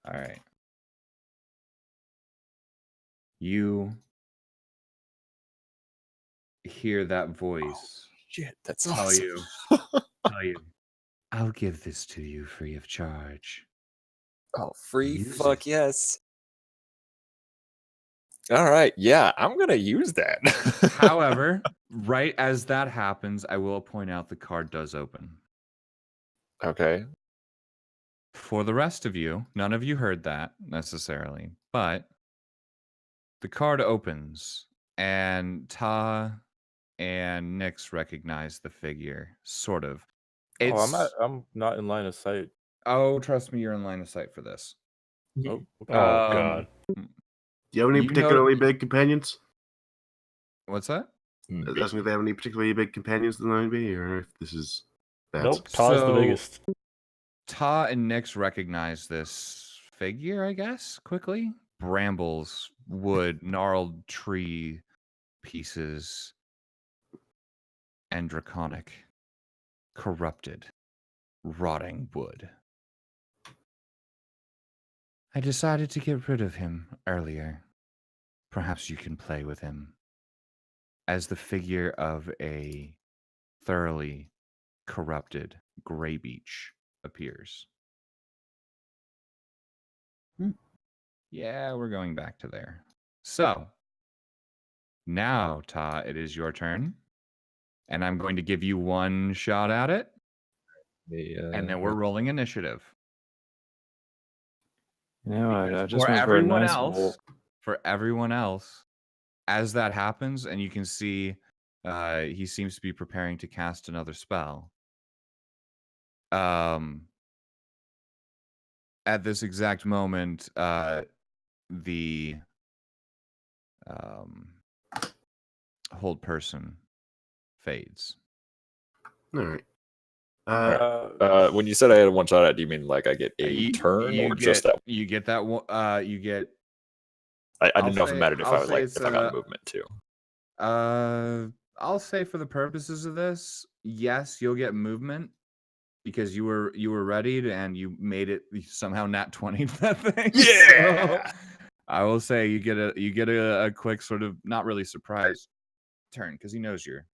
All right. You hear that voice Shit, that's tell awesome. you, I'll give this to you free of charge. Oh, free Use fuck it. yes. All right, yeah, I'm gonna use that. However, right as that happens, I will point out the card does open. okay, For the rest of you, none of you heard that necessarily, but the card opens and Ta and Nyx recognize the figure, sort of. I'm not in line of sight. Oh, trust me, you're in line of sight for this. Oh, okay. Oh god. Do you have any You know- particularly big companions? What's that? Asking if they have any particularly big companions than maybe, or if this is bad. Nope. Ta's the So- biggest. Ta and Nyx recognize this figure, I guess, quickly. Brambles, wood, gnarled tree pieces, and draconic, corrupted, rotting wood. I decided to get rid of him earlier. Perhaps you can play with him. As the figure of a thoroughly corrupted Grey Beach appears. Yeah, we're going back to there. So, now, Ta, it is your turn. And I'm going to give you one shot at it. And then we're rolling initiative. You know, I Because just for went for a everyone nice else, walk. for everyone else, as that happens, and you can see he seems to be preparing to cast another spell. At this exact moment, the hold person fades. All right. When you said I had a one shot at, do you mean like I get a You- turn you or get, just that? You get that one. You get. I I'll didn't know if say- it mattered if I'll I was say like it's, if I got movement too. I'll say for the purposes of this, yes, you'll get movement because you were ready and you made it somehow nat 20 that thing. Yeah! So, I will say you get a quick sort of not really surprise turn because he knows you're.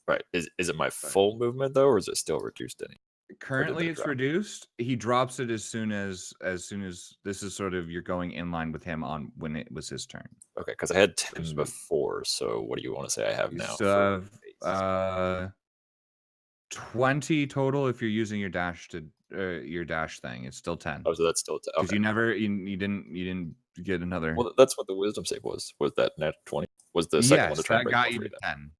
Right. Is it my full movement though, or is it still reduced any? Currently, that it's drop? reduced. He drops it as soon as this is sort of you're going in line with him on when it was his turn. Okay, because I had 10 speak. before. So what do you want to say I have You now? still for have base? 20 total if you're using your dash thing. It's still 10 Oh, so that's still because okay. you didn't get another. Well, that's what the wisdom save was. Was that net 20? Was the second one to Yes, try and that break got all you three to then? 10.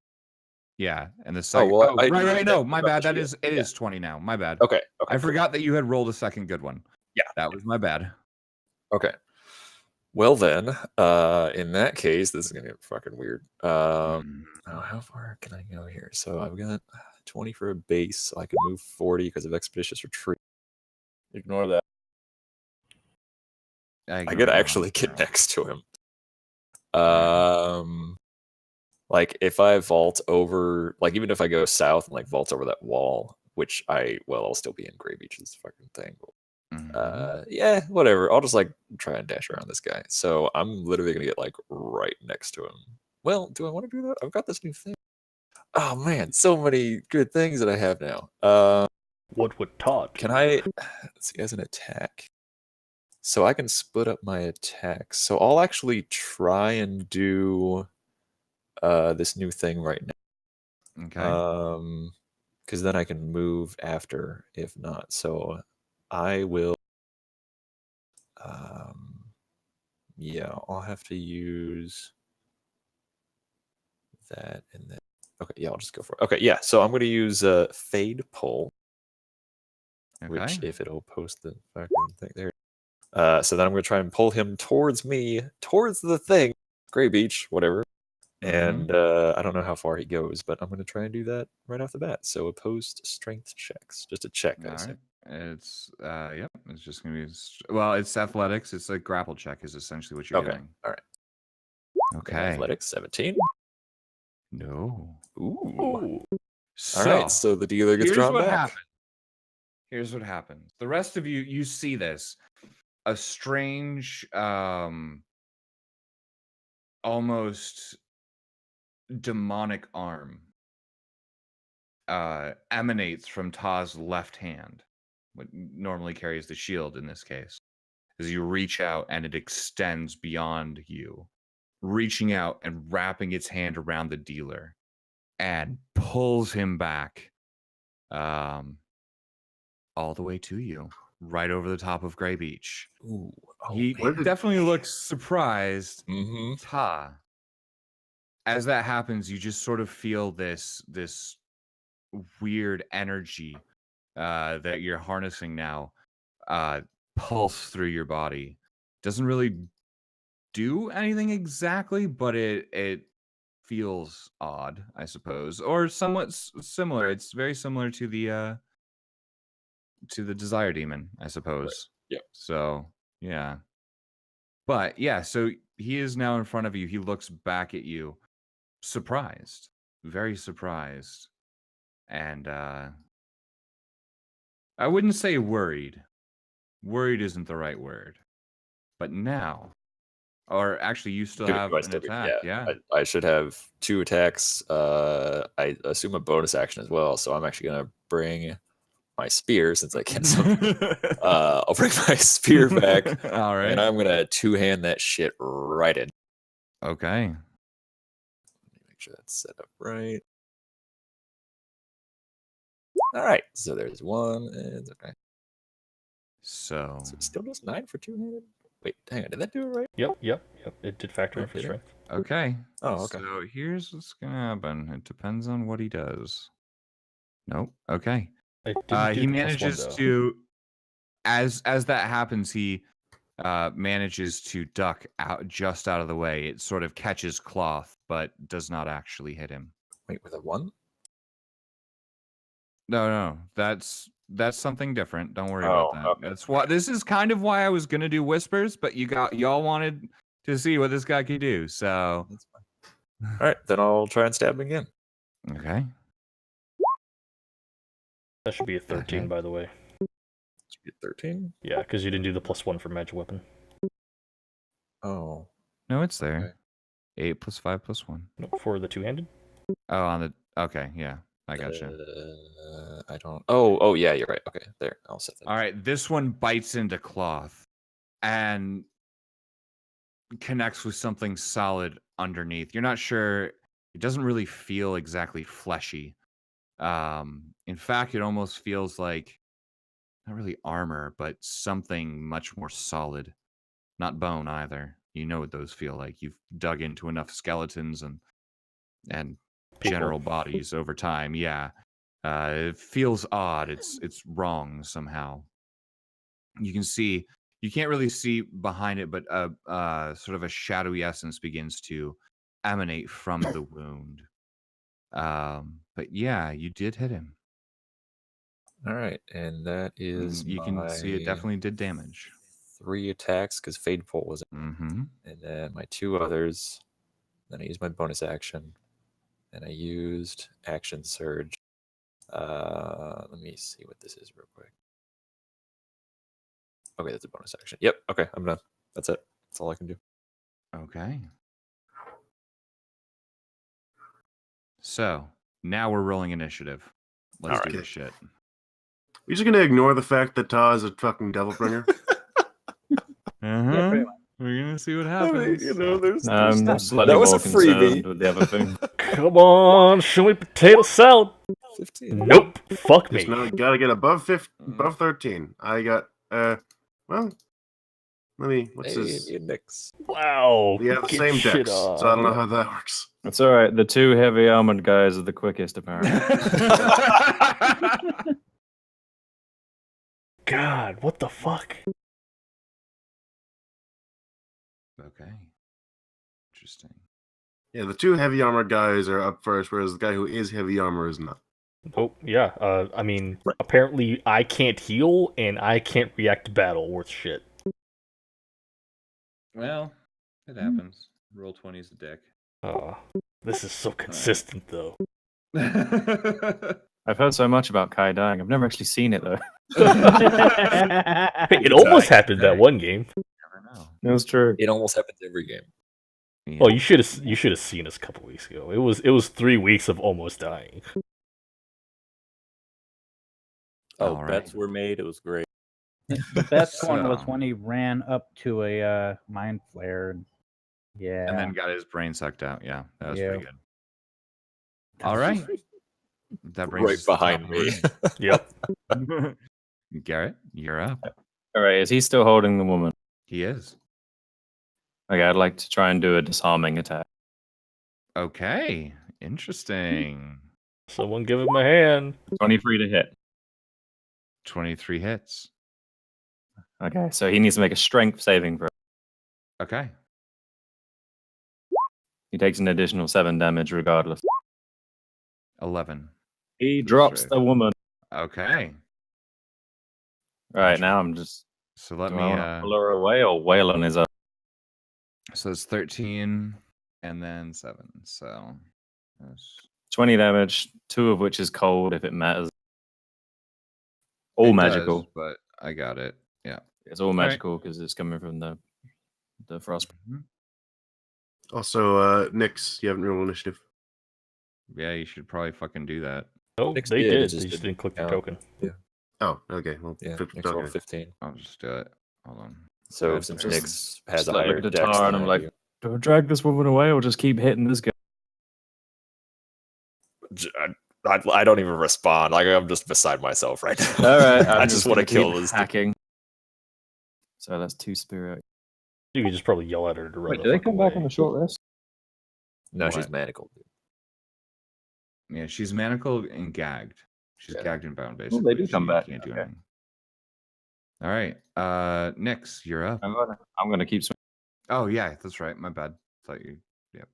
Yeah, and the second. well, I right. did No, that my about bad. the That shield. is it is 20 now. My bad. Okay. I forgot that you had rolled a second good one. Yeah. That was my bad. Okay. Well then, in that case, this is gonna get fucking weird. Oh, how far can I go here? So I've got 20 for a base, so I can move 40 because of expeditious retreat. Ignore that. I could actually get next to him. Alright. Like if I vault over, like even if I go south and like vault over that wall, which I'll still be in Grey Beach's fucking thing. Yeah, whatever. I'll just like try and dash around this guy. So I'm literally gonna get like right next to him. Well, do I want to do that? I've got this new thing. Oh man, so many good things that I have now. What would Todd? Can I let's see as an attack? So I can split up my attacks. So I'll actually try and do this new thing right now. Okay. Because then I can move after if not. So I will yeah, I'll have to use that and then okay, yeah, I'll just go for it. Okay, yeah, so I'm gonna use Fade Pull. Which Okay. if it'll post the fucking thing there. So then I'm gonna try and pull him towards me, towards the thing, Grey Beach, whatever. And I don't know how far he goes, but I'm gonna try and do that right off the bat. So opposed strength checks, just a check. I All assume. right. It's yep. It's just gonna be well. It's athletics. It's like grapple check is essentially what you're Okay, doing. all right. Okay. Athletics 17. No. Ooh. Ooh. All right, so the dealer gets here's drawn what back. happened. Here's what happens. The rest of you see this. A strange, almost demonic arm emanates from Ta's left hand, what normally carries the shield in this case. As you reach out and it extends beyond you, reaching out and wrapping its hand around the dealer and pulls him back all the way to you, right over the top of Grey Beach. Ooh. Oh, He definitely looks surprised. Mm-hmm. Ta. As that happens, you just sort of feel this weird energy that you're harnessing now pulse through your body. Doesn't really do anything exactly, but it feels odd, I suppose, or somewhat similar. It's very similar to the Desire Demon, I suppose. Right. Yep. So yeah, but yeah, so he is now in front of you. He looks back at you, surprised, very surprised, and I wouldn't say worried. Worried isn't the right word, but now, or actually, you still have an attack. Yeah. I should have 2 attacks. I assume a bonus action as well. So I'm actually gonna bring my spear since I can't. I'll bring my spear back. All right. And I'm gonna 2-hand that shit right in. Okay. Make sure that's set up right. All right. So there's 1. And okay. So So it still does 9 for 2-handed. Wait, hang on. Did that do it right? Yep. It did factor in Wait, for did it? strength. Okay. Oh, okay. So here's what's gonna happen. It depends on what he does. Nope. Okay. It didn't do He the +1, manages though. to, as that happens, he manages to duck just out of the way. It sort of catches Cloth, but does not actually hit him. Wait, with a 1? No, that's something different. Don't worry Oh, about that. okay. That's why this is kind of why I was gonna do whispers, but y'all wanted to see what this guy could do. So That's fine. All right, then I'll try and stab him again. okay. That should be a 13, Okay. by the way. Should be 13. Yeah, because you didn't do the +1 for magic weapon. Oh, No, it's there. 8 + 5 + 1. No, for the two-handed. Oh, on the okay, yeah, I gotcha. I don't. Oh, yeah, you're right. Okay, there. I'll set that. All right, this one bites into Cloth and connects with something solid underneath. You're not sure. It doesn't really feel exactly fleshy. In fact, it almost feels like not really armor, but something much more solid. Not bone either. You know what those feel like. You've dug into enough skeletons and People. general bodies over time. Yeah. It feels odd. It's wrong somehow. You can see, you can't really see behind it, but sort of a shadowy essence begins to emanate from the wound. But yeah, you did hit him. All right, and that is You can see it my definitely did damage. 3 attacks because Fade Bolt was, Mm-hmm. and then my 2 others. Then I used my bonus action, and I used Action Surge. Let me see what this is real quick. Okay, that's a bonus action. Yep. Okay, I'm done. That's it. That's all I can do. Okay. So now we're rolling initiative. Let's do Alright. this shit. We're just gonna ignore the fact that Ta is a fucking devil bringer. Yeah, pretty much. We're gonna see what I mean, happens. you know, there's Slightly that was more a freebie. concerned with the other thing. Come on, show me potato salad. 15. Nope. Fuck me. Just now gotta get above 13. I got well, let me what's Hey, this? me and Nyx. Wow. We have the get same shit decks, so I don't know how that works. It's all right. The 2 heavy armored guys are the quickest, apparently. God, what the fuck? Okay. Interesting. Yeah, the 2 heavy armor guys are up first, whereas the guy who is heavy armor is not. Oh, yeah. I mean, apparently I can't heal and I can't react to battle worth shit. Well, it happens. Roll 20's a dick. This is so consistent, though. I've heard so much about Kai dying. I've never actually seen it, though. It almost happened that one game. Never know. That's true. It almost happens every game. Yeah. Oh, you should have seen us a couple weeks ago. It was 3 weeks of almost dying. Oh, All bets right. were made. It was great. The best one was So- when he ran up to a mind flare. And, yeah. And then got his brain sucked out. Yeah, that was Yeah. pretty good. All right. That brings Right us to the top behind of me. Yep. the round. Garrett, you're up. All right, is he still holding the woman? He is. Okay, I'd like to try and do a disarming attack. Okay. Interesting. Someone give him a hand. 23 to hit. 23 hits. Okay, so he needs to make a strength saving throw. Okay. He takes an additional 7 damage regardless. 11. He drops straight. the woman. Okay. All right, now I'm just. So let Do me I wanna pull her away or wail on his up? so it's 13 and then 7. So that's 20 damage, 2 of which is cold if it matters. All it magical. does, but I got it. Yeah. It's all right. magical because it's coming from the frost. Also, Nyx, you haven't rolled initiative. Yeah, you should probably fucking do that. Oh, Nyx they did, did. it They just just didn't didn't click the count. token. Oh, okay. Well, Yeah, flip- Nyx rolled okay. 15. I'll just do it. Hold on. So Oh, since just- Nyx has a like, higher look at the dex tar than and I'm I like, do, do I drag this woman away or just keep hitting this guy? I don't even respond. Like I'm just beside myself right now. All right, I just want to kill this. hacking. So that's 2 spirit. You could just probably yell at her to run Wait, the do they fuck come back on away. a short rest? No, she's What? manacled. Yeah, she's manacled and gagged. She's Yeah. gagged and bound, Oh, basically. they do come She back. Can't do Okay. anything. All right. Nyx, you're up. I'm gonna keep Oh yeah, that's right. My bad. Thought you. Yep.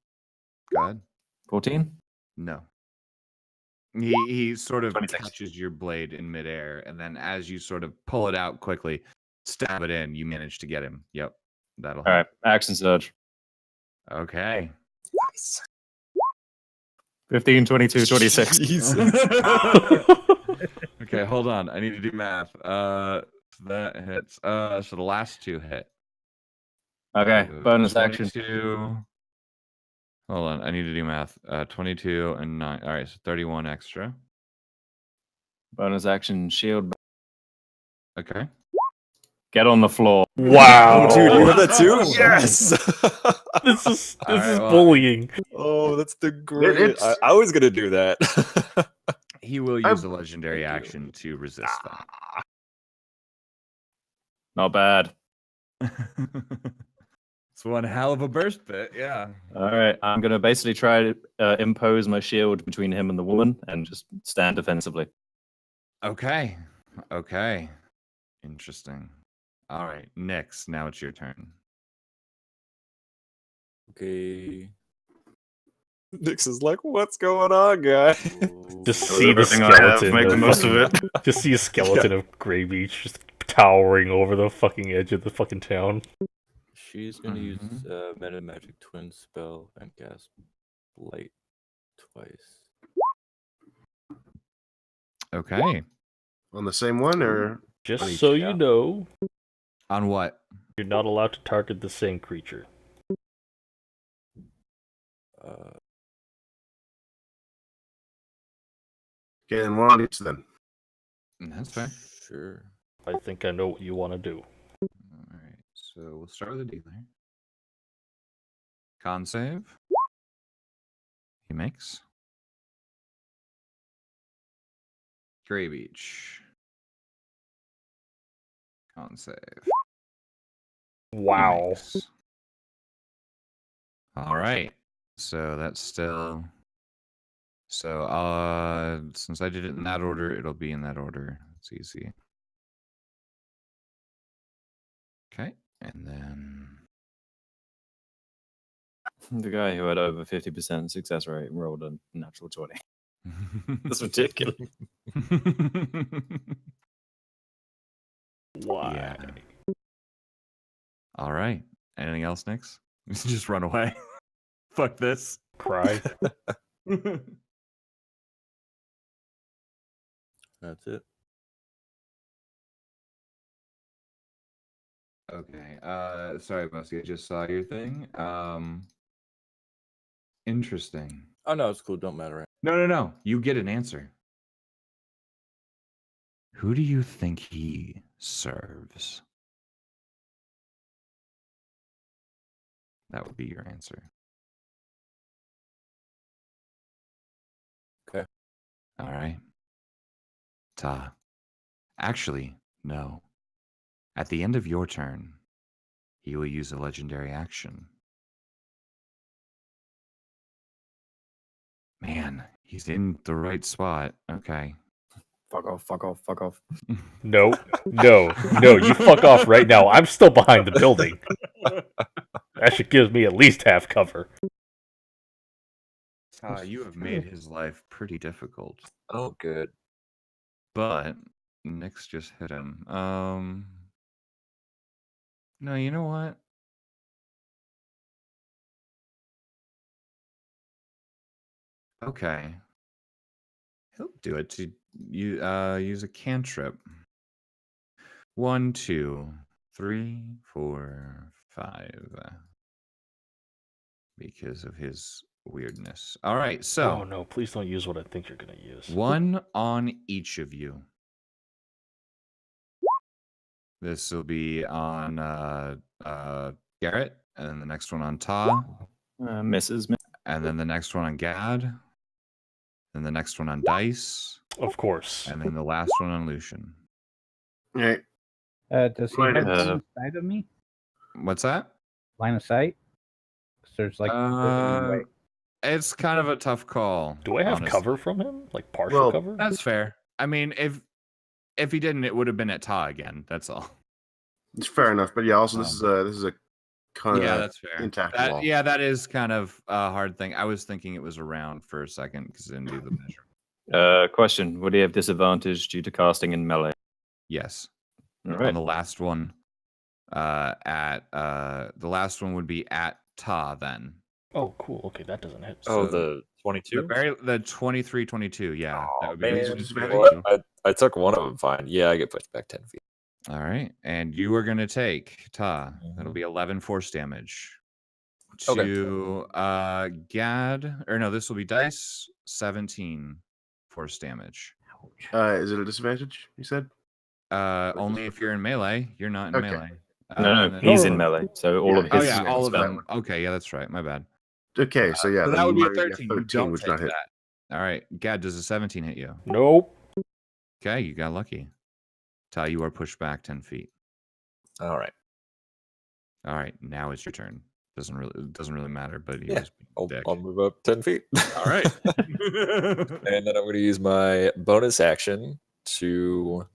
Go ahead. 14. No. He sort of 26. catches your blade in midair, and then as you sort of pull it out quickly, stab it in, you manage to get him. Yep. That'll All right, action surge. Okay. 15, 22, 26. Okay, hold on. I need to do math. That hits. So the last two hit. Okay, So bonus action. 22. Hold on, I need to do math. 22 and 9. All right, so 31 extra. Bonus action. Shield. Okay. Get on the floor. Wow. Oh, dude, you have that too? Yes. This is Alright, well, bullying. Oh, that's the great. it's- I was gonna do that. He will I- use a legendary Thank you. action to resist Not bad. that. It's one hell of a burst bit, yeah. All right, I'm gonna basically try to impose my shield between him and the woman, and just stand defensively. Okay. Okay. Interesting. All right, Nyx, now it's your turn. Okay. Nix is like, what's going on, guy? Just Oh, see the everything I have, skeleton. make the of most of fucking- Just see a skeleton of Grey Beach just towering over the fucking edge of the fucking town. She's gonna use Mhm. meta magic twin spell and cast light twice. Okay. On the same one, or Just on each? so you know, On what? you're not allowed to target the same creature. Okay, then one on each then. That's fair. Sure. I think I know what you want to do. All right, so we'll start with a dealer. Con save. He makes. Grey Beach. Con save. He Wow. makes. All right. So that's still. So since I did it in that order, it'll be in that order. It's easy. Okay, and then The guy who had over 50% success rate rolled a natural 20. That's ridiculous. Why? Yeah. All right. Anything else, Nyx? Just run away. Fuck this. Cry. That's it. Okay. Sorry, Musky. I just saw your thing. Interesting. Oh no, it's cool. Don't matter. No. You get an answer. Who do you think he serves? That would be your answer. Okay. All right. Ta. Actually, no. At the end of your turn, he will use a legendary action. Man, he's in the right spot. Okay. Fuck off, fuck off, fuck off. No. You fuck off right now. I'm still behind the building. That should give me at least half cover. You have made his life pretty difficult. Oh, good. But Nyx just hit him. No, you know what? Okay. He'll do it to you use a cantrip. 1, 2, 3, 4, 5. Because of his weirdness. All right, so Oh no, please don't use what I think you're gonna use. one on each of you. This will be on Garrett, and then the next one on Ta, Misses. and then the next one on Gad, then the next one on Dice, Of course. and then the last one on Lucian. Right. Does he Right, have uh, one inside of me? What's that? line of sight? 'Cause there's like living in the way. It's kind of a tough call. Do I have honestly. cover from him? Like partial Well, cover? That's fair. I mean, if he didn't, it would have been at Ta again. That's all. It's fair enough, but yeah. Also, this is a kind of Yeah, that's fair. intact wall. Yeah, that is kind of a hard thing. I was thinking it was around for a second because I didn't do the measure. Question: would he have disadvantage due to casting in melee? Yes. All On right. the last one, the last one would be at Ta then. Oh, cool. Okay, that doesn't hit. Oh, So- the 22. The 23-22, yeah. that would be man. the Disadvantage. situation. Well, I took one of them fine. Yeah, I get pushed back 10 feet. All right, and you are going to take Ta. That'll Mhm. be 11 force damage. Okay. To Gad, or no, this will be dice 17 force damage. Ouch. Is it a disadvantage? You said. Only if you're in melee. You're not in Okay. melee. No, and then- he's No, in no, melee, so all of Yeah, Oh his. yeah, all of that them. Okay, yeah, that's right. My bad. Okay, so yeah, So then that would be a minus 13. You don't would take not hit. that. All right, Gad, does a 17 hit you? Nope. Okay, you got lucky. Ty, you are pushed back 10 feet. All right. All right, now it's your turn. Doesn't really matter, but he Yeah, was being a I'll, dick. I'll move up 10 feet. All right. And then I'm going to use my bonus action to.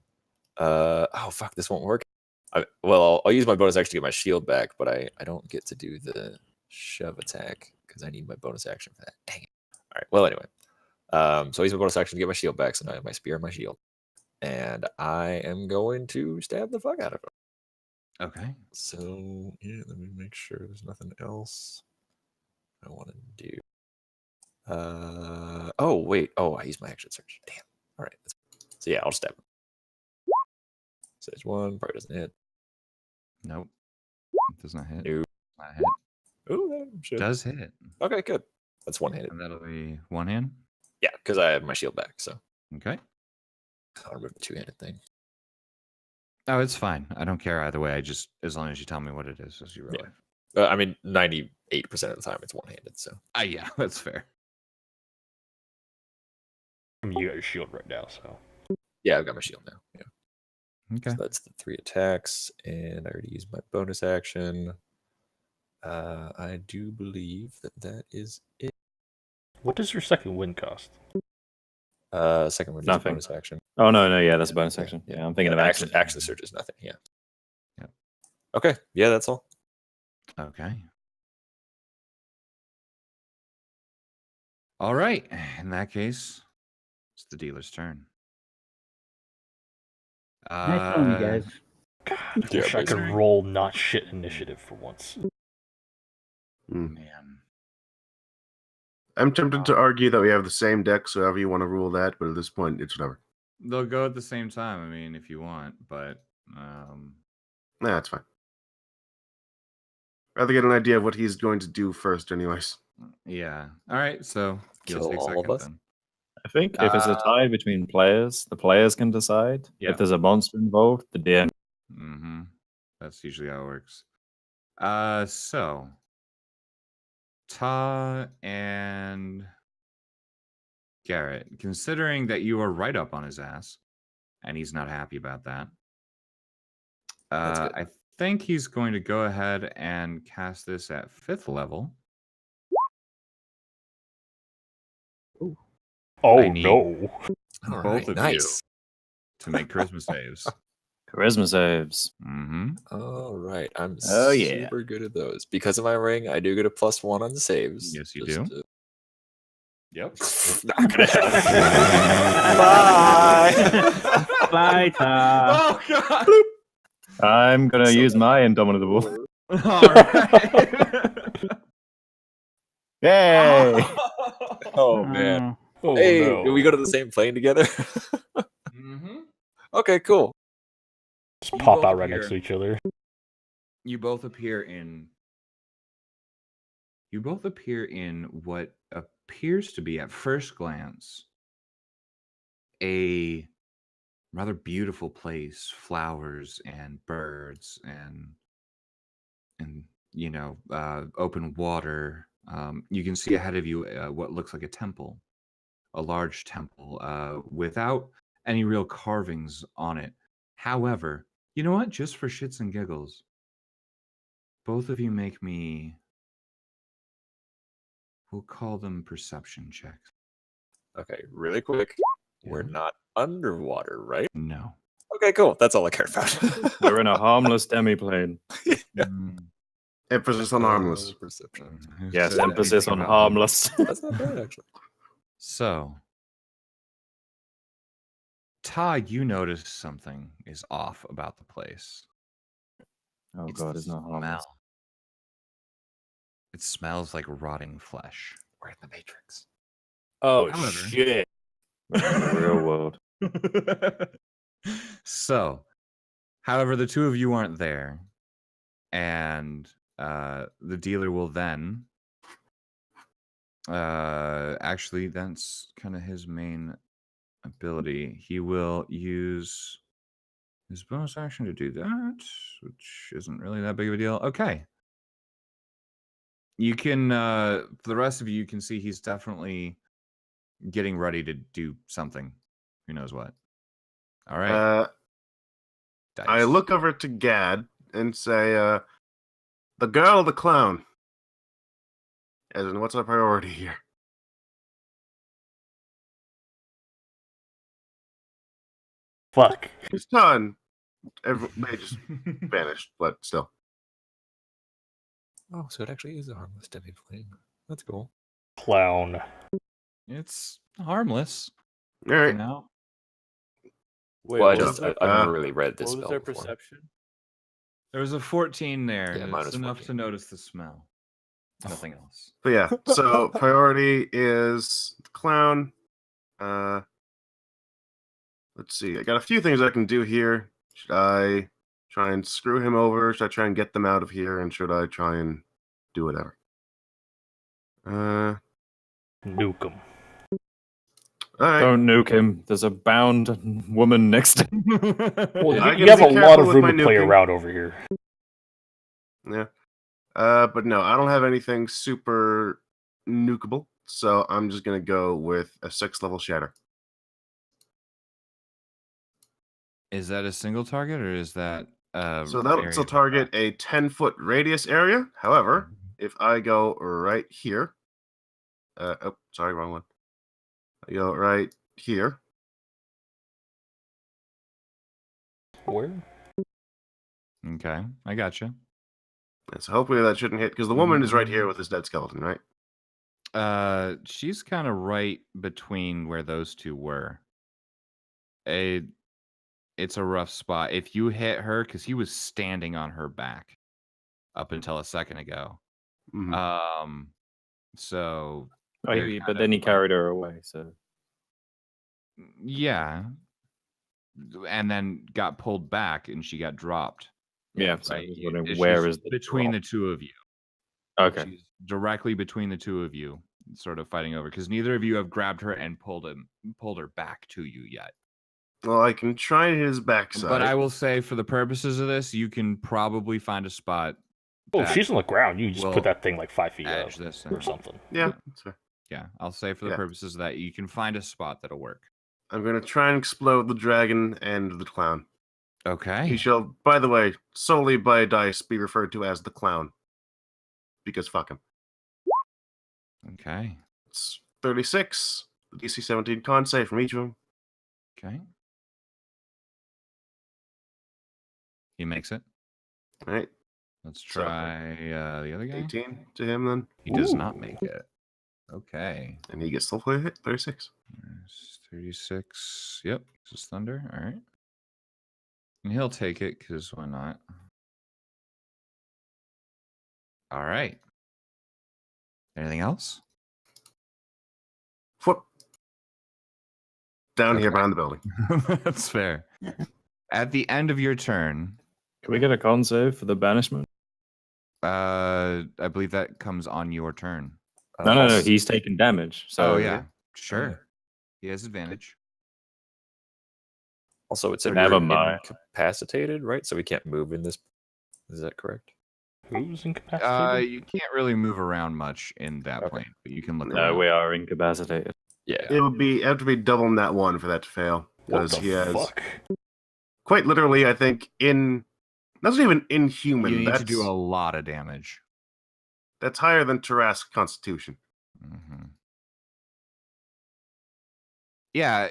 Oh, fuck, this won't work. I'll use my bonus action to get my shield back, but I don't get to do the shove attack because I need my bonus action for that. Dang it. All right. Well, anyway. So I use my bonus action to get my shield back. So now I have my spear and my shield. And I am going to stab the fuck out of him. Okay. So, yeah, let me make sure there's nothing else I want to do. Oh, wait. Oh, I used my action search. Damn. All right. So, yeah, I'll stab him. Stage 1 probably doesn't hit. Nope. It does not hit. Nope. Not hit. Oh, that should. Does hit. Okay, good. That's one-handed. And that'll be one hand. Yeah, because I have my shield back, so Okay. I'll remove the two-handed thing. Oh, it's fine. I don't care either way. I just, as long as you tell me what it is as you roll Yeah. it. I mean, 98% of the time it's one-handed, so. Yeah, that's fair. I mean, you got your shield right now, so. Yeah, I've got my shield now. Yeah. Okay. So that's the 3 attacks, and I already used my bonus action. I do believe that is it. What does your second win cost? Second one is Nothing. bonus action. Oh no, yeah, that's a bonus action. Yeah, I'm thinking of action. action. Action search is nothing. Yeah. Yep. Okay. Yeah, that's all. Okay. All right. In that case, it's the dealer's turn. Nice knowing you guys. God, I Yeah, wish I could basically. roll not shit initiative for once. Hmm. Man. I'm tempted to argue that we have the same deck, so however you want to rule that, but at this point, it's whatever. They'll go at the same time, I mean, if you want, but Nah, that's fine. Rather get an idea of what he's going to do first, anyways. yeah. All right, so Kill you'll take all of second us? then. I think if it's a tie between players, the players can decide. Yeah. If there's a monster involved, the DM. Mm-hmm. That's usually how it works. So Ta and Garrett, considering that you are right up on his ass, and he's not happy about that, That's good. I think he's going to go ahead and cast this at 5th level. Oh, I need- no. All Both right, of nice. to make charisma saves. Charisma saves. Mm-hmm. All right. I'm Oh, yeah. super good at those. Because of my ring, I do get a +1 on the saves. Yes, you just do. to- Yep. Not gonna happen. Bye. Bye, Ta. Oh god. I'm gonna So- use my Indomitable. All right. Yay! Oh man. Oh, Hey, no. do we go to the same plane together? Mm-hmm. Okay, cool. Just You pop both out right next to appear- each other. You both appear in what appears to be at first glance a rather beautiful place, flowers and birds and open water. You can see ahead of you what looks like a temple, a large temple without any real carvings on it. However, you know what? Just for shits and giggles, both of you make me. We'll call them perception checks. Okay, really quick. We're Yeah. not underwater, right? No. Okay, cool. That's all I care about. We're in a harmless demiplane. Mm, Emphasis on harmless. Perception. who Yes, said emphasis anything on about harmless. That's not bad, actually. So, Todd, you notice something is off about the place. Oh It's god, the it's not harmless. smell. It smells like rotting flesh. We're in the Matrix. Oh However- shit! We're in the real world. So, however, the two of you aren't there, and the dealer will then. Actually, that's kind of his main ability. He will use his bonus action to do that, which isn't really that big of a deal. Okay. You can, for the rest of you, you can see he's definitely getting ready to do something. Who knows what? All right. I dice. look over to Gad and say, the girl or the clown? As in, what's our priority here? Fuck. It's done. They just vanished, but still. Oh, so it actually is a harmless demi-plane. That's cool. Clown. It's harmless All for right. now. Wait, Well, I what was just their- I've never really read this what was spell their before. perception? There was a 14 there. Yeah, and mine it's was enough 14. to notice the smell. Nothing else. But yeah, so priority is the clown. Let's see. I got a few things I can do here. Should I try and screw him over? Should I try and get them out of here? And should I try and do whatever? Nuke 'em. All right. Don't nuke him. There's a bound woman next to him. Well, I you can have be a lot careful of with room my to play nuking. around over here. Yeah. But no, I don't have anything super nukeable, so I'm just gonna go with a 6th level shatter. Is that a single target or is that So that'll area still of target effect? a 10-foot radius area. However, if I go right here, oh, sorry, wrong one. I go right here. Where? Okay, I gotcha. And so hopefully that shouldn't hit because the woman is right here with this dead skeleton, right? She's kind of right between where those two were. It's a rough spot. If you hit her, because he was standing on her back up until a second ago. Mhm. So Oh, they're but kind then of he like- carried her away. So yeah, and then got pulled back and she got dropped. yeah, so I Right? was You- wondering she's where is the between drop? the two of you. Okay. She's directly between the two of you, sort of fighting over because neither of you have grabbed her and pulled her back to you yet. Well, I can try his backside. But I will say, for the purposes of this, you can probably find a spot. Oh, that she's on the ground. You just will put that thing like 5 feet up edge this or in. something. Yeah, that's fair. Yeah, I'll say for the Yeah. purposes of that, you can find a spot that'll work. I'm going to try and explode the dragon and the clown. Okay. He shall, by the way, solely by dice, be referred to as the clown. Because fuck him. Okay. It's 36. The DC 17 con save from each of them. Okay. He makes it. All right. Let's So, try the other guy. 18 to him then. He does Ooh. not make it. Okay. And he gets still play hit. 36. There's 36. Yep. This is Thunder. All right. And he'll take it because why not? All right. Anything else? Whoop. Down here Okay. behind the building. That's fair. At the end of your turn, Can we get a con save for the banishment? I believe that comes on your turn. No. He's taking damage. So Oh yeah, sure. He has advantage. Also, it's Never mind. incapacitated, right? So we can't move in this. Is that correct? Who's incapacitated? You can't really move around much in that Okay. plane, but you can look No, around. we are incapacitated. Yeah. It would have to be double nat 1 for that to fail. What Because the he has fuck? quite literally, I think, in That's not even You inhuman. need That's to do a lot of damage. that's higher than Tarrasque Constitution. Hmm. Yeah,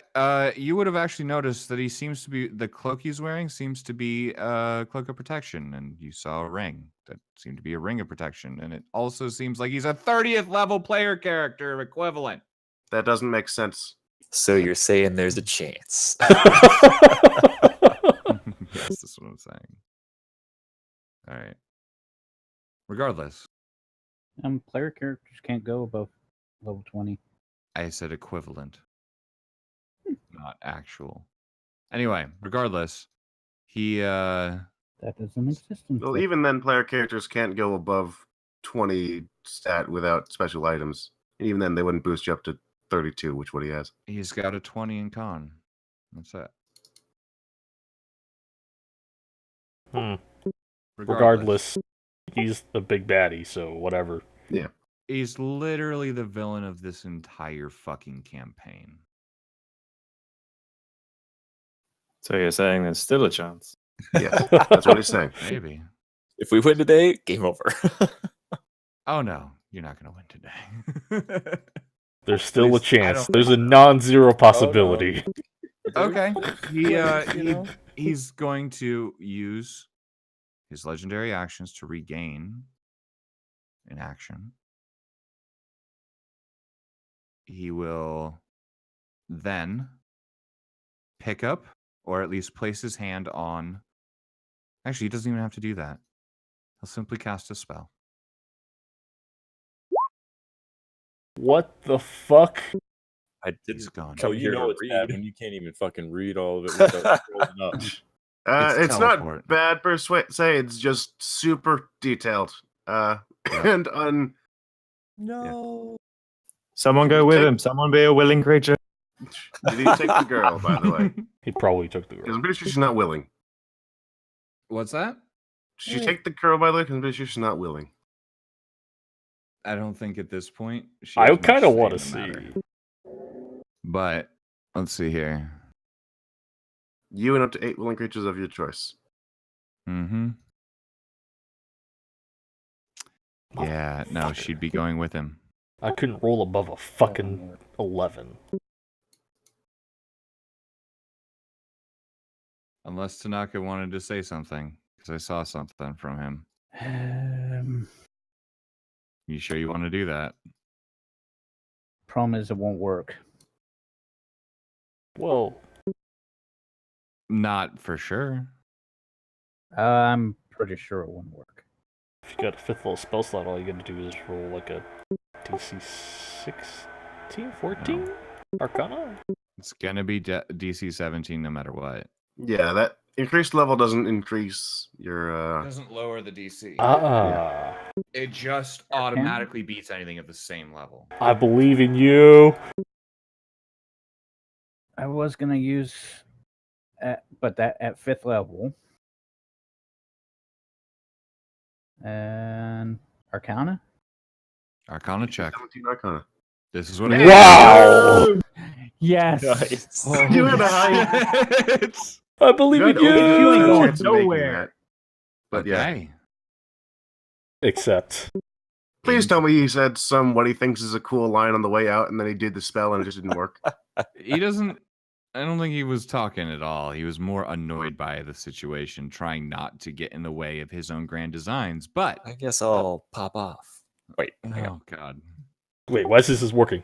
you would have actually noticed that he seems to be the cloak he's wearing seems to be a cloak of protection, and you saw a ring that seemed to be a ring of protection, and it also seems like he's a 30th level player character equivalent. That doesn't make sense. So you're saying there's a chance? Yes, that's what I'm saying. All right. Regardless, Player characters can't go above level 20. I said equivalent, not actual. Anyway, regardless, he That doesn't exist in Well, Fifth. even then, player characters can't go above 20 stat without special items. And even then, they wouldn't boost you up to 32, which what he has. he's got a 20 in con. That's it. Hmm. Regardless, he's the big baddie, so whatever. He's literally the villain of this entire fucking campaign. So you're saying there's still a chance? Yes, that's what he's saying. Maybe. If we win today, game over. Oh no, you're not gonna win today. There's still a least I chance. don't- There's a non-zero possibility. Okay. You know? He's going to use his legendary actions to regain an action. He will then pick up or at least place his hand on. Actually, he doesn't even have to do that. He'll simply cast a spell. What the fuck? I He's didn't gone. So come you here know to it's bad read. when you can't even fucking read all of it without scrolling up. It's It's teleport. not bad per se. It's just super detailed. And No. Someone go with him. Someone be a willing creature. did he take the girl, by the way? He probably took the Because I'm girl. pretty sure she's not willing. What's that? Did she take the girl, by the way? Because I'm pretty sure she's not willing. I don't think at this point. She I has much kind of say want in to the see. matter. But let's see here. You and up to 8 willing creatures of your choice. Mm-hmm. Yeah, no, she'd be going with him. I couldn't roll above a fucking 11. Unless Tanaka wanted to say something, because I saw something from him. You sure you want to do that? Problem is, it won't work. Well, Not for sure. I'm pretty sure it won't work. if you got a 5th level spell slot, all you gotta do is roll like a DC 16, 14 Arcana? It's gonna be DC 17 no matter what. Yeah, that increased level doesn't increase your. Doesn't lower the DC. Ah, It just automatically beats anything at the same level. I believe in you. I was gonna use, but that at 5th level, and Arcana. Arcana check. 17 Arcana. This is what. Wow! Yes. Nice. You had a high. I believe You had in a You ain't you! going chance of making nowhere. that. But yeah, Okay. Except, please tell me he said what he thinks is a cool line on the way out, and then he did the spell and it just didn't work. He doesn't. I don't think he was talking at all. He was more annoyed by the situation, trying not to get in the way of his own grand designs. But I guess I'll pop off. Wait, hang on. oh god. wait, why is this working?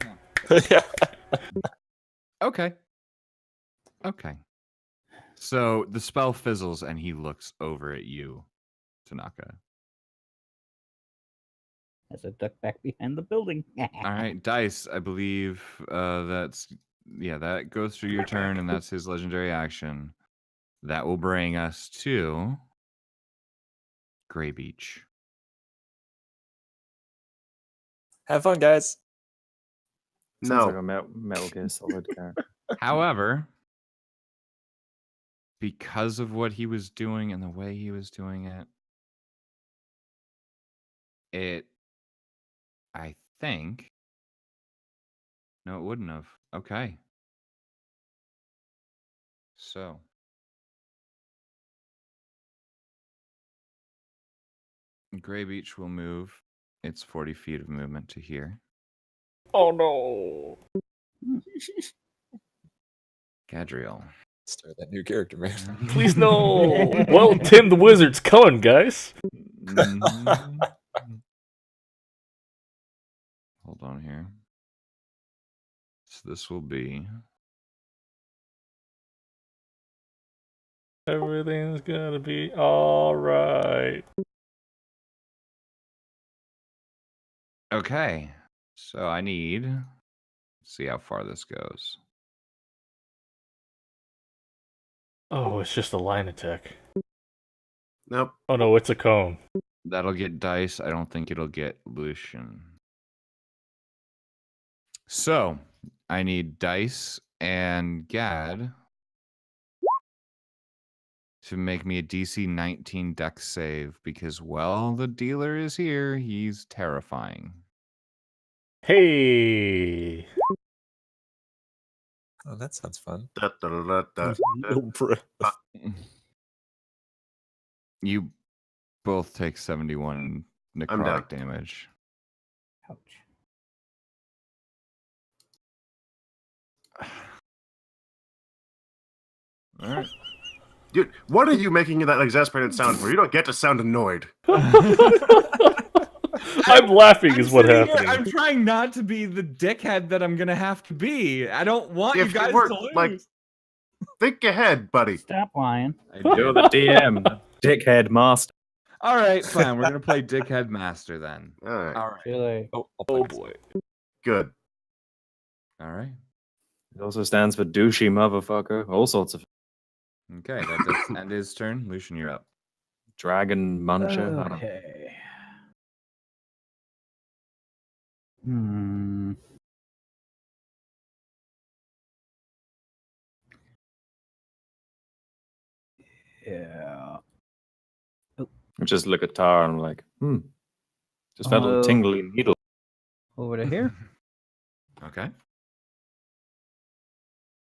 Yeah. Okay. Okay. So the spell fizzles and he looks over at you, Tanaka. As I duck back behind the building. All right, Dice, I believe that goes through your turn, and that's his legendary action. That will bring us to Grey Beach. Have fun, guys. Sounds No. like a Metal Gear Solid character. However, because of what he was doing and the way he was doing it, I think. No, it wouldn't have. Okay. So Grey Beach will move its 40 feet of movement to here. Oh no. Gadriel. Start that new character, man. Please no. Well, Tim the Wizard's coming, guys. Mhm. Hold on here. So this will be Everything's gonna be alright. okay. So I need. Let's see how far this goes. Oh, it's just a line attack. Nope. Oh no, it's a cone. That'll get Dice. I don't think it'll get Lucian. So I need Dice and Gad to make me a DC 19 Dex save because, well, the dealer is here. He's terrifying. Hey. Oh, that sounds fun. Da, da, da, da, da. No, bro. You both take 71 I'm necrotic down. damage. Ouch. All right. Dude, what are you making that exasperated sound for? You don't get to sound annoyed. I'm laughing is what sitting here, happened. I'm trying not to be the dickhead that I'm gonna have to be. I don't want If you you guys weren't, to lose. like- Think ahead, buddy. Stop lying. You're the DM, the dickhead master. All right, fine. We're gonna play Dickhead Master then. All right. All right. Really? Oh, Oh boy. Good. All right. It also stands for douchey motherfucker. All sorts of Okay, that does end his turn. Lucian, you're up. dragon muncher. I don't know. Okay. Hmm. Yeah. I just look at Tar and I'm like, just felt a tingly needle. Over to here. Okay.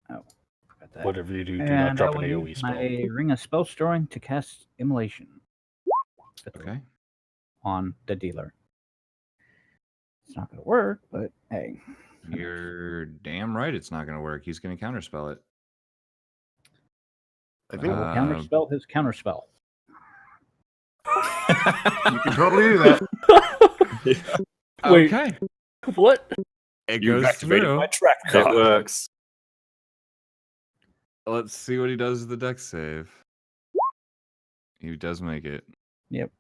Got that. Whatever you do, do not And I drop an will AoE use spell. my Ring of Spell Storing to cast Immolation. Okay. On the dealer. It's not going to work, but hey. You're damn right it's not gonna work. He's gonna counterspell it. I think Uh, Counterspell his counterspell. you can totally do that. Wait. Okay. What? It You goes activated through. my track It card. works. Let's see what he does with the dex save. He does make it. Yep.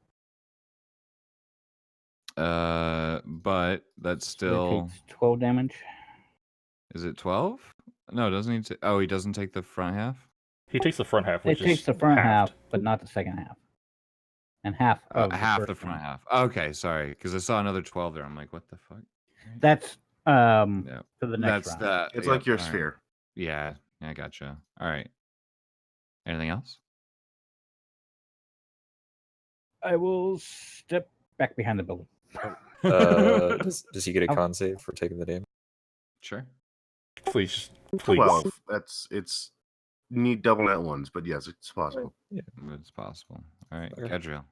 But that's So still. it takes 12 damage. Is it 12? No, doesn't he? Oh, he doesn't take the front half. He takes the front half, It which takes is the front half, halved. but not the second half. And half of Half the first front one. half. Okay, sorry, because I saw another 12 there. I'm like, what the fuck? That's Yeah, for the next that's round. It's yeah, like your all right. sphere. Yeah, I gotcha. All right. Anything else? I will step back behind the building. Does he get a Oh. con save for taking the damage? Sure. Please, please. 12. It's you need double net ones, but yes, it's possible. It's possible. All right, Okay. Cadriel.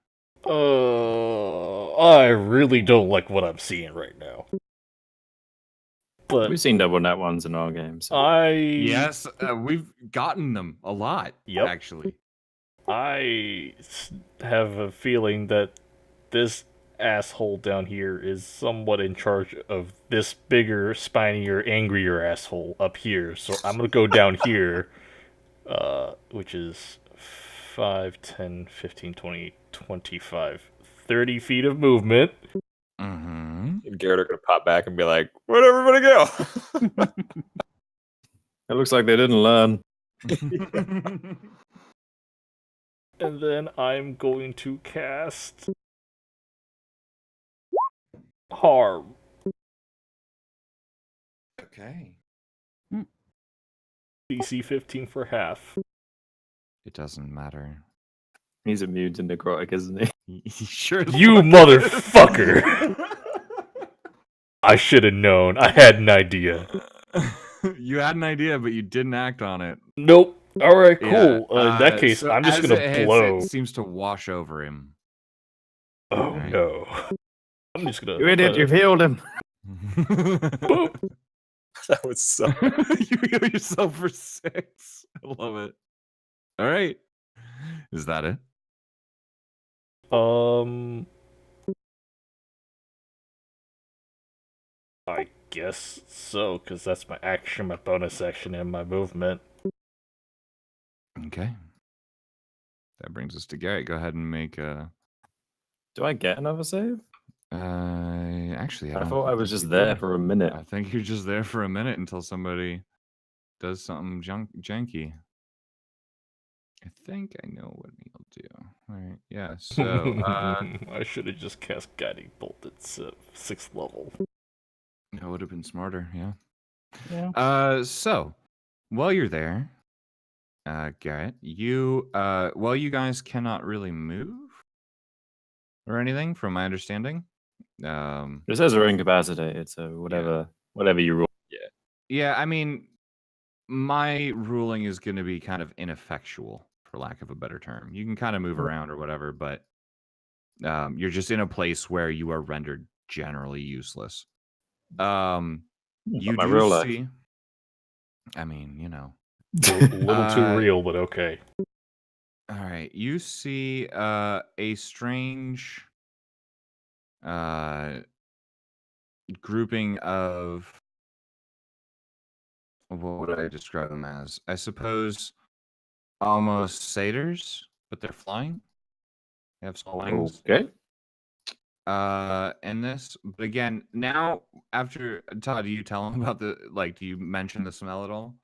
I really don't like what I'm seeing right now. But We've seen double net ones in our games. Yes, we've gotten them a lot. Yep. Actually. I have a feeling that this asshole down here is somewhat in charge of this bigger, spinier, angrier asshole up here. So I'm gonna go down here, which is 5, 10, 15, 20, 25, 30 feet of movement. Mm-hmm. And Garrett are gonna pop back and be like, "Where'd everybody go?" It looks like they didn't learn. And then I'm going to cast Harm. Okay. DC 15 for half. It doesn't matter. He's immune to necrotic, isn't he? Sure. You motherfucker! I should have known. I had an idea. You had an idea, but you didn't act on it. Nope. All right, cool. Yeah, In that case, so I'm just as gonna it hits, blow. It seems to wash over him. Oh Right. no! I'm just gonna. You idiot, you've healed him. That was so. You heal yourself for 6. I love it. All right. Is that it? I guess so, because that's my action, my bonus action, and my movement. Okay. That brings us to Garrett. Go ahead and make a. Do I get another save? Actually, I I don't thought I think was just you there do. for a minute. I think you're just there for a minute until somebody does something janky. I think I know what he'll do. All right. Yeah. So, I should have just cast Guiding Bolt at 6th level. that would have been smarter. Yeah. Yeah. So while you're there, Garrett, you well, you guys cannot really move or anything, from my understanding. It says we're incapacitated, so whatever you roll. Yeah, I mean, my ruling is going to be kind of ineffectual, for lack of a better term. You can kind of move around or whatever, but you're just in a place where you are rendered generally useless. You my do real life. see. I mean, you know. A little too real, but okay. All right, you see a strange grouping of what would I describe them as? I suppose almost satyrs, but they're flying. They have small wings. Okay. In this, but again, now after Todd, do you tell him about the do you mention the smell at all?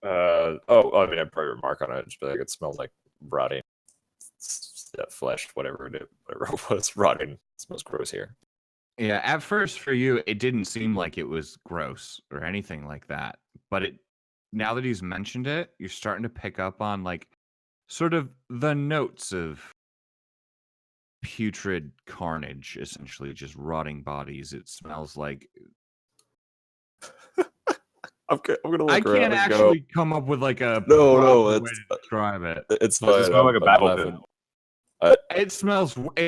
I mean, I'd probably remark on it. Just be like, it smells like rotting flesh, whatever it was, rotting. It smells gross here. Yeah, at first for you, it didn't seem like it was gross or anything like that. But now that he's mentioned it, you're starting to pick up on sort of the notes of putrid carnage, essentially just rotting bodies. It smells like. I'm gonna look I around can't and actually come up with a No, proper way to describe it. it's Does it fine. smell like a I'm battlefield? laughing. It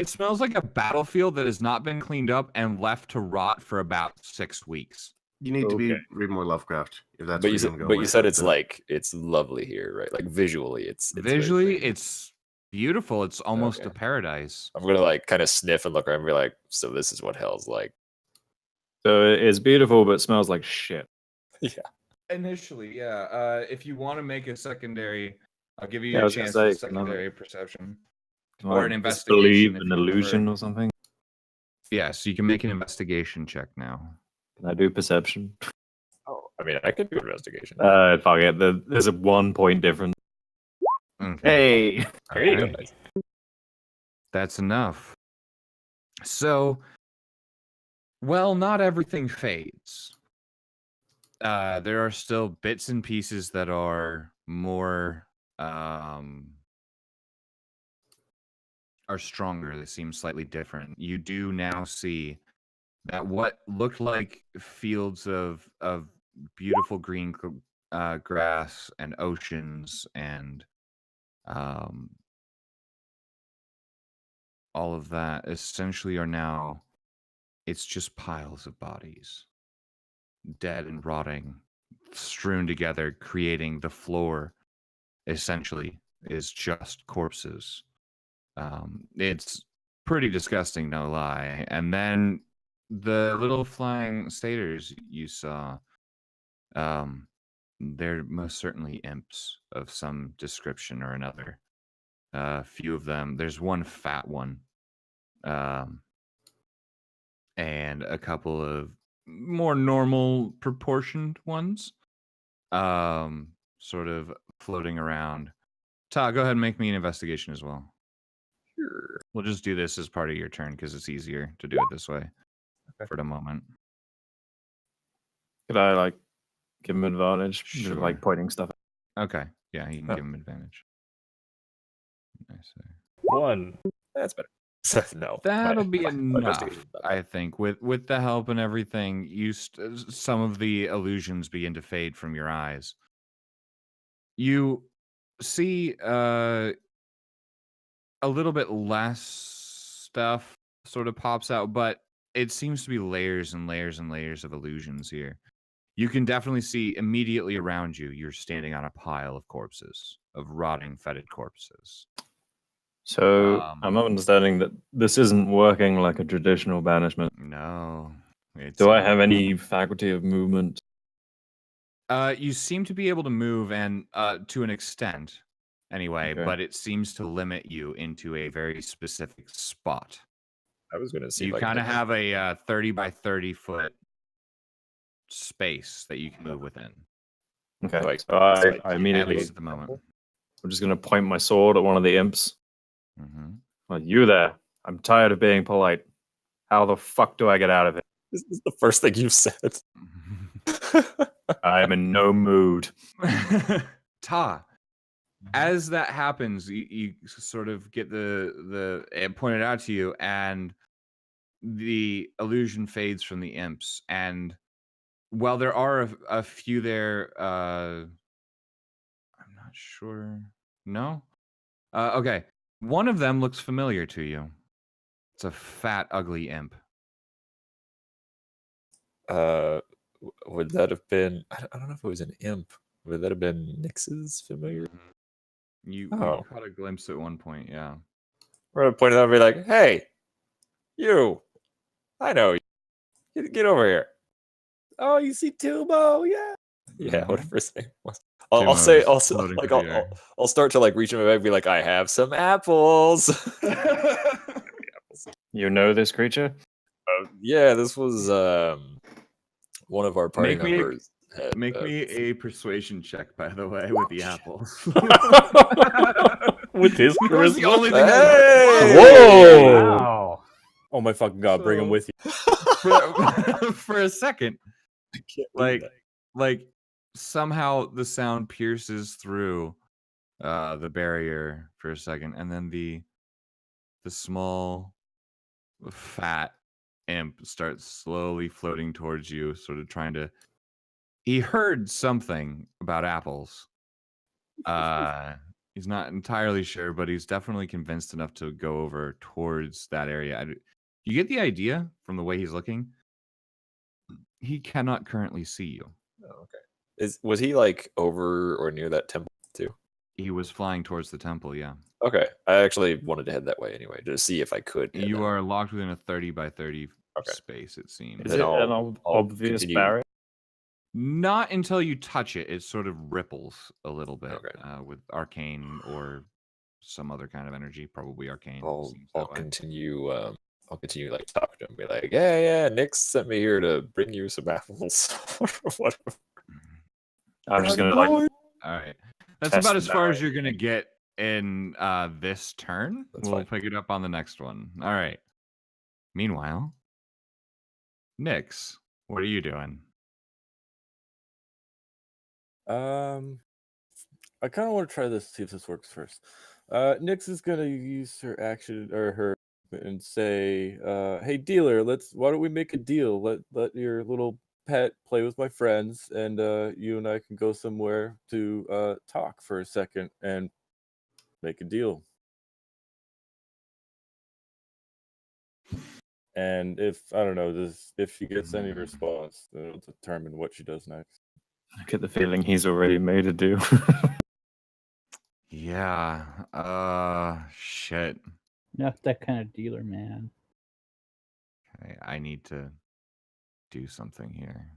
smells like a battlefield that has not been cleaned up and left to rot for about 6 weeks. You need to Okay. read more Lovecraft if that's But what you you're said, gonna go but you with. said it's lovely here, right? Like visually, it's very Visually, pretty. it's beautiful. It's almost a Okay. paradise. I'm gonna kind of sniff and look around and be like, so this is what hell's like. So it's beautiful, but smells like shit. Yeah. Initially, yeah. If you want to make a secondary, I'll give you Yeah, I a was gonna chance say, for secondary perception. Can Or I an disbelieve investigation if an you illusion prefer. or something? Yeah, so you can make an investigation check now. Can I do perception? Oh, I mean, I could do investigation. Fuck it. There's a 1 point difference. Okay. Hey. Hey. Alright. That's enough. So, well, not everything fades. There are still bits and pieces that are more are stronger. They seem slightly different. You do now see that what looked like fields of beautiful green grass and oceans and all of that essentially are now, it's just piles of bodies, dead and rotting, strewn together, creating the floor essentially is just corpses. It's pretty disgusting, no lie. And then the little flying satyrs you saw, they're most certainly imps of some description or another. A few of them. There's one fat one, and a couple of more normal proportioned ones, sort of floating around. Todd, go ahead and make me an investigation as well. Sure. We'll just do this as part of your turn because it's easier to do it this way for the moment. Could I give him advantage? Sure. Just, pointing stuff. Okay. Yeah, you can Oh. give him advantage. Nice. 1. That's better. No, That'll be my enough, investigation's not bad. I think. With the help and everything, some of the illusions begin to fade from your eyes. You see a little bit less stuff sort of pops out, but it seems to be layers and layers and layers of illusions here. You can definitely see immediately around you, you're standing on a pile of corpses, of rotting, fetid corpses. So I'm not understanding that this isn't working like a traditional banishment. No. Do I have any faculty of movement? You seem to be able to move, and to an extent, anyway, Okay. but it seems to limit you into a very specific spot. I was gonna see. You like, kind of the- have a 30 by 30 foot space that you can move within, Okay. Like- So like, I at immediately, least at the moment. I'm just going to point my sword at one of the imps. Hmm. Like, you there. I'm tired of being polite. How the fuck do I get out of it? This is the first thing you've said. I am in no mood. Ta. As that happens, you sort of get the it pointed out to you, and the illusion fades from the imps. And while there are a few there, I'm not sure. No. Okay. One of them looks familiar to you. It's a fat, ugly imp. Would that have been? I don't know if it was an imp. Would that have been Nyx's familiar? You Oh. caught a glimpse at one point, yeah. We're gonna point it out and be like, "Hey, you! I know you. Get over here." Oh, you see Tubo? Yeah. Yeah. Mhm. Whatever his name was. I'll say. Tumo's Also, floating like, through the air. I'll start to like reach him back and be like, "I have some apples." You know this creature? Yeah, this was one of our party Make me a- members. had, Make me a persuasion check, by the way, with the apples. With his That was the charisma? only thing Hey! Whoa! Wow. Oh my fucking god, bring him So- with you. for a second, I can't do like that. like somehow the sound pierces through the barrier for a second, and then the small fat imp starts slowly floating towards you, sort of trying to. He heard something about apples. He's not entirely sure, but he's definitely convinced enough to go over towards that area. You get the idea from the way he's looking. He cannot currently see you. Oh, okay. Was he like over or near that temple too? He was flying towards the temple, yeah. Okay, I actually wanted to head that way anyway to see if I could. and You then- are locked within a 30 by 30 Okay. space, it seems. Is Then it I'll- an I'll obvious continue. barrier? Not until you touch it. It sort of ripples a little bit Okay. with arcane or some other kind of energy, probably arcane. I'll seems that way. continue. I'll continue like talking to him, be like, yeah, Nick sent me here to bring you some apples or whatever. I'm just gonna like All right. That's test about as far as that. you're gonna get in this turn. That's We'll fine. pick it up on the next one. All right. Meanwhile, Nyx, what are you doing? I kind of want to try this, see if this works first. Nyx is gonna use her action or her and say, "Hey dealer, why don't we make a deal? Let your little pet play with my friends, and you and I can go somewhere to talk for a second and make a deal." And if I don't know if she gets any response, then it'll determine what she does next. I get the feeling he's already made a deal. Yeah. Shit. Not that kind of dealer, man. Okay, I need to do something here.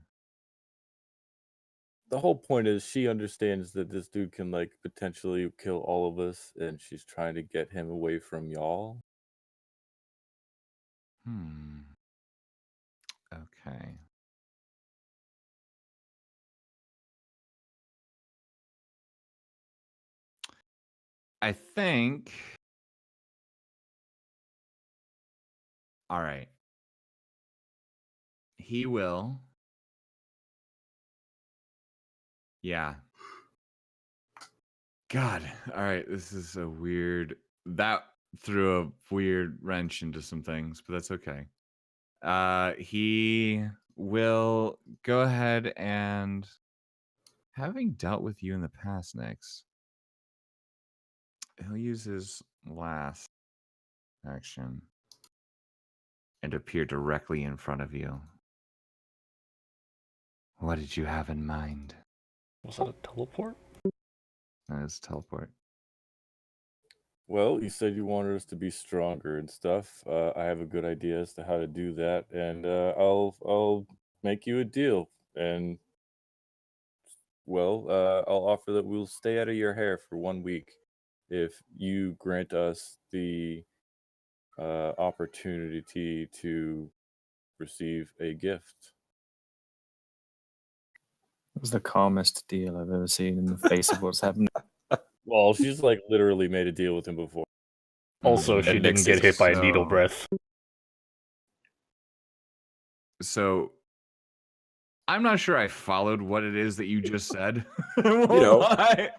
The whole point is she understands that this dude can like potentially kill all of us, and she's trying to get him away from y'all. Okay. I think. All right. He will. Yeah. God. All right. This is a weird. That threw a weird wrench into some things, but that's okay. He will go ahead and, having dealt with you in the past, Nyx, he'll use his last action and appear directly in front of you. What did you have in mind? Was that a teleport? That is teleport. Well, you said you wanted us to be stronger and stuff. I have a good idea as to how to do that, and I'll make you a deal. And well, I'll offer that we'll stay out of your hair for 1 week if you grant us the opportunity to receive a gift. It was the calmest deal I've ever seen in the face of what's happened. Well, she's like literally made a deal with him before. Also, she And didn't Nyx get is hit by a needle so- breath. So I'm not sure I followed what it is that you just said. know,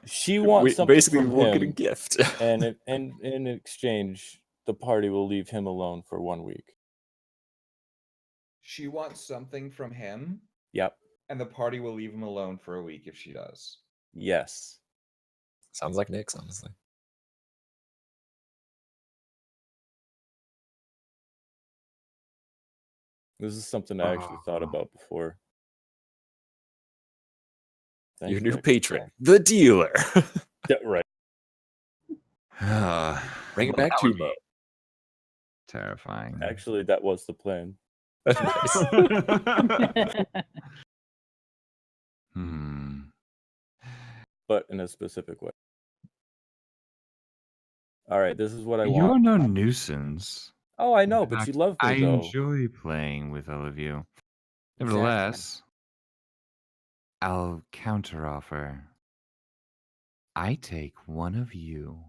She wants something basically from we'll get a him, gift. and in exchange, the party will leave him alone for 1 week. She wants something from him, Yep. and the party will leave him alone for a week if she does. Yes. Sounds like Nyx, honestly. This is something I actually thought Oh. about before. Thank Your you, new Nick. patron, the dealer. Yeah, right. Bring it back That to would be Mo. terrifying. Actually, that was the plan, Nice. Hmm. but in a specific way. All right, this is what I You're want. no nuisance. Oh, I In know, but you fact, love me, I though. enjoy playing with all of you. Exactly. Nevertheless, I'll counteroffer. I take one of you.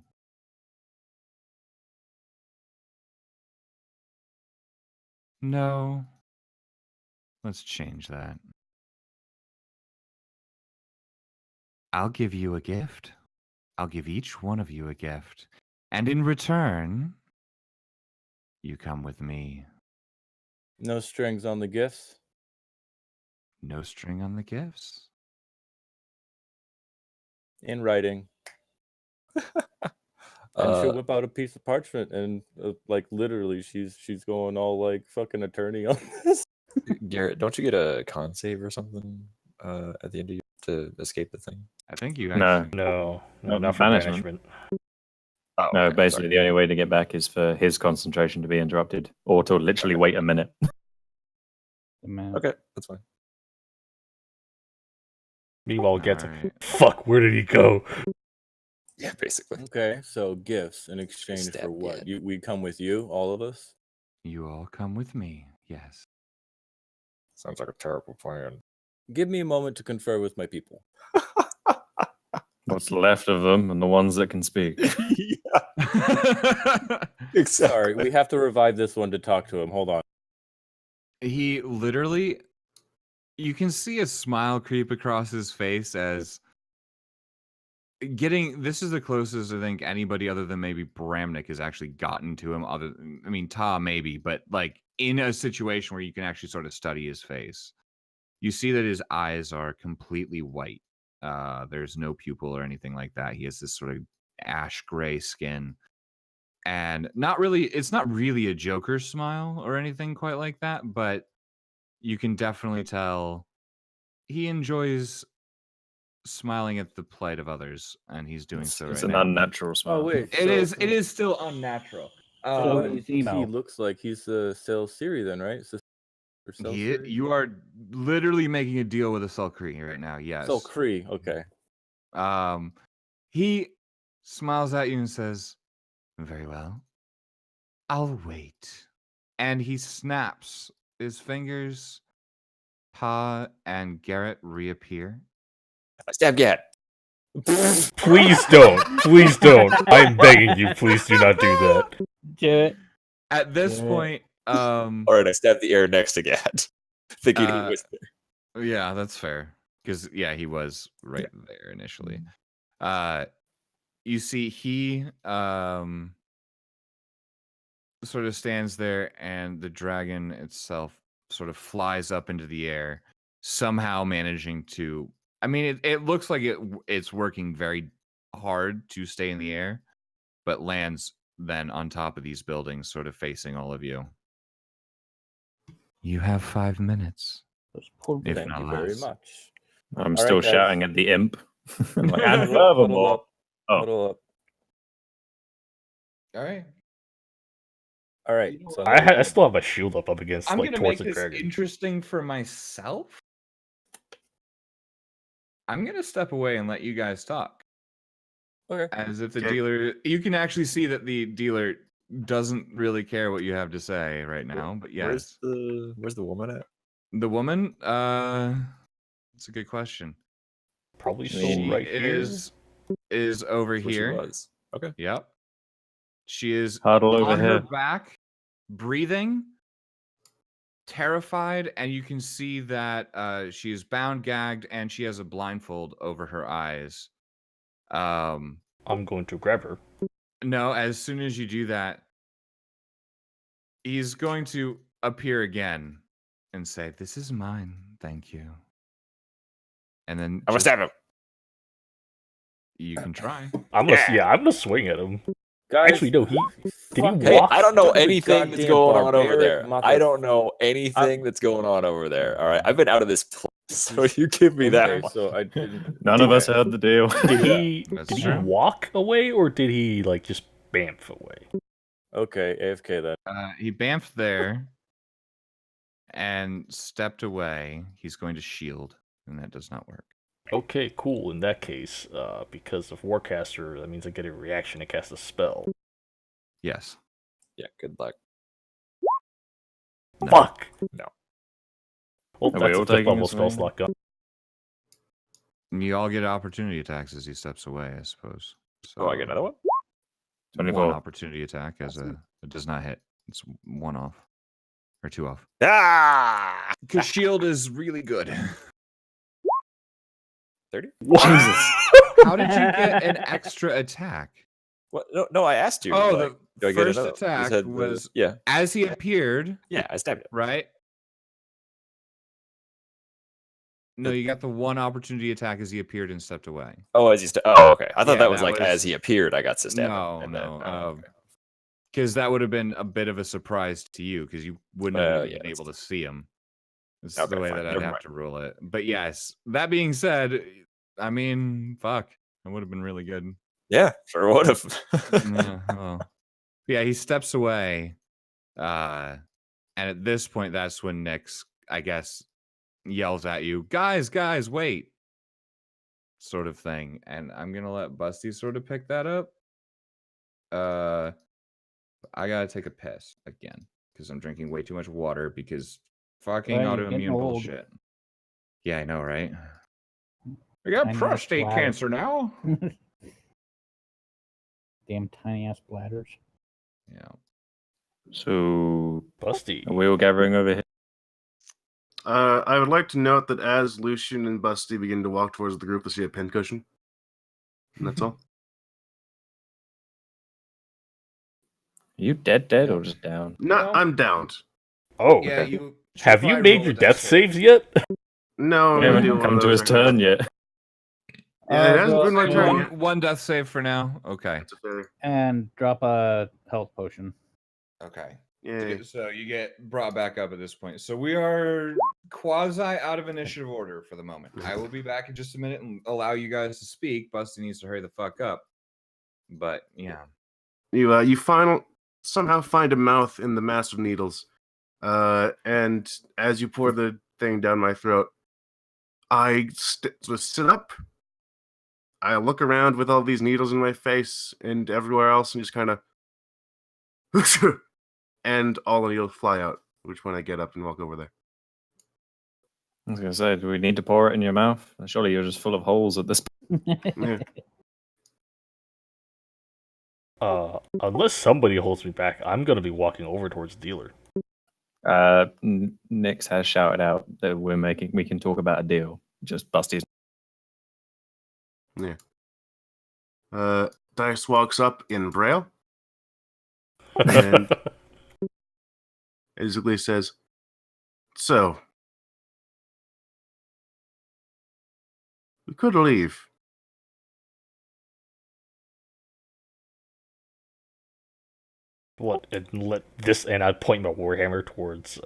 No. Let's change that. I'll give you a gift. I'll give each one of you a gift. And in return, you come with me. No strings on the gifts. No string on the gifts. In writing. And she'll Uh, whip out a piece of parchment, and like literally, she's going all like fucking attorney on this. Garrett, don't you get a con save or something at the end of your to escape the thing? I think you No. actually. No, Not not for banishment. banishment. Oh, No, okay, basically sorry. the only way to get back is for his concentration to be interrupted, or to literally wait a minute. Man. Okay, that's fine. Meanwhile, gets Alright. fuck. Where did he go? Yeah, basically. Okay, so gifts in exchange for Stab what? dead. We come with you, all of us. You all come with me. Yes. Sounds like a terrible plan. Give me a moment to confer with my people. What's left of them and the ones that can speak. Sorry, we have to revive this one to talk to him. Hold on. He literally, you can see a smile creep across his face as this is the closest I think anybody other than maybe Bramnik has actually gotten to him. I mean, Ta maybe, but like in a situation where you can actually sort of study his face, you see that his eyes are completely white. There's no pupil or anything like that. He has this sort of ash gray skin. And it's not really a Joker smile or anything quite like that, but you can definitely tell he enjoys smiling at the plight of others, and he's doing so It's right an now. unnatural smile. Oh wait, It is still unnatural. So what what is he emo? looks like he's Cell Siri then, right? Or Cell Siri? You are literally making a deal with a Selkree right now. Yes. Cell Cree. Okay. He smiles at you and says, "Very well. I'll wait." And he snaps his fingers. Pa and Garrett reappear. I stab Gat. Please don't. Please don't. I'm begging you. Please do not do that. Do it. At this Yeah. point, All right, I stabbed the air next to Gat, thinking he was there. yeah, that's fair. Because he was right there initially. You see, he sort of stands there, and the dragon itself sort of flies up into the air, somehow managing to. I mean, it looks like it's working very hard to stay in the air, but lands then on top of these buildings, sort of facing all of you. You have 5 minutes. Those poor If Thank not you very less. much. I'm All still right, guys. shouting at the imp. I'm like, and Huddle furthermore, up. Oh. Huddle up. All right. All right. So I still have my shield up against I'm like gonna towards make the this dragon. interesting for myself. I'm gonna step away and let you guys talk. Okay. As if the Okay. dealer, you can actually see that the dealer doesn't really care what you have to say right now. But yes, Where's the woman at? the woman. That's a good question. Probably I still mean, right here. Is over That's where she here. was. Okay. Yep. She is Huddle over on her here. back, breathing, terrified, and you can see that she is bound, gagged, and she has a blindfold over her eyes. I'm going to grab her. No, as soon as you do that, he's going to appear again and say, "This is mine, thank you." And then I'm gonna stab him. you can try. I'm gonna swing at him. Guys, Actually, no. Did he fucking- Hey, walk? I don't know Stupid anything that's goddamn going on over barbaric there. I don't know motherfucker. anything that's going on over there. All right, I've been out of this place, so you give me that Okay, one. so I didn't. None of us heard the deal. Did he That's did he true. walk away or did he like just bamf away? Okay, AFK then. He bamfed there and stepped away. He's going to shield, and that does not work. Okay, cool. In that case, because of Warcaster, that means I get a reaction to cast a spell. Yes. Yeah, good luck. No. Fuck. No. Well, Are we that's all a fifth taking a level spell swing? slot gun. You all get opportunity attacks as he steps away, I suppose. So Oh, I get another one. 24. one opportunity attack as it does not hit. It's 1 off or 2 off. Ah, Because shield is really good. 30. Jesus. How did you get an extra attack? What? No, I asked you. Oh, like, do the I get first another? You attack said was yeah, as he appeared, yeah. I stabbed it. right? No, you got the 1 opportunity attack as he appeared and stepped away. Oh, as he oh, okay. I thought Yeah, that was that like was- as he appeared, I got to stab No, him. and no. then- oh, okay. Because that would have been a bit of a surprise to you because you wouldn't have Yeah, been that's able to see him. It's Okay, the way fine, that I'd never have mind. to rule it. But yes, that being said, I mean, fuck, that would have been really good. Yeah, sure would have. Yeah, well, yeah, he steps away, and at this point, that's when Nyx, I guess, yells at you, guys, wait, sort of thing. And I'm gonna let Busty sort of pick that up. I gotta take a piss again because I'm drinking way too much water because fucking Well, you're getting autoimmune old. bullshit. Yeah, I know, right? I got Tiny ass prostate bladder. cancer now. Damn tiny ass bladders. Yeah. So, Busty. are we all gathering over here? I would like to note that as Lucian and Busty begin to walk towards the group, they see a pincushion. And that's all. Are you dead or just down? No, No. I'm downed. Oh, Yeah, you have should you probably made roll your a death dice roll. saves yet? No, I'm We gonna haven't do one come of to those his right now. turn yet. Yeah, it hasn't been my go turn ahead yet. One death save for now. Okay. That's a failure. and drop a health potion. Okay. Yay. So you get brought back up at this point. So we are quasi out of initiative order for the moment. I will be back in just a minute and allow you guys to speak. Busty needs to hurry the fuck up. But yeah. You somehow find a mouth in the mass of needles, and as you pour the thing down my throat, I sit up. I look around with all these needles in my face and everywhere else, and just kind of, and all the needles fly out. Which when I get up and walk over there. I was going to say, do we need to pour it in your mouth? Surely you're just full of holes at this point. Yeah. Unless somebody holds me back, I'm gonna be walking over towards the dealer. Nyx has shouted out that we can talk about a deal. Just Busty's. Dice walks up in Braille. And basically says, "So, we could leave. What? And let this, and I'd point my warhammer towards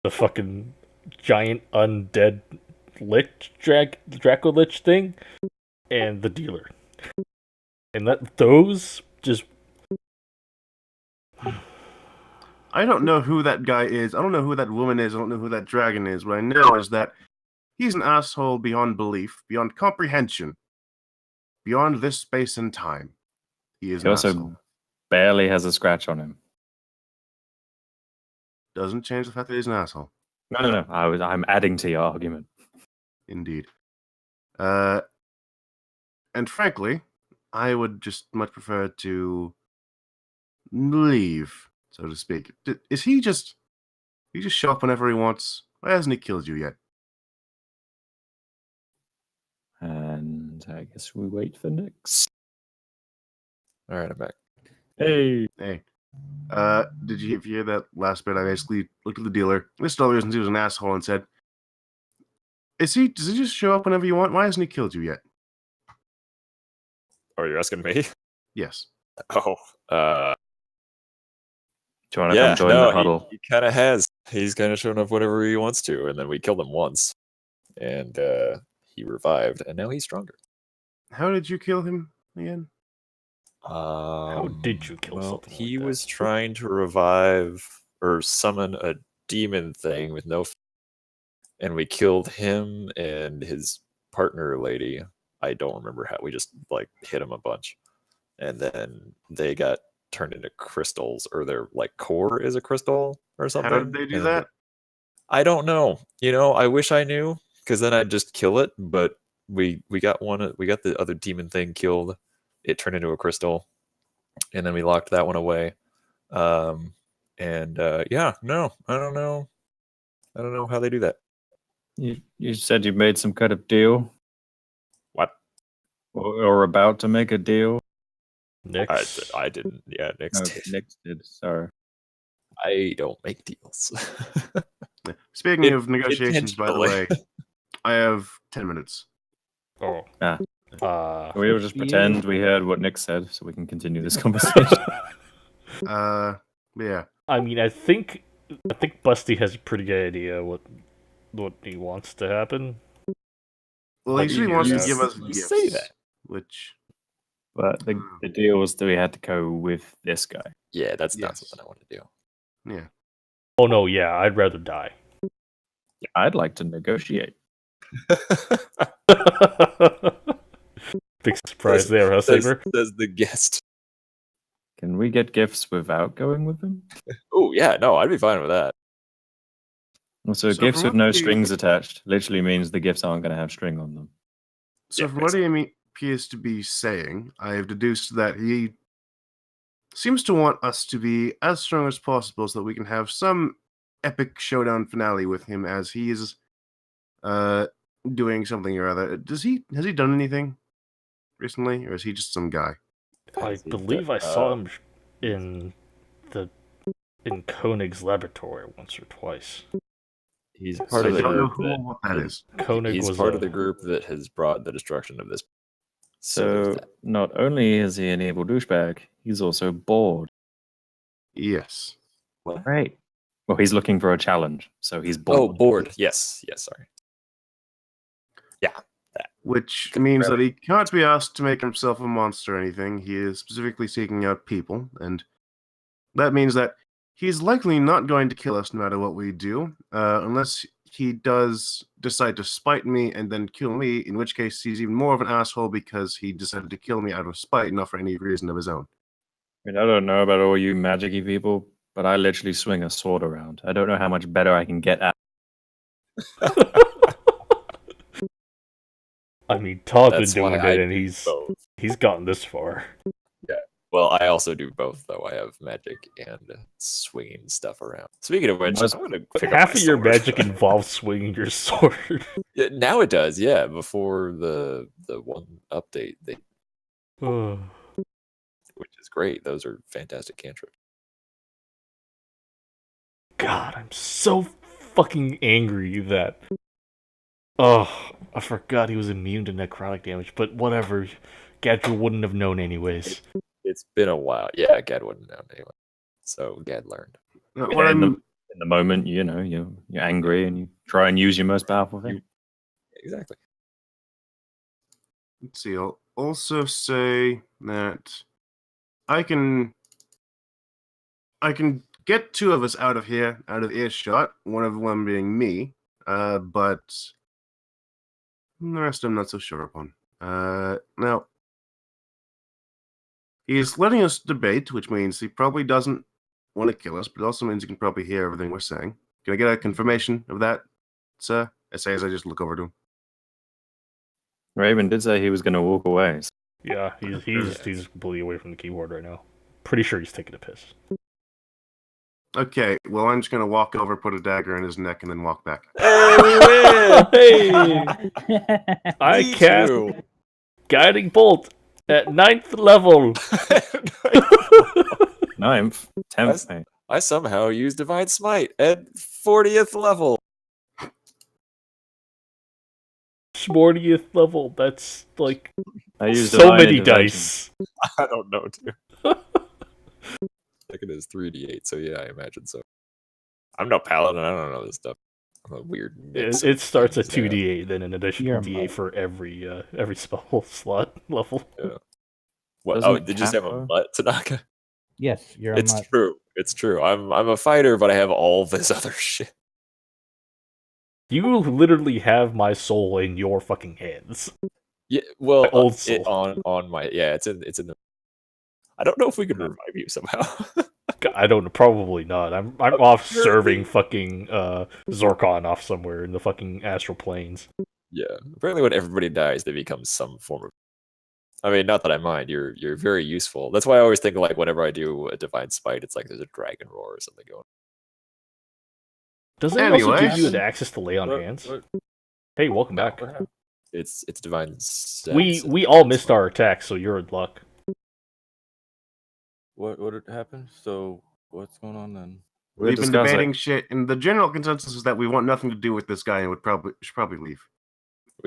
the fucking giant undead lich Draco Lich thing, and the dealer. And those just I don't know who that guy is. I don't know who that woman is. I don't know who that dragon is. What I know is that he's an asshole beyond belief, beyond comprehension, beyond this space and time. He is He an also asshole. barely has a scratch on him. Doesn't change the fact that he's an asshole. No. I'm adding to your argument. Indeed. And frankly, I would just much prefer to leave, so to speak. Is he just show up whenever he wants? Why hasn't he killed you yet? And I guess we wait for Nyx. All right, I'm back. Hey. Hey. Did you hear that last bit? I basically looked at the dealer, listed all the reasons he was an asshole, and said, does he just show up whenever you want? Why hasn't he killed you yet? Oh, you're asking me? Yes. Oh, Do you want to yeah, come join no, the huddle? he kind of has. He's kind of shown up whenever he wants to, and then we killed him once, and he revived, and now he's stronger. How did you kill him again? how did you kill Well, something he like that? was trying to revive or summon a demon thing with no, and we killed him and his partner lady. I don't remember how. We just like hit him a bunch, and then they got turned into crystals, or their like core is a crystal or something. How did they do and that? I don't know. I wish I knew, because then I'd just kill it. But we got one. We got the other demon thing killed. It turned into a crystal, and then we locked that one away. Yeah, no, I don't know. I don't know how they do that. You said you made some kind of deal? What? Or about to make a deal? Nyx. I didn't. Yeah, No, next. Nyx did. Sorry. I don't make deals. Speaking of negotiations, by the intentionally. way, I have 10 minutes. Oh. Ah. We'll just Yeah. pretend we heard what Nyx said so we can continue this conversation. Yeah. I mean, I think Busty has a pretty good idea what he wants to happen. Well, Well, he usually you- wants to you give us s- you gifts. say that. Which, But the deal was that we had to go with this guy. Yeah, that's not Yes. something I want to do. yeah. Oh no, yeah, I'd rather die. I'd like to negotiate. Big surprise there, huh, Saber? Says the guest. Can we get gifts without going with them? Oh yeah, no, I'd be fine with that. Also, So gifts from with what no you- strings attached literally means the gifts aren't going to have string on them. So Yeah, from what he appears to be saying, I have deduced that he seems to want us to be as strong as possible so that we can have some epic showdown finale with him as he is doing something or other. Has he done anything recently, or is he just some guy? I believe I saw him in Koenig's laboratory once or twice. He's So part I of the don't know group. who or what that is. Koenig He's was part of the group that has brought the destruction of this. there's So that. not only is he an evil douchebag, he's also bored. Yes. Right. Well, he's looking for a challenge, so he's bored. Oh, bored. Yes, sorry. Which means that he can't be asked to make himself a monster or anything. He is specifically seeking out people, and that means that he's likely not going to kill us no matter what we do, unless he does decide to spite me and then kill me, in which case he's even more of an asshole because he decided to kill me out of spite, not for any reason of his own. I mean, I don't know about all you magic-y people, but I literally swing a sword around. I don't know how much better I can get at. I mean, Todd's been That's doing why I it, and do he's both. gotten this far. Well, I also do both, though. I have magic and swinging stuff around. Speaking of which, I'm going to pick up Half my of your sword. magic involves swinging your sword. Yeah, now it does, yeah. Before the one update, Oh. which is great. Those are fantastic cantrips. God, I'm so fucking angry that. Oh, I forgot he was immune to necrotic damage, but whatever. Gadget wouldn't have known anyways. It's been a while. Yeah, Gad wouldn't know anyway. So Gad learned. What Yeah, in I'm In the moment, you know, you're angry and you try and use your most powerful thing. Exactly. Let's see. I'll also say that I can get two of us out of here, out of earshot. One of them being me, but the rest I'm not so sure upon. Now he's letting us debate, which means he probably doesn't want to kill us, but it also means he can probably hear everything we're saying. Can I get a confirmation of that, sir? I say as I just look over to him. Raven did say he was going to walk away. So Yeah, he's completely away from the keyboard right now. Pretty sure he's taking a piss. Okay, well, I'm just going to walk over, put a dagger in his neck, and then walk back. Hey, we win! Hey! I Me cast too. Guiding Bolt at 9th level. 9th, 10th, mate. I somehow used Divine Smite at 40th level. 40th level. That's like I used so Divine many Intervention. dice. I don't know, dude. Second is 3d8, so yeah, I imagine so. I'm no paladin. I don't know this stuff. I'm a weird mix. It starts at things now. 2d8, then an additional You're a d8 monk. for every spell slot level. Yeah. What? Doesn't Oh, did you just have a Kappa- butt, Tanaka? Yes, you're a It's mutt. true. It's true. I'm a fighter, but I have all this other shit. You literally have my soul in your fucking hands. Yeah. Well, My old it, soul. on my it's in the. I don't know if we can revive you somehow. I don't know, probably not. I'm off serving Apparently- fucking Zorkon off somewhere in the fucking astral planes. Yeah. Apparently, when everybody dies, they become some form of. I mean, not that I mind. You're very useful. That's why I always think like whenever I do a divine spite, it's like there's a dragon roar or something going. Doesn't it also give Anyways. you access to lay on hands? What, Hey, welcome back. what happened? It's divine. We sense and we all divine missed smite. our attacks, so you're in luck. What had happened? So what's going on then? We're We've been discussing. debating shit, and the general consensus is that we want nothing to do with this guy and should probably leave.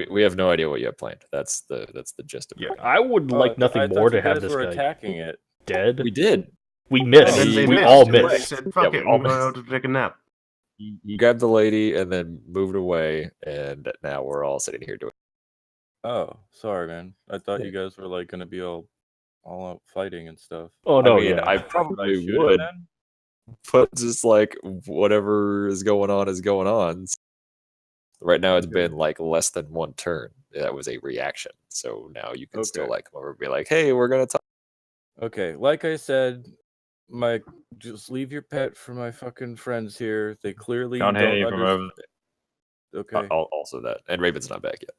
We have no idea what you have planned. That's the gist of it. I would Oh, like I nothing thought more you to have guys this were guy attacking it. dead. We did. We And missed. then they We missed, all and then they missed. said, "Fuck Yeah, it, we all we're going out to take a nap." You grabbed the lady and then moved away, and now we're all sitting here doing. Oh, sorry, man. I thought Yeah. you guys were like gonna be all out fighting and stuff. Oh no, I mean, yeah. I Should I probably shoot him would, then? but just like whatever is going on is going on. Right now, it's Okay. been like less than one turn. That was a reaction. So now you can still Okay. like come over and be like, "Hey, we're gonna talk." Okay, like I said, just leave your pet for my fucking friends here. They clearly Can't don't hear you from understand. over. Okay. Also that, and Raven's not back yet.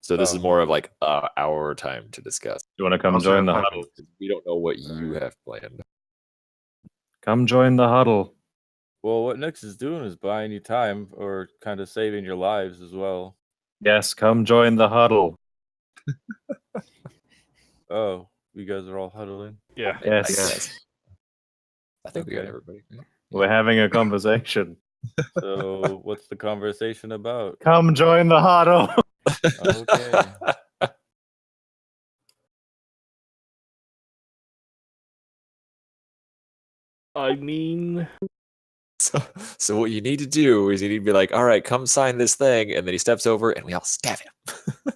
So this is Oh. more of like our time to discuss. You want to come Also join the have huddle? We don't know what you have planned. Come join the huddle. Well, what Nyx is doing is buying you time or kind of saving your lives as well. Yes, come join the huddle. Oh, you guys are all huddling? Yeah. Yes. Yes. I think we got Okay. everybody. right? We're having a conversation. So, what's the conversation about? Come join the huddle. Okay. I mean, So what you need to do is you need to be like, all right, come sign this thing, and then he steps over and we all stab him.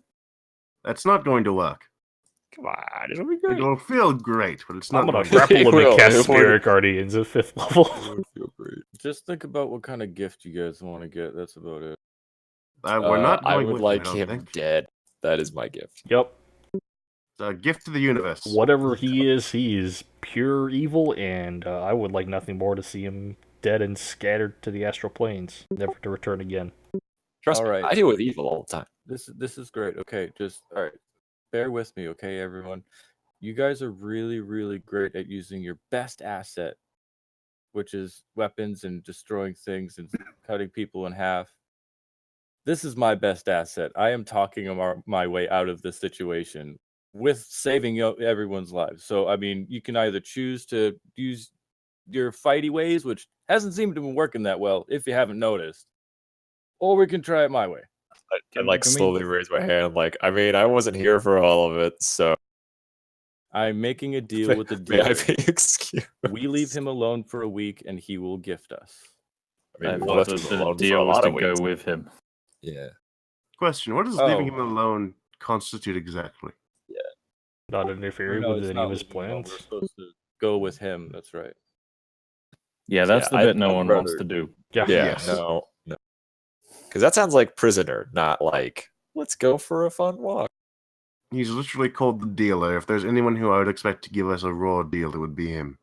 That's not going to work. Come on, it'll be It great. will feel great, but it's I'm not gonna going to work. grapple him will, and cast it will. Spirit Guardians at 5th level. It would feel great. Just think about what kind of gift you guys want to get. That's about it. We're not I going would with like him, I him don't think. dead. That is my gift. Yep. It's a gift to the universe. Whatever he is pure evil, and I would like nothing more to see him dead and scattered to the astral planes, never to return again. Trust All me, right. I deal with evil all the time. This is great. Okay, just all right. Bear with me, okay, everyone. You guys are really, really great at using your best asset, which is weapons and destroying things and cutting people in half. This is my best asset. I am talking my way out of this situation with saving everyone's lives. So, I mean, you can either choose to use your fighty ways, which hasn't seemed to be working that well, if you haven't noticed, or we can try it my way. I like can we- slowly raise my hand. Like, I mean, I wasn't here for all of it, so I'm making a deal with the May I dealer. be excused? We leave him alone for a week, and he will gift us. I I mean, we thought left the, him the alone for a deal was lot to of weeks. go with him. Yeah. Question: what does leaving Oh. him alone constitute exactly? Not Or interfering no, with it's any not of his leaving him alone, plans. We're supposed to go with him. That's right. Yeah, that's Yeah, the bit no I'd one wants rather- to do. Yeah. Yeah, Yes. no. Because that sounds like prisoner, not like, let's go for a fun walk. He's literally called the dealer. If there's anyone who I would expect to give us a raw deal, it would be him.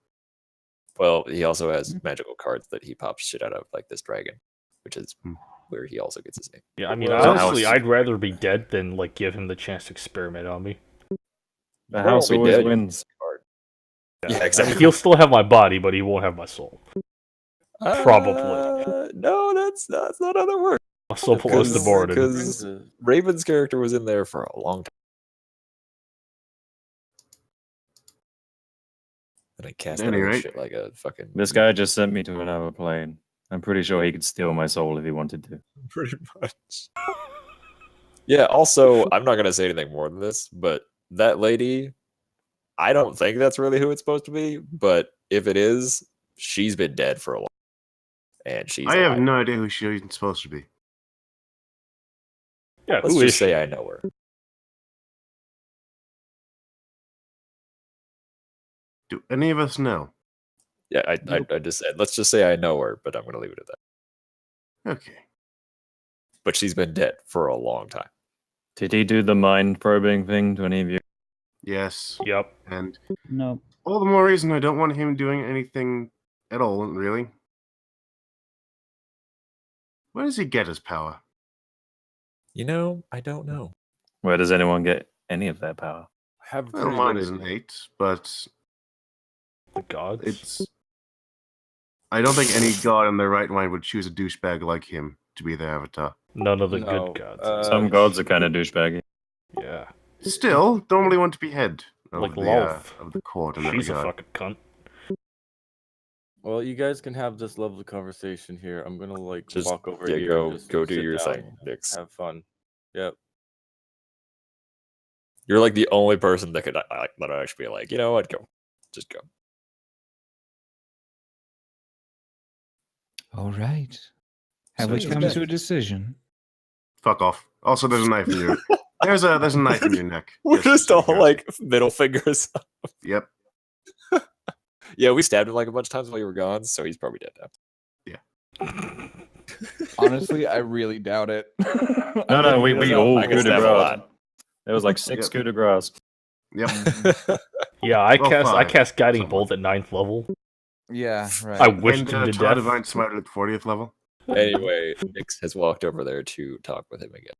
Well, he also has magical cards that he pops shit out of, like this dragon, which is Hmm. where he also gets his name. Yeah, I mean, Well, honestly, house- I'd rather be dead than like give him the chance to experiment on me. The You house won't be always dead, you wins. card. Yeah, Yeah, exactly. He'll still have my body, but he won't have my soul. Probably. No, that's not how that works. My soul belongs to Because- Borden. because- Raven's character was in there for a long time. And I cast At any that other rate, shit like a fucking. This guy just sent me to another plane. I'm pretty sure he could steal my soul if he wanted to. Pretty much. Yeah, also, I'm not going to say anything more than this, but that lady, I don't think that's really who it's supposed to be, but if it is, she's been dead for a while. And she's I have alive. no idea who she's supposed to be. Yeah, Let's who just is say I know her. Do any of us know? Yeah, I just said, let's just say I know her, but I'm going to leave it at that. Okay. But she's been dead for a long time. Did he do the mind probing thing to any of you? Yes. Yep. And No. all the more reason I don't want him doing anything at all, really. Where does he get his power? You know, I don't know. Where does anyone get any of their power? Have Well, pretty mine good isn't idea. 8, but The gods. it's. I don't think any god in their right mind would choose a douchebag like him to be their avatar. None of the No, good gods. Some gods are kind of douchebaggy. Yeah. Still, normally want to be head of, Like the, Lolth. of the court in that She's a regard. fucking cunt. Well, you guys can have this lovely conversation here. I'm gonna like Just walk over yeah, here. and just go do sit your down, thing, Nix. Have fun. Yep. You're like the only person that could like that would actually be like, you know what, go. Just go. All right. Have So we he's come dead. to a decision? Fuck off. Also, there's a knife in your. There's a knife in your neck. We're just so you all know. like middle fingers. Yep. Yeah, we stabbed him like a bunch of times while you were gone, so he's probably dead now. Honestly, I really doubt it. No, we all I coup guess de that a grace. lot. There was like 6 Yep. coup de grace. Yep. Yeah, I Well, cast fine. Guiding Somewhat. Bolt at 9th level. Yeah, right. I wished And him to Tide death. Divine Smite at 40th level. Anyway, Nix has walked over there to talk with him again.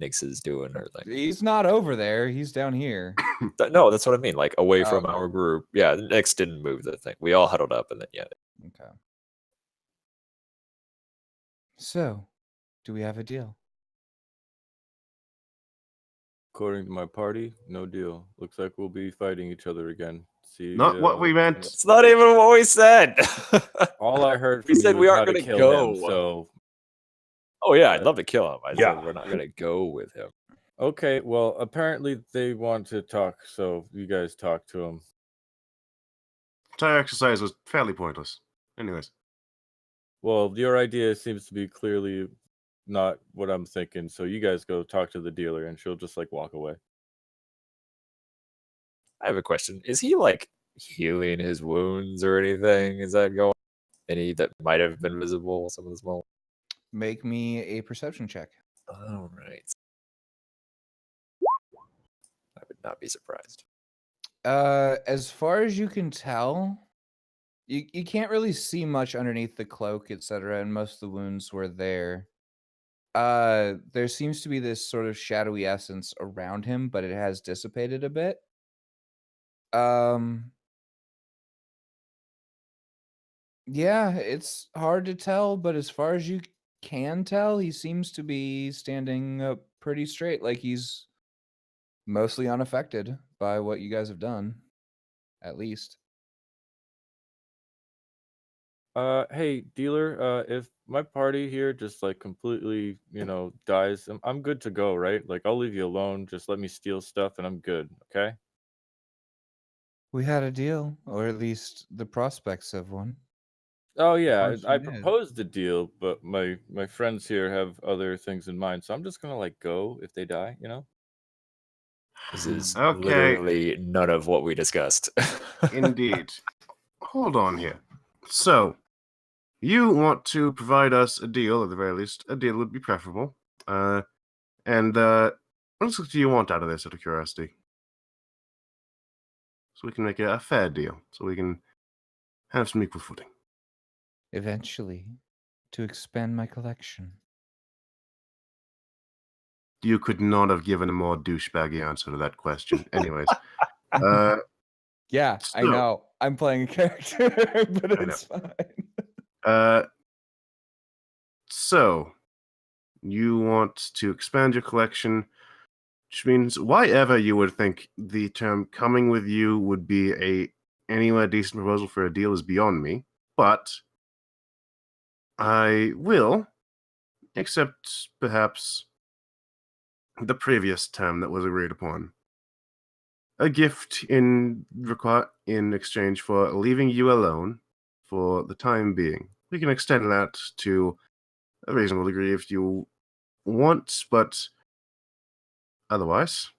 Nix is doing her thing. He's not over there. He's down here. No, that's what I mean. Like away from Oh. our group. Yeah, Nix didn't move the thing. We all huddled up and then yeah. Okay. So, do we have a deal? According to my party, no deal. Looks like we'll be fighting each other again. See. Not what we meant. It's not even what we said. All I heard. We from said you we was aren't how to gonna kill go. him, so Oh yeah, I'd love to kill him. I Yeah. said we're not gonna go with him. okay. Well, apparently they want to talk, so you guys talk to him. Entire exercise was fairly pointless. Anyways, Well, your idea seems to be clearly not what I'm thinking. So you guys go talk to the dealer, and she'll just like walk away. I have a question. Is he like healing his wounds or anything? Is that going? Any that might have been visible? Some of the small. Make me a perception check. All right. I would not be surprised. As far as you can tell, you can't really see much underneath the cloak, etc., and most of the wounds were there. There seems to be this sort of shadowy essence around him, but it has dissipated a bit. Yeah, it's hard to tell, but as far as you can tell, he seems to be standing up pretty straight, like he's mostly unaffected by what you guys have done, at least. Hey, dealer, if my party here just like completely, dies, I'm good to go, right? Like I'll leave you alone. Just let me steal stuff and I'm good, okay? We had a deal, or at least the prospects of one. Oh yeah, course I you did. proposed a deal, but my friends here have other things in mind, so I'm just gonna like go if they die, you know? This is Okay. literally none of what we discussed. Indeed. Hold on here. So, you want to provide us a deal, at the very least. A deal would be preferable. And what do you want out of this, out of curiosity? So we can make it a fair deal. So we can have some equal footing. Eventually, to expand my collection. You could not have given a more douchebaggy answer to that question. Anyways, Yeah, I So- know. I'm playing a character, but I know. it's fine. So you want to expand your collection, which means why ever you would think the term "coming with you" would be a anywhere decent proposal for a deal is beyond me. But I will accept perhaps the previous term that was agreed upon. A gift in exchange for leaving you alone for the time being. We can extend that to a reasonable degree if you want, but otherwise,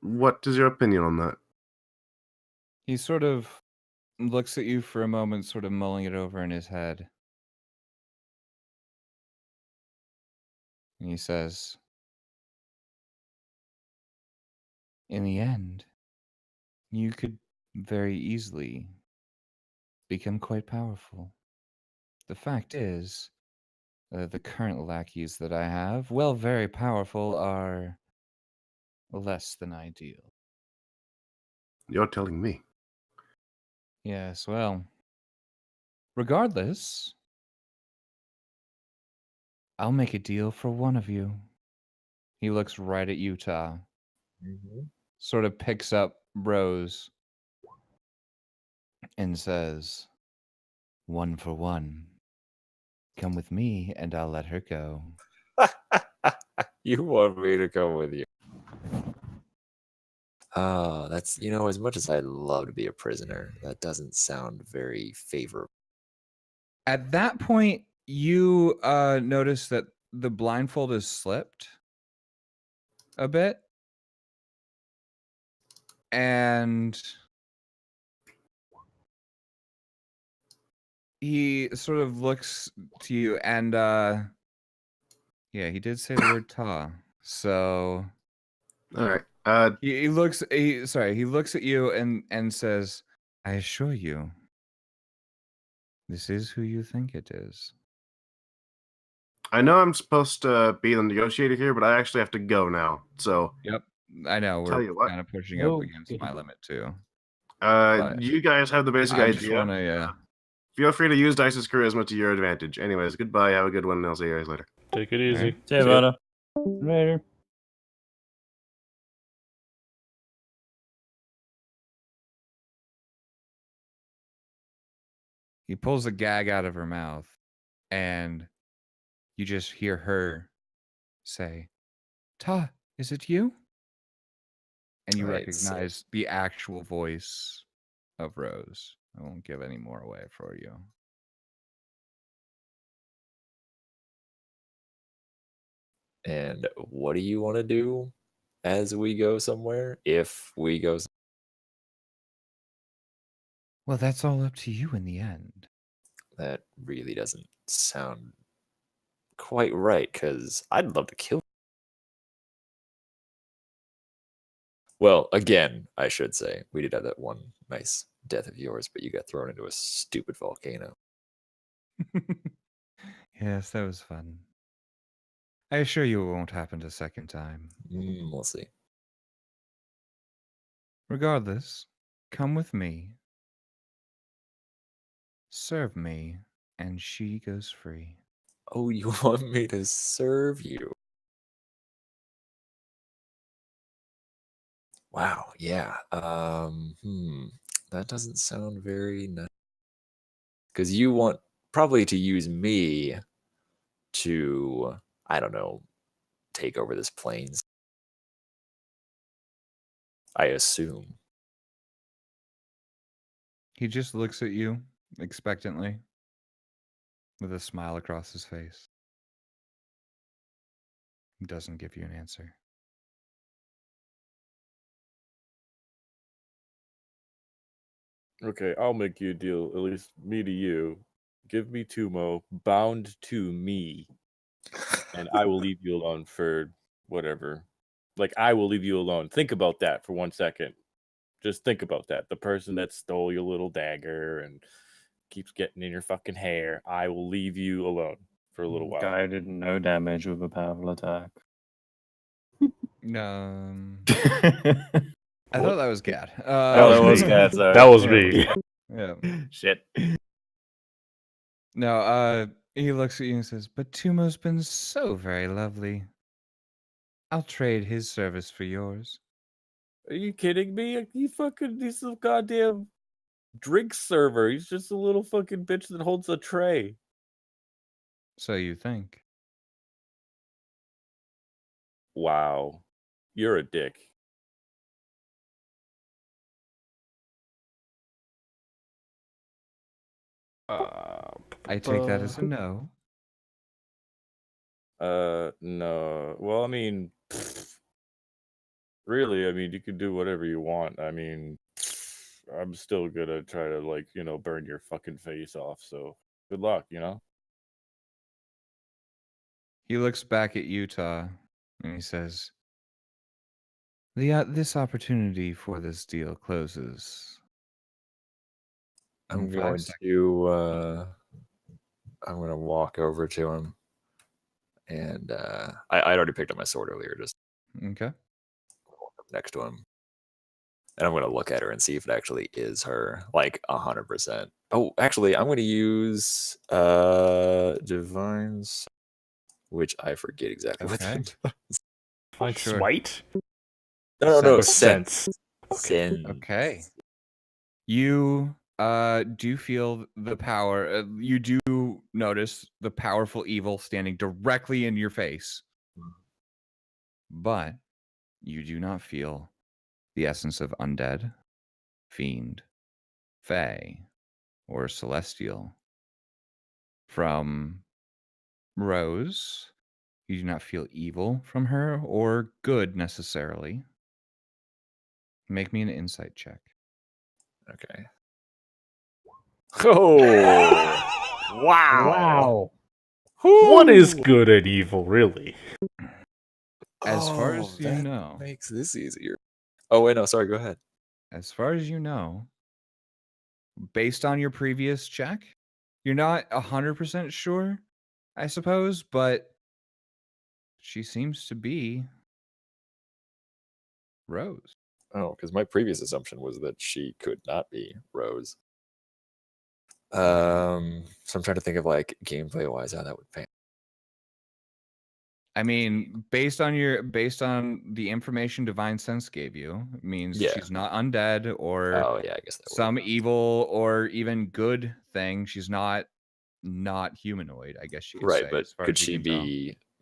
what is your opinion on that? He sort of looks at you for a moment, sort of mulling it over in his head. And he says, in the end, you could very easily become quite powerful. The fact is, the current lackeys that I have, well, very powerful, are less than ideal. You're telling me. Yes, well, regardless, I'll make a deal for one of you. He looks right at Utah, sort of picks up Rose, and says, 1 for 1. Come with me, and I'll let her go. You want me to come with you? Oh, that's as much as I'd love to be a prisoner, that doesn't sound very favorable. At that point, you notice that the blindfold is slipped a bit. And he sort of looks to you and yeah, he did say the word ta. So All right. he looks at you and says, I assure you, this is who you think it is. I know I'm supposed to be the negotiator here, but I actually have to go now. So, Yep. I know Tell we're you what. kind of pushing up Oh, against good. my limit too. uh, you guys have the basic I just idea. want to, yeah. Feel free to use Dice's charisma to your advantage. Anyways, goodbye. Have a good one, and I'll see you guys later. Take it easy. Alright. See you, Vada. Later. He pulls a gag out of her mouth, and you just hear her say, Ta, is it you? And you Right, so- recognize the actual voice of Rose. I won't give any more away for you. And what do you want to do as we go somewhere? If we go, Well, that's all up to you in the end. that really doesn't sound quite right, because I'd love to kill. Well, again, I should say, we did have that one nice death of yours, but you got thrown into a stupid volcano. Yes, that was fun. I assure you it won't happen a second time. We'll see. Regardless, come with me. Serve me, and she goes free. Oh, you want me to serve you? Wow, yeah. That doesn't sound very nice. Because you want probably to use me to, I don't know, take over this plains. I assume. He just looks at you expectantly with a smile across his face. Doesn't give you an answer. Okay, I'll make you a deal, at least me to you. Give me Tumo, bound to me, and I will leave you alone for whatever. Like, I will leave you alone. Think about that for 1 second. Just think about that. The person that stole your little dagger and keeps getting in your fucking hair, I will leave you alone for a little while. Guy did no damage with a powerful attack. I thought that was Gad. Oh, that was me. Gad, sorry. That was Yeah. me. Yeah. Shit. No, he looks at you and says, "But Tumo's been so very lovely. I'll trade his service for yours." Are you kidding me? He's a goddamn drink server. He's just a little fucking bitch that holds a tray. So you think. Wow. You're a dick. I take that as a no. No. Well, I mean, really, I mean, you can do whatever you want. I mean, I'm still gonna try to, like, burn your fucking face off. So good luck, He looks back at Utah and he says, "This opportunity for this deal closes. I'm in 5 going seconds." to I'm gonna walk over to him, and I'd already picked up my sword earlier, just Okay. walk up next to him, and I'm gonna look at her and see if it actually is her, like 100%. Oh, actually, I'm gonna use divines, which I forget exactly what Okay. that does. Fine Sure. smite? No, Sense. sense. Okay. Sense. Okay. You do feel the power. You do notice the powerful evil standing directly in your face. But you do not feel the essence of undead, fiend, fae, or celestial. From Rose, you do not feel evil from her or good necessarily. Make me an insight check. Okay. Oh, Wow. Wow. What is good and evil, really? As far as you that know. makes this easier. Oh wait, no, sorry. Go ahead. As far as you know, based on your previous check, you're not 100% sure, I suppose, but she seems to be Rose. Oh, because my previous assumption was that she could not be Rose. So I'm trying to think of like gameplay wise how that would pan. I mean, based on the information Divine Sense gave you, it means Yeah. she's not undead or Oh yeah, I guess that would. some evil or even good thing. She's not humanoid, I guess you could Right, say. but as far could as you she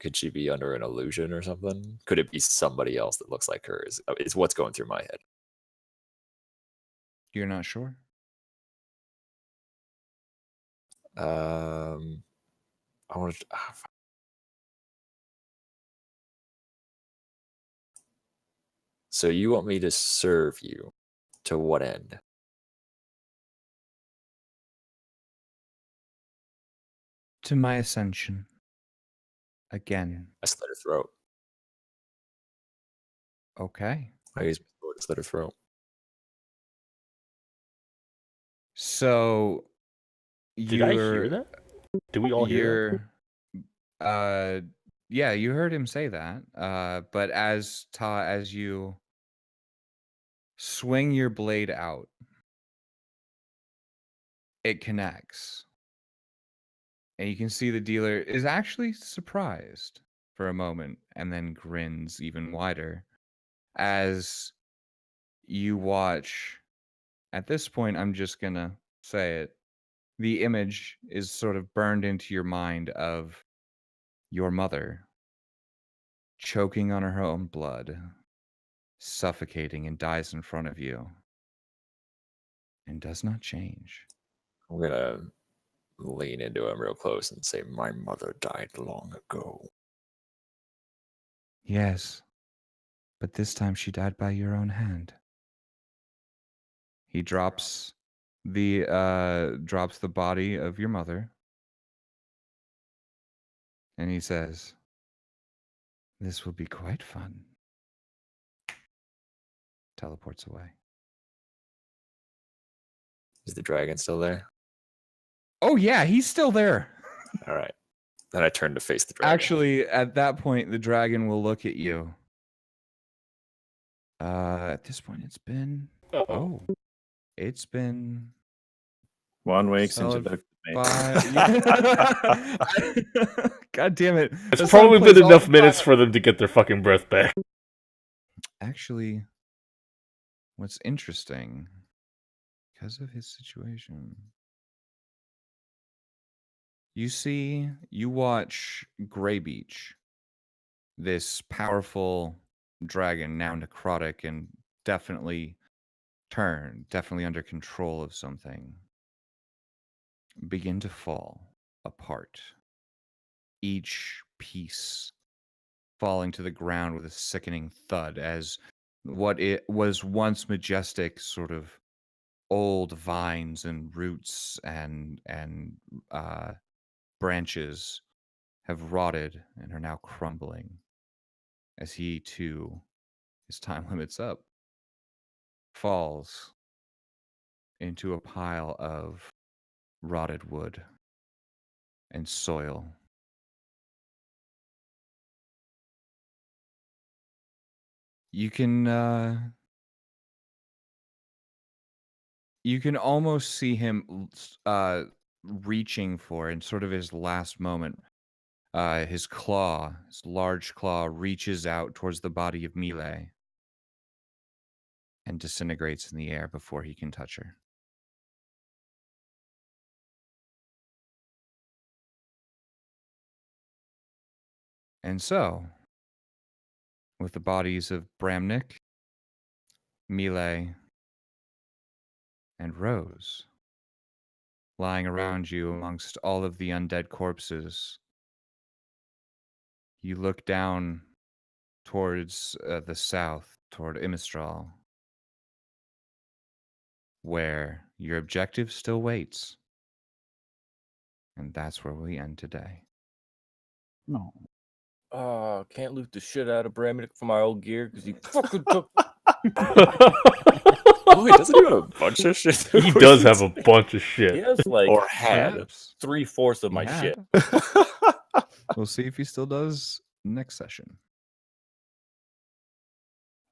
can tell. be under an illusion or something? Could it be somebody else that looks like her? Is what's going through my head. You're not sure? I want to. So you want me to serve you? To what end? To my ascension. Again. I slit her throat. Okay. I use my sword to slit her throat. So Did I hear that? Did we all hear that? Yeah, you heard him say that. But as you swing your blade out, it connects. And you can see the dealer is actually surprised for a moment and then grins even wider as you watch. At this point, I'm just going to say it. The image is sort of burned into your mind of your mother choking on her own blood, suffocating and dies in front of you. and does not change. I'm gonna lean into him real close and say, "My mother died long ago." Yes, but this time she died by your own hand. He drops the body of your mother, and he says, "This will be quite fun." Teleports away. Is the dragon still there? Oh yeah, he's still there. All right. Then I turn to face the dragon. Actually, at that point, the dragon will look at you. At this point, it's been it's been 1 week since you solid looked at me. 5. God damn it! It's The probably sun been plays all enough the minutes time. for them to get their fucking breath back. Actually, what's interesting, because of his situation, you watch Grey Beach, this powerful dragon, now necrotic and definitely under control of something, begin to fall apart. Each piece falling to the ground with a sickening thud as what it was once majestic sort of old vines and roots and branches have rotted and are now crumbling as he too, his time limit's up, falls into a pile of rotted wood and soil. You can almost see him reaching for, in sort of his last moment, his large claw reaches out towards the body of Mile and disintegrates in the air before he can touch her. And so, with the bodies of Bramnik, Mile, and Rose lying around you amongst all of the undead corpses, you look down towards the south, toward Imistral, where your objective still waits. And that's where we end today. No. Oh, can't loot the shit out of Bramnik for my old gear because he fucking took. Oh, he doesn't have a bunch of shit. He does have a bunch of He shit. has like Or had. Perhaps. 3/4 of my Yeah. shit. We'll see if he still does next session.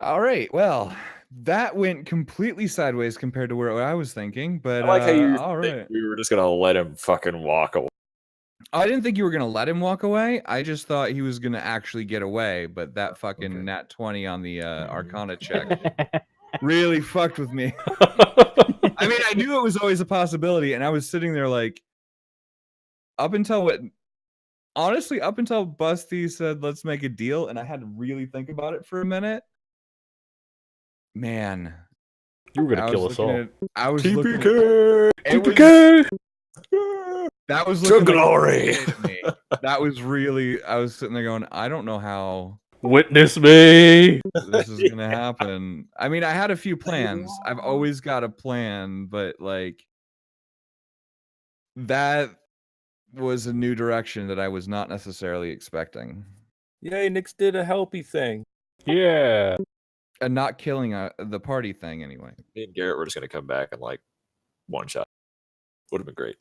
All right. Well, that went completely sideways compared to where I was thinking, but I like how you all think right. we were just gonna let him fucking walk away. I didn't think you were going to let him walk away. I just thought he was going to actually get away, but that fucking Okay. nat 20 on the Arcana check really fucked with me. I mean, I knew it was always a possibility, and I was sitting there like, up until Busty said, "Let's make a deal," and I had to really think about it for a minute. Man, You were I gonna kill was us looking all. at, I was looking at, TPK! it was, TPK! that was To looking like glory! it to me. That was really, I was sitting there going, I don't know how Witness me. this is gonna happen. I mean, I had a few plans. I've always got a plan, but like that was a new direction that I was not necessarily expecting. Yay, Nix did a helpy thing. Yeah. And not killing the party thing anyway. Me and Garrett were just gonna come back and like one shot. Would have been great.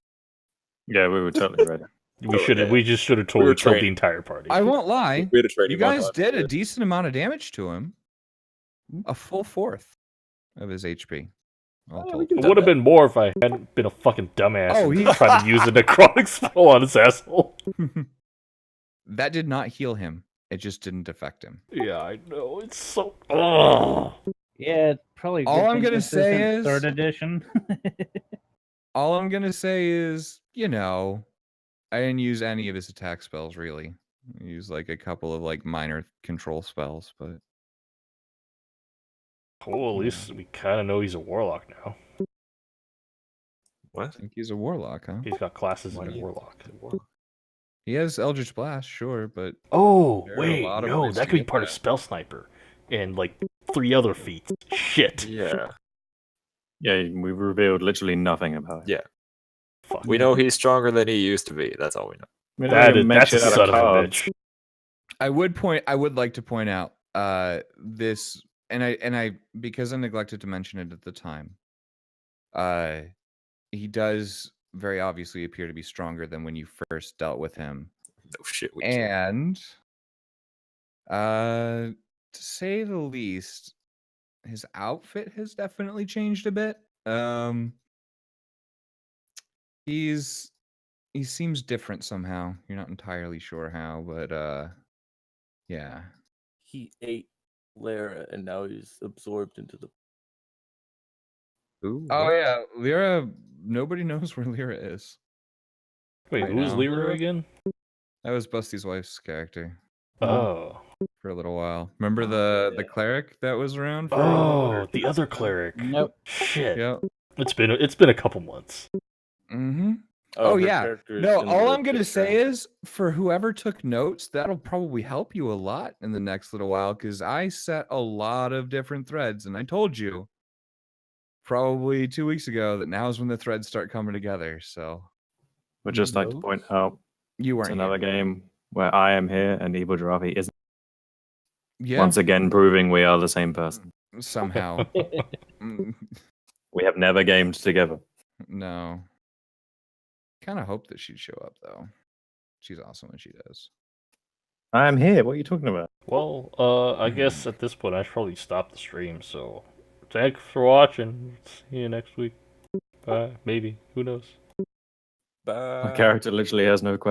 Yeah, we were totally ready. We just should have We were totally killed the trained. entire party. I won't lie. We had a training You guys montage. did a decent amount of damage to him. A full 4th of his HP. all Yeah, told. we could've It done would have that. been more if I hadn't been a fucking dumbass Oh, and he- tried to use a necrotic spell on his asshole. That did not heal him. It just didn't affect him. Yeah, I know. It's so. Ugh. Yeah, it's probably. a All good I'm thing gonna this say isn't is- third edition. All I'm gonna say is, I didn't use any of his attack spells really. I used like a couple of like minor control spells, but Cool, at least we kind of know he's a warlock now. What? I think he's a warlock, huh? He's got classes Why in do you- Warlock. He has Eldritch Blast, sure, but Oh, there are a wait, lot of no, ways that to could be get part of that. Spell Sniper and like 3 other feats. Shit. Yeah. Yeah, we revealed literally nothing about it. Yeah. Fuck. We know he's stronger than he used to be. That's all we know. We don't That even is, make that's a shit out son of a cards. bitch. I would like to point out this, and I because I neglected to mention it at the time. He does very obviously appear to be stronger than when you first dealt with him. No shit. We can't. And to say the least, his outfit has definitely changed a bit. He seems different somehow. You're not entirely sure how, but yeah. He ate Lara, and now he's absorbed into the. Oh yeah, Lyra. Nobody knows where Lyra is. Wait, Right who's now. Lyra again? That was Busty's wife's character Oh. for a little while. Remember the yeah. cleric that was around for a while? Oh, the other cleric. Nope. Shit. Yeah. It's been a couple months. Mm-hmm. Oh, her yeah. character is No, in all the I'm gonna picture. say is for whoever took notes, that'll probably help you a lot in the next little while because I set a lot of different threads, and I told you probably 2 weeks ago that now's when the threads start coming together. So Would just like to point out you it's weren't another here. game where I am here and Evil Giraffe isn't. Yeah, Once again, proving we are the same person. somehow. Mm, We have never gamed together. no. Kind of hope that she'd show up though. She's awesome when she does. I am here. What are you talking about? Well, I guess at this point I should probably stop the stream, so thanks for watching. See you next week. Bye. Maybe. Who knows? Bye. My character literally has no question.